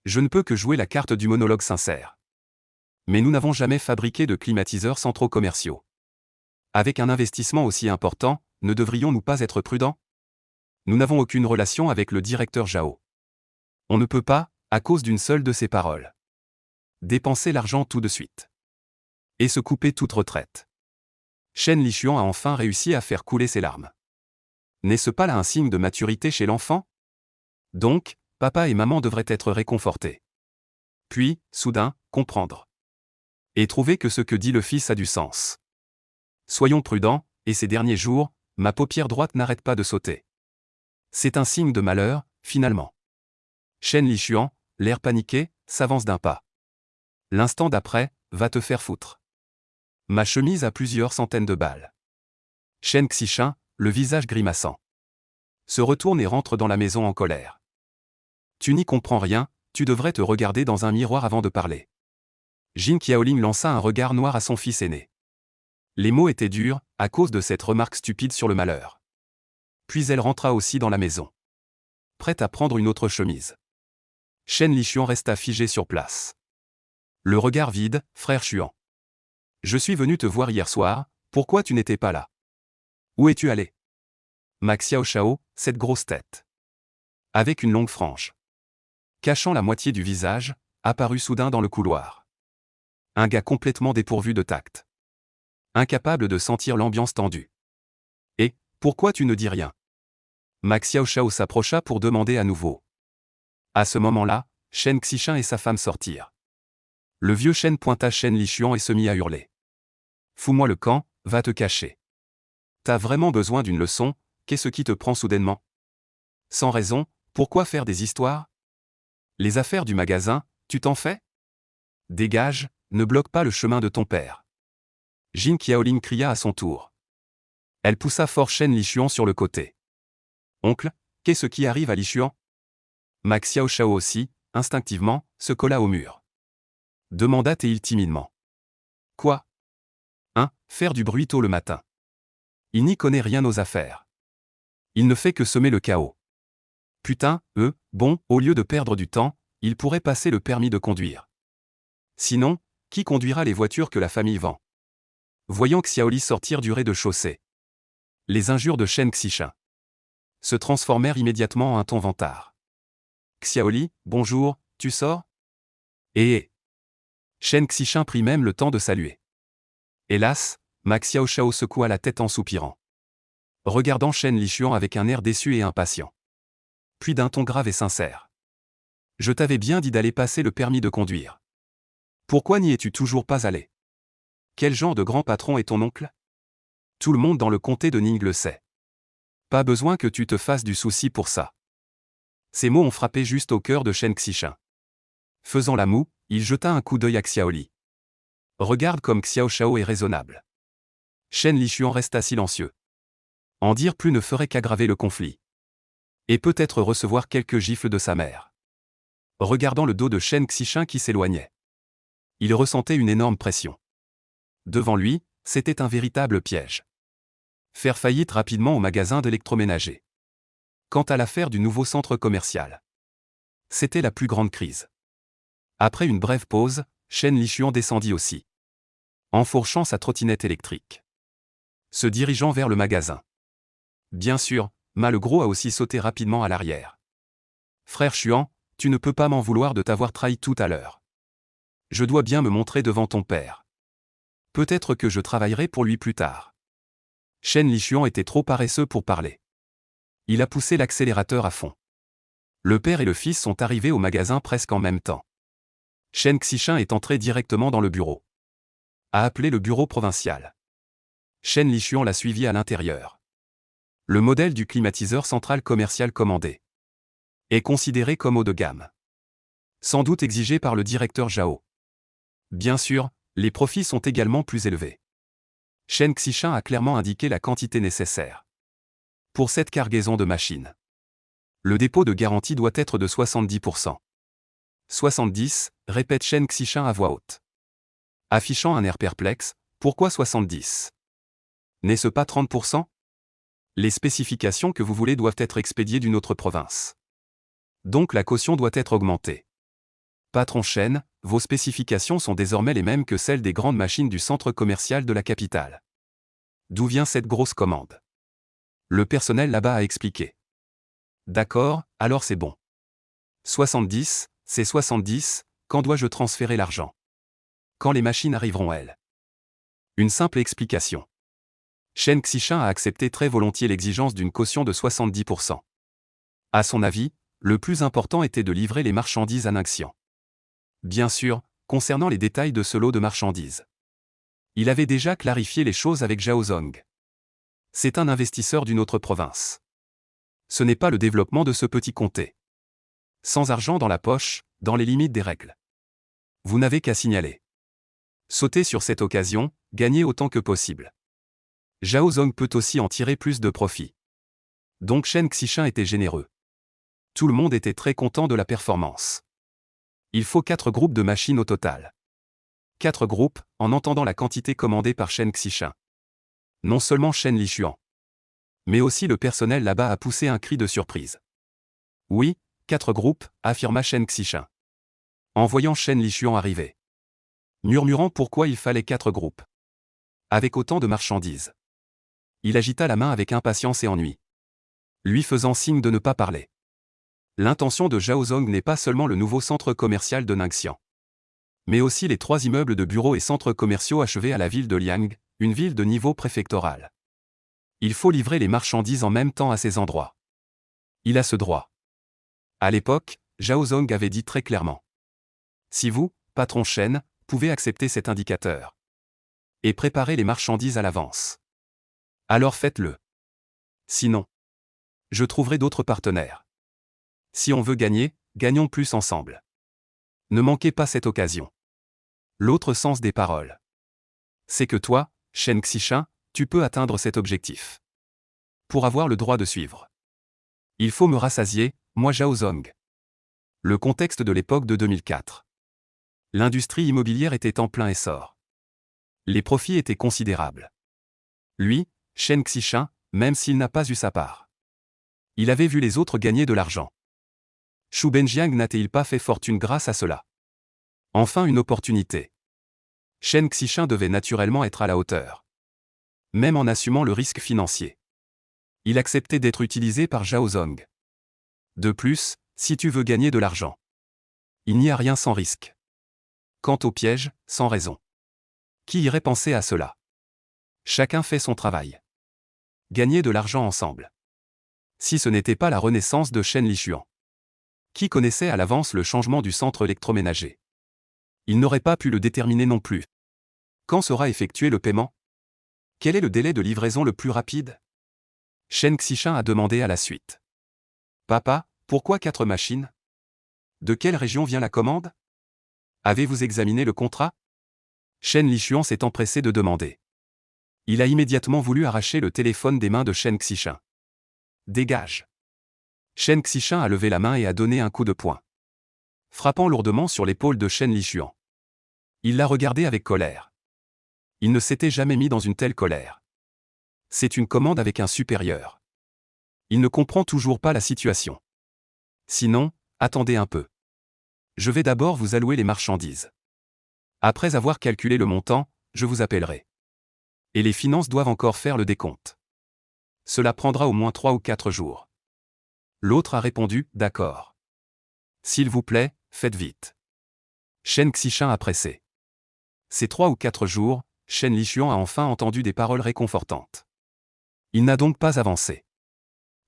Speaker 1: Je ne peux que jouer la carte du monologue sincère. Mais nous n'avons jamais fabriqué de climatiseurs centraux commerciaux. Avec un investissement aussi important, ne devrions-nous pas être prudents? Nous n'avons aucune relation avec le directeur Zhao. On ne peut pas, à cause d'une seule de ses paroles, dépenser l'argent tout de suite. Et se couper toute retraite. Shen Lichuan a enfin réussi à faire couler ses larmes. N'est-ce pas là un signe de maturité chez l'enfant? Donc, papa et maman devraient être réconfortés. Puis, soudain, comprendre. Et trouver que ce que dit le fils a du sens. Soyons prudents, et ces derniers jours, ma paupière droite n'arrête pas de sauter. C'est un signe de malheur, finalement. Shen Lichuan, l'air paniqué, s'avance d'un pas. L'instant d'après, va te faire foutre. Ma chemise a plusieurs centaines de balles. Shen Xishan, le visage grimaçant, se retourne et rentre dans la maison en colère. Tu n'y comprends rien, tu devrais te regarder dans un miroir avant de parler. Jin Qiaoling lança un regard noir à son fils aîné. Les mots étaient durs, à cause de cette remarque stupide sur le malheur. Puis elle rentra aussi dans la maison. Prête à prendre une autre chemise. Shen Lichuan resta figé sur place. Le regard vide, frère Chuan. Je suis venu te voir hier soir, pourquoi tu n'étais pas là? Où es-tu allé? Ma Xiao Shao, cette grosse tête. Avec une longue frange cachant la moitié du visage, apparut soudain dans le couloir. Un gars complètement dépourvu de tact. Incapable de sentir l'ambiance tendue. Et, pourquoi tu ne dis rien? Ma Xiao Shao s'approcha pour demander à nouveau. À ce moment-là, Shen Xishan et sa femme sortirent. Le vieux Shen pointa Shen Lichuan et se mit à hurler. Fous-moi le camp, va te cacher. T'as vraiment besoin d'une leçon, qu'est-ce qui te prend soudainement? Sans raison, pourquoi faire des histoires? Les affaires du magasin, tu t'en fais? Dégage, ne bloque pas le chemin de ton père. Jin Qiaoling cria à son tour. Elle poussa fort Shen Lichuan sur le côté. Oncle, qu'est-ce qui arrive à Lichuan? Ma Xiao Shao aussi, instinctivement, se colla au mur. Demanda-t-il timidement. Quoi? Faire du bruit tôt le matin. Il n'y connaît rien aux affaires. Il ne fait que semer le chaos. Putain, bon, au lieu de perdre du temps, il pourrait passer le permis de conduire. Sinon, qui conduira les voitures que la famille vend? Voyant Xiaoli sortir du rez-de-chaussée. Les injures de Shen Xishan se transformèrent immédiatement en un ton vantard. Xiaoli, bonjour, tu sors? Shen Xishan prit même le temps de saluer. Hélas, Ma Xiao Shao secoua la tête en soupirant. Regardant Shen Lichuan avec un air déçu et impatient. Puis d'un ton grave et sincère. Je t'avais bien dit d'aller passer le permis de conduire. Pourquoi n'y es-tu toujours pas allé? Quel genre de grand patron est ton oncle? Tout le monde dans le comté de Ning le sait. Pas besoin que tu te fasses du souci pour ça. Ces mots ont frappé juste au cœur de Shen Xishan. Faisant la moue, il jeta un coup d'œil à Xiaoli. Regarde comme Xiao Shao est raisonnable. Shen Lichuan resta silencieux. En dire plus ne ferait qu'aggraver le conflit. Et peut-être recevoir quelques gifles de sa mère. Regardant le dos de Shen Xishan qui s'éloignait. Il ressentait une énorme pression. Devant lui, c'était un véritable piège. Faire faillite rapidement au magasin d'électroménager. Quant à l'affaire du nouveau centre commercial. C'était la plus grande crise. Après une brève pause, Shen Lichuan descendit aussi. Enfourchant sa trottinette électrique. Se dirigeant vers le magasin. Bien sûr, Ma le Gros a aussi sauté rapidement à l'arrière. Frère Chuan, tu ne peux pas m'en vouloir de t'avoir trahi tout à l'heure. Je dois bien me montrer devant ton père. Peut-être que je travaillerai pour lui plus tard. Shen Lichuan était trop paresseux pour parler. Il a poussé l'accélérateur à fond. Le père et le fils sont arrivés au magasin presque en même temps. Shen Xishan est entré directement dans le bureau. A appelé le bureau provincial. Shen Lichuan l'a suivi à l'intérieur. Le modèle du climatiseur central commercial commandé est considéré comme haut de gamme. Sans doute exigé par le directeur Zhao. Bien sûr, les profits sont également plus élevés. Shen Xishan a clairement indiqué la quantité nécessaire. Pour cette cargaison de machines. Le dépôt de garantie doit être de 70%. 70, répète Shen Xishan à voix haute. Affichant un air perplexe, pourquoi 70? N'est-ce pas 30%? Les spécifications que vous voulez doivent être expédiées d'une autre province. Donc la caution doit être augmentée. Patron Shen, vos spécifications sont désormais les mêmes que celles des grandes machines du centre commercial de la capitale. D'où vient cette grosse commande? Le personnel là-bas a expliqué. D'accord, alors c'est bon. 70, c'est 70, quand dois-je transférer l'argent? Quand les machines arriveront elles? Une simple explication. Shen Xishan a accepté très volontiers l'exigence d'une caution de 70%. À son avis, le plus important était de livrer les marchandises à Ningxian. Bien sûr, concernant les détails de ce lot de marchandises. Il avait déjà clarifié les choses avec Zhao Zong. C'est un investisseur d'une autre province. Ce n'est pas le développement de ce petit comté. Sans argent dans la poche, dans les limites des règles. Vous n'avez qu'à signaler. Sautez sur cette occasion, gagnez autant que possible. Zhao Zong peut aussi en tirer plus de profit. Donc Shen Xishan était généreux. Tout le monde était très content de la performance. Il faut 4 groupes de machines au total. 4 groupes, en entendant la quantité commandée par Shen Xishan. Non seulement Shen Lichuan, mais aussi le personnel là-bas a poussé un cri de surprise. Oui, 4 groupes, affirma Shen Xishan. En voyant Shen Lichuan arriver. Murmurant pourquoi il fallait 4 groupes. Avec autant de marchandises. Il agita la main avec impatience et ennui. Lui faisant signe de ne pas parler. L'intention de Zhao Zong n'est pas seulement le nouveau centre commercial de Ningxian. Mais aussi les 3 immeubles de bureaux et centres commerciaux achevés à la ville de Liang, une ville de niveau préfectoral. Il faut livrer les marchandises en même temps à ces endroits. Il a ce droit. À l'époque, Zhao Zong avait dit très clairement. Si vous, patron Shen, pouvait accepter cet indicateur et préparer les marchandises à l'avance. Alors faites-le. Sinon, je trouverai d'autres partenaires. Si on veut gagner, gagnons plus ensemble. Ne manquez pas cette occasion. L'autre sens des paroles, c'est que toi, Shen Xishan, tu peux atteindre cet objectif. Pour avoir le droit de suivre, il faut me rassasier, moi Zhao Zong. Le contexte de l'époque de 2004. L'industrie immobilière était en plein essor. Les profits étaient considérables. Lui, Shen Xishan, même s'il n'a pas eu sa part, il avait vu les autres gagner de l'argent. Xu Benjiang n'a-t-il pas fait fortune grâce à cela? Enfin une opportunité. Shen Xishan devait naturellement être à la hauteur. Même en assumant le risque financier. Il acceptait d'être utilisé par Zhao Zong. De plus, si tu veux gagner de l'argent, il n'y a rien sans risque. Quant au piège, sans raison. Qui irait penser à cela? Chacun fait son travail. Gagner de l'argent ensemble. Si ce n'était pas la renaissance de Shen Lishuan. Qui connaissait à l'avance le changement du centre électroménager? Il n'aurait pas pu le déterminer non plus. Quand sera effectué le paiement? Quel est le délai de livraison le plus rapide? Shen Xishan a demandé à la suite. Papa, pourquoi 4 machines? De quelle région vient la commande? Avez-vous examiné le contrat? Shen Lishuan s'est empressé de demander. Il a immédiatement voulu arracher le téléphone des mains de Shen Xishan. Dégage. Shen Xishan a levé la main et a donné un coup de poing, frappant lourdement sur l'épaule de Shen Lishuan. Il l'a regardé avec colère. Il ne s'était jamais mis dans une telle colère. C'est une commande avec un supérieur. Il ne comprend toujours pas la situation. Sinon, attendez un peu. Je vais d'abord vous allouer les marchandises. Après avoir calculé le montant, je vous appellerai. Et les finances doivent encore faire le décompte. Cela prendra au moins 3 ou 4 jours. L'autre a répondu, d'accord. S'il vous plaît, faites vite. Shen Xishan a pressé. Ces 3 ou 4 jours, Shen Lishuan a enfin entendu des paroles réconfortantes. Il n'a donc pas avancé.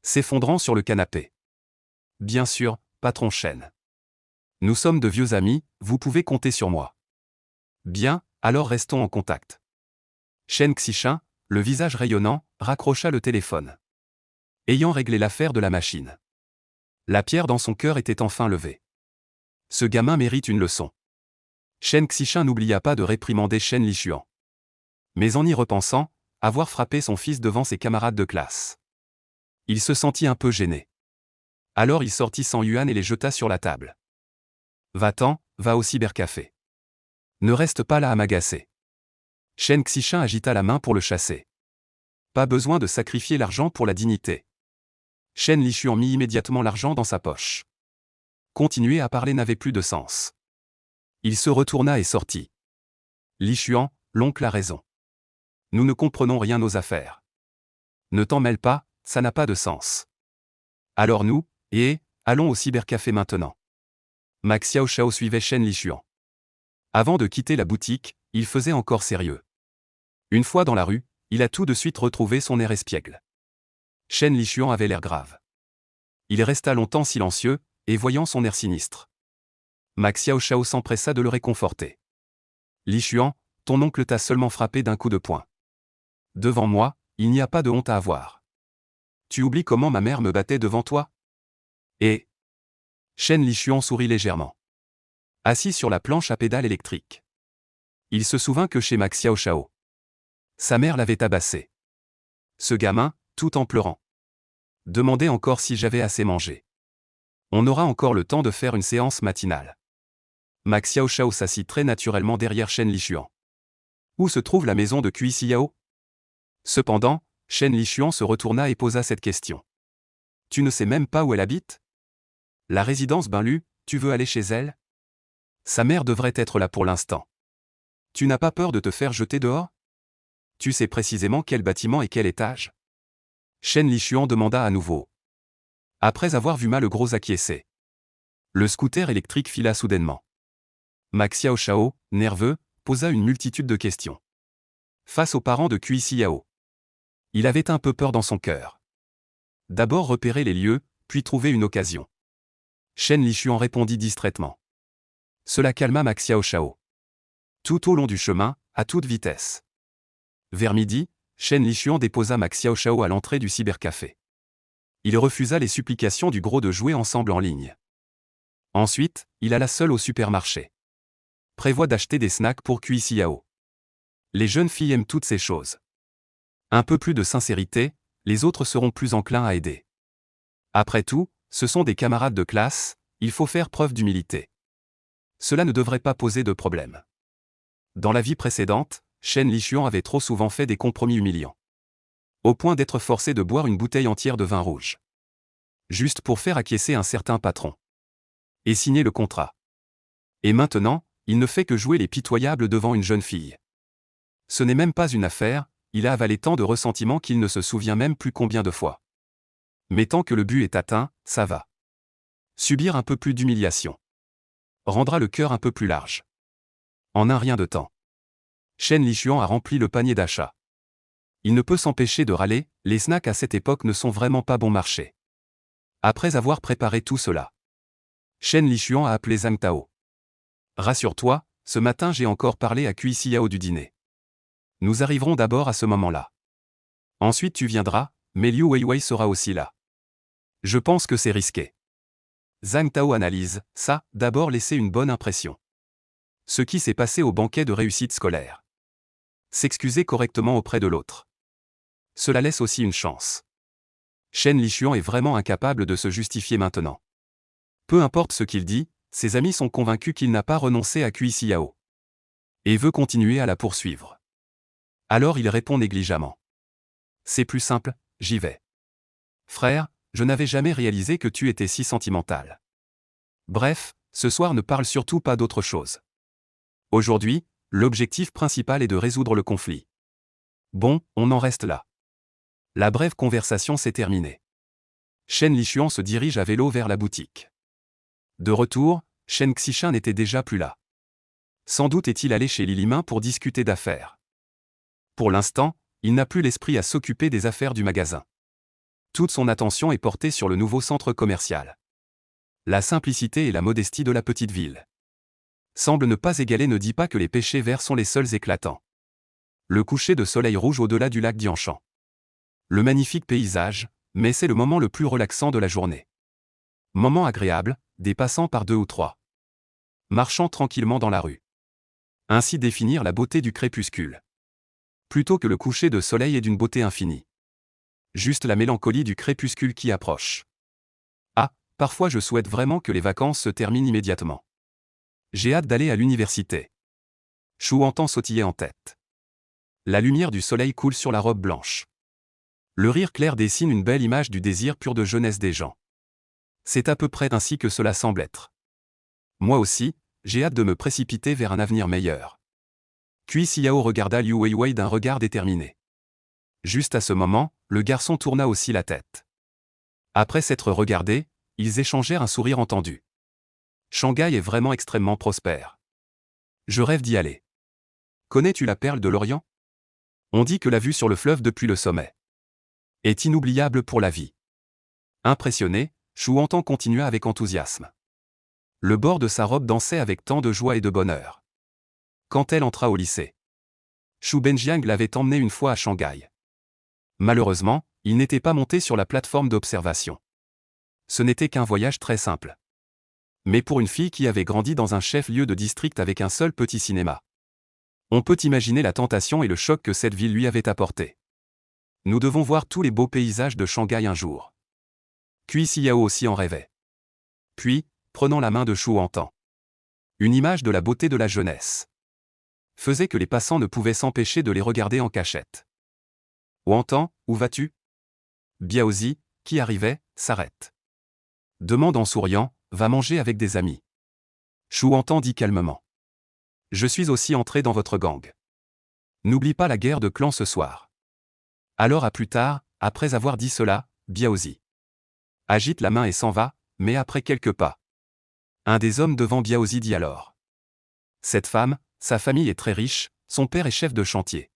Speaker 1: S'effondrant sur le canapé. Bien sûr, patron Shen. Nous sommes de vieux amis, vous pouvez compter sur moi. Bien, alors restons en contact. Shen Xishan, le visage rayonnant, raccrocha le téléphone. Ayant réglé l'affaire de la machine. La pierre dans son cœur était enfin levée. Ce gamin mérite une leçon. Shen Xishan n'oublia pas de réprimander Shen Lishuan. Mais en y repensant, avoir frappé son fils devant ses camarades de classe. Il se sentit un peu gêné. Alors il sortit 100 yuan et les jeta sur la table. Va-t'en, va au cybercafé. Ne reste pas là à m'agacer. Shen Xishan agita la main pour le chasser. Pas besoin de sacrifier l'argent pour la dignité. Shen Lishuan mit immédiatement l'argent dans sa poche. Continuer à parler n'avait plus de sens. Il se retourna et sortit. Lishuan, l'oncle a raison. Nous ne comprenons rien aux affaires. Ne t'en mêle pas, ça n'a pas de sens. Alors nous, allons au cybercafé maintenant. Max Xiao Shao suivait Shen Lishuan. Avant de quitter la boutique, il faisait encore sérieux. Une fois dans la rue, il a tout de suite retrouvé son air espiègle. Shen Lishuan avait l'air grave. Il resta longtemps silencieux, et voyant son air sinistre. Max Xiao Shao s'empressa de le réconforter. Lishuan, ton oncle t'a seulement frappé d'un coup de poing. Devant moi, il n'y a pas de honte à avoir. Tu oublies comment ma mère me battait devant toi? Et Shen Lishuan sourit légèrement. Assis sur la planche à pédale électrique. Il se souvint que chez Max Xiao Shao, sa mère l'avait tabassé. Ce gamin, tout en pleurant, demandait encore si j'avais assez mangé. On aura encore le temps de faire une séance matinale. Max Xiao Shao s'assit très naturellement derrière Shen Lishuan. Où se trouve la maison de Cui Xiao? Cependant, Shen Lishuan se retourna et posa cette question. Tu ne sais même pas où elle habite? La résidence Bainlu, tu veux aller chez elle? Sa mère devrait être là pour l'instant. Tu n'as pas peur de te faire jeter dehors? Tu sais précisément quel bâtiment et quel étage? Shen Lishuan demanda à nouveau. Après avoir vu le gros acquiescer. Le scooter électrique fila soudainement. Max Xiao Shao, nerveux, posa une multitude de questions. Face aux parents de Cui Xiao. Il avait un peu peur dans son cœur. D'abord repérer les lieux, puis trouver une occasion. Shen Lishuan répondit distraitement. Cela calma ma Xiao Shao. Tout au long du chemin, à toute vitesse. Vers midi, Shen Lichuan déposa ma Xiao Shao à l'entrée du cybercafé. Il refusa les supplications du gros de jouer ensemble en ligne. Ensuite, il alla seul au supermarché. Prévoit d'acheter des snacks pour Cui Xiao. Les jeunes filles aiment toutes ces choses. Un peu plus de sincérité, les autres seront plus enclins à aider. Après tout, ce sont des camarades de classe, il faut faire preuve d'humilité. Cela ne devrait pas poser de problème. Dans la vie précédente, Shen Lichuan avait trop souvent fait des compromis humiliants. Au point d'être forcé de boire une bouteille entière de vin rouge. Juste pour faire acquiescer un certain patron. Et signer le contrat. Et maintenant, il ne fait que jouer les pitoyables devant une jeune fille. Ce n'est même pas une affaire, il a avalé tant de ressentiment qu'il ne se souvient même plus combien de fois. Mais tant que le but est atteint, ça va. Subir un peu plus d'humiliation rendra le cœur un peu plus large. En un rien de temps. Shen Lichuan a rempli le panier d'achat. Il ne peut s'empêcher de râler, les snacks à cette époque ne sont vraiment pas bon marché. Après avoir préparé tout cela, Shen Lichuan a appelé Zhang Tao. Rassure-toi, ce matin j'ai encore parlé à Cui Xiao du dîner. Nous arriverons d'abord à ce moment-là. Ensuite tu viendras, mais Liu Weiwei sera aussi là. Je pense que c'est risqué. Zhang Tao analyse, ça, d'abord laisser une bonne impression. Ce qui s'est passé au banquet de réussite scolaire. S'excuser correctement auprès de l'autre. Cela laisse aussi une chance. Shen Lichuan est vraiment incapable de se justifier maintenant. Peu importe ce qu'il dit, ses amis sont convaincus qu'il n'a pas renoncé à Cui Xiao. Et veut continuer à la poursuivre. Alors il répond négligemment. C'est plus simple, j'y vais. Frère, je n'avais jamais réalisé que tu étais si sentimental. Bref, ce soir ne parle surtout pas d'autre chose. Aujourd'hui, l'objectif principal est de résoudre le conflit. Bon, on en reste là. La brève conversation s'est terminée. Shen Lichuan se dirige à vélo vers la boutique. De retour, Shen Xishan n'était déjà plus là. Sans doute est-il allé chez Lilimin pour discuter d'affaires. Pour l'instant, il n'a plus l'esprit à s'occuper des affaires du magasin. Toute son attention est portée sur le nouveau centre commercial. La simplicité et la modestie de la petite ville semble ne pas égaler ne dit pas que les péchés verts sont les seuls éclatants. Le coucher de soleil rouge au-delà du lac Dianchan. Le magnifique paysage, mais c'est le moment le plus relaxant de la journée. Moment agréable, des passants par 2 ou 3. Marchant tranquillement dans la rue. Ainsi définir la beauté du crépuscule. Plutôt que le coucher de soleil est d'une beauté infinie. Juste la mélancolie du crépuscule qui approche. Ah, parfois je souhaite vraiment que les vacances se terminent immédiatement. J'ai hâte d'aller à l'université. Chou entend sautiller en tête. La lumière du soleil coule sur la robe blanche. Le rire clair dessine une belle image du désir pur de jeunesse des gens. C'est à peu près ainsi que cela semble être. Moi aussi, j'ai hâte de me précipiter vers un avenir meilleur. Cui Xiao regarda Liu Weiwei d'un regard déterminé. Juste à ce moment, le garçon tourna aussi la tête. Après s'être regardés, ils échangèrent un sourire entendu. Shanghai est vraiment extrêmement prospère. Je rêve d'y aller. Connais-tu la perle de l'Orient? On dit que la vue sur le fleuve depuis le sommet est inoubliable pour la vie. Impressionné, Chou Hantan continua avec enthousiasme. Le bord de sa robe dansait avec tant de joie et de bonheur. Quand elle entra au lycée, Chou Benjiang l'avait emmenée une fois à Shanghai. Malheureusement, il n'était pas monté sur la plateforme d'observation. Ce n'était qu'un voyage très simple. Mais pour une fille qui avait grandi dans un chef-lieu de district avec un seul petit cinéma, on peut imaginer la tentation et le choc que cette ville lui avait apporté. Nous devons voir tous les beaux paysages de Shanghai un jour. Cui Xiao aussi en rêvait. Puis, prenant la main de Chou Hantan, une image de la beauté de la jeunesse faisait que les passants ne pouvaient s'empêcher de les regarder en cachette. Hantan, où vas-tu? Biaozi, qui arrivait, s'arrête. Demande en souriant, va manger avec des amis. Chou Hantan dit calmement. Je suis aussi entré dans votre gang. N'oublie pas la guerre de clans ce soir. Alors à plus tard, après avoir dit cela, Biaozi agite la main et s'en va, mais après quelques pas. Un des hommes devant Biaozi dit alors. Cette femme, sa famille est très riche, son père est chef de chantier.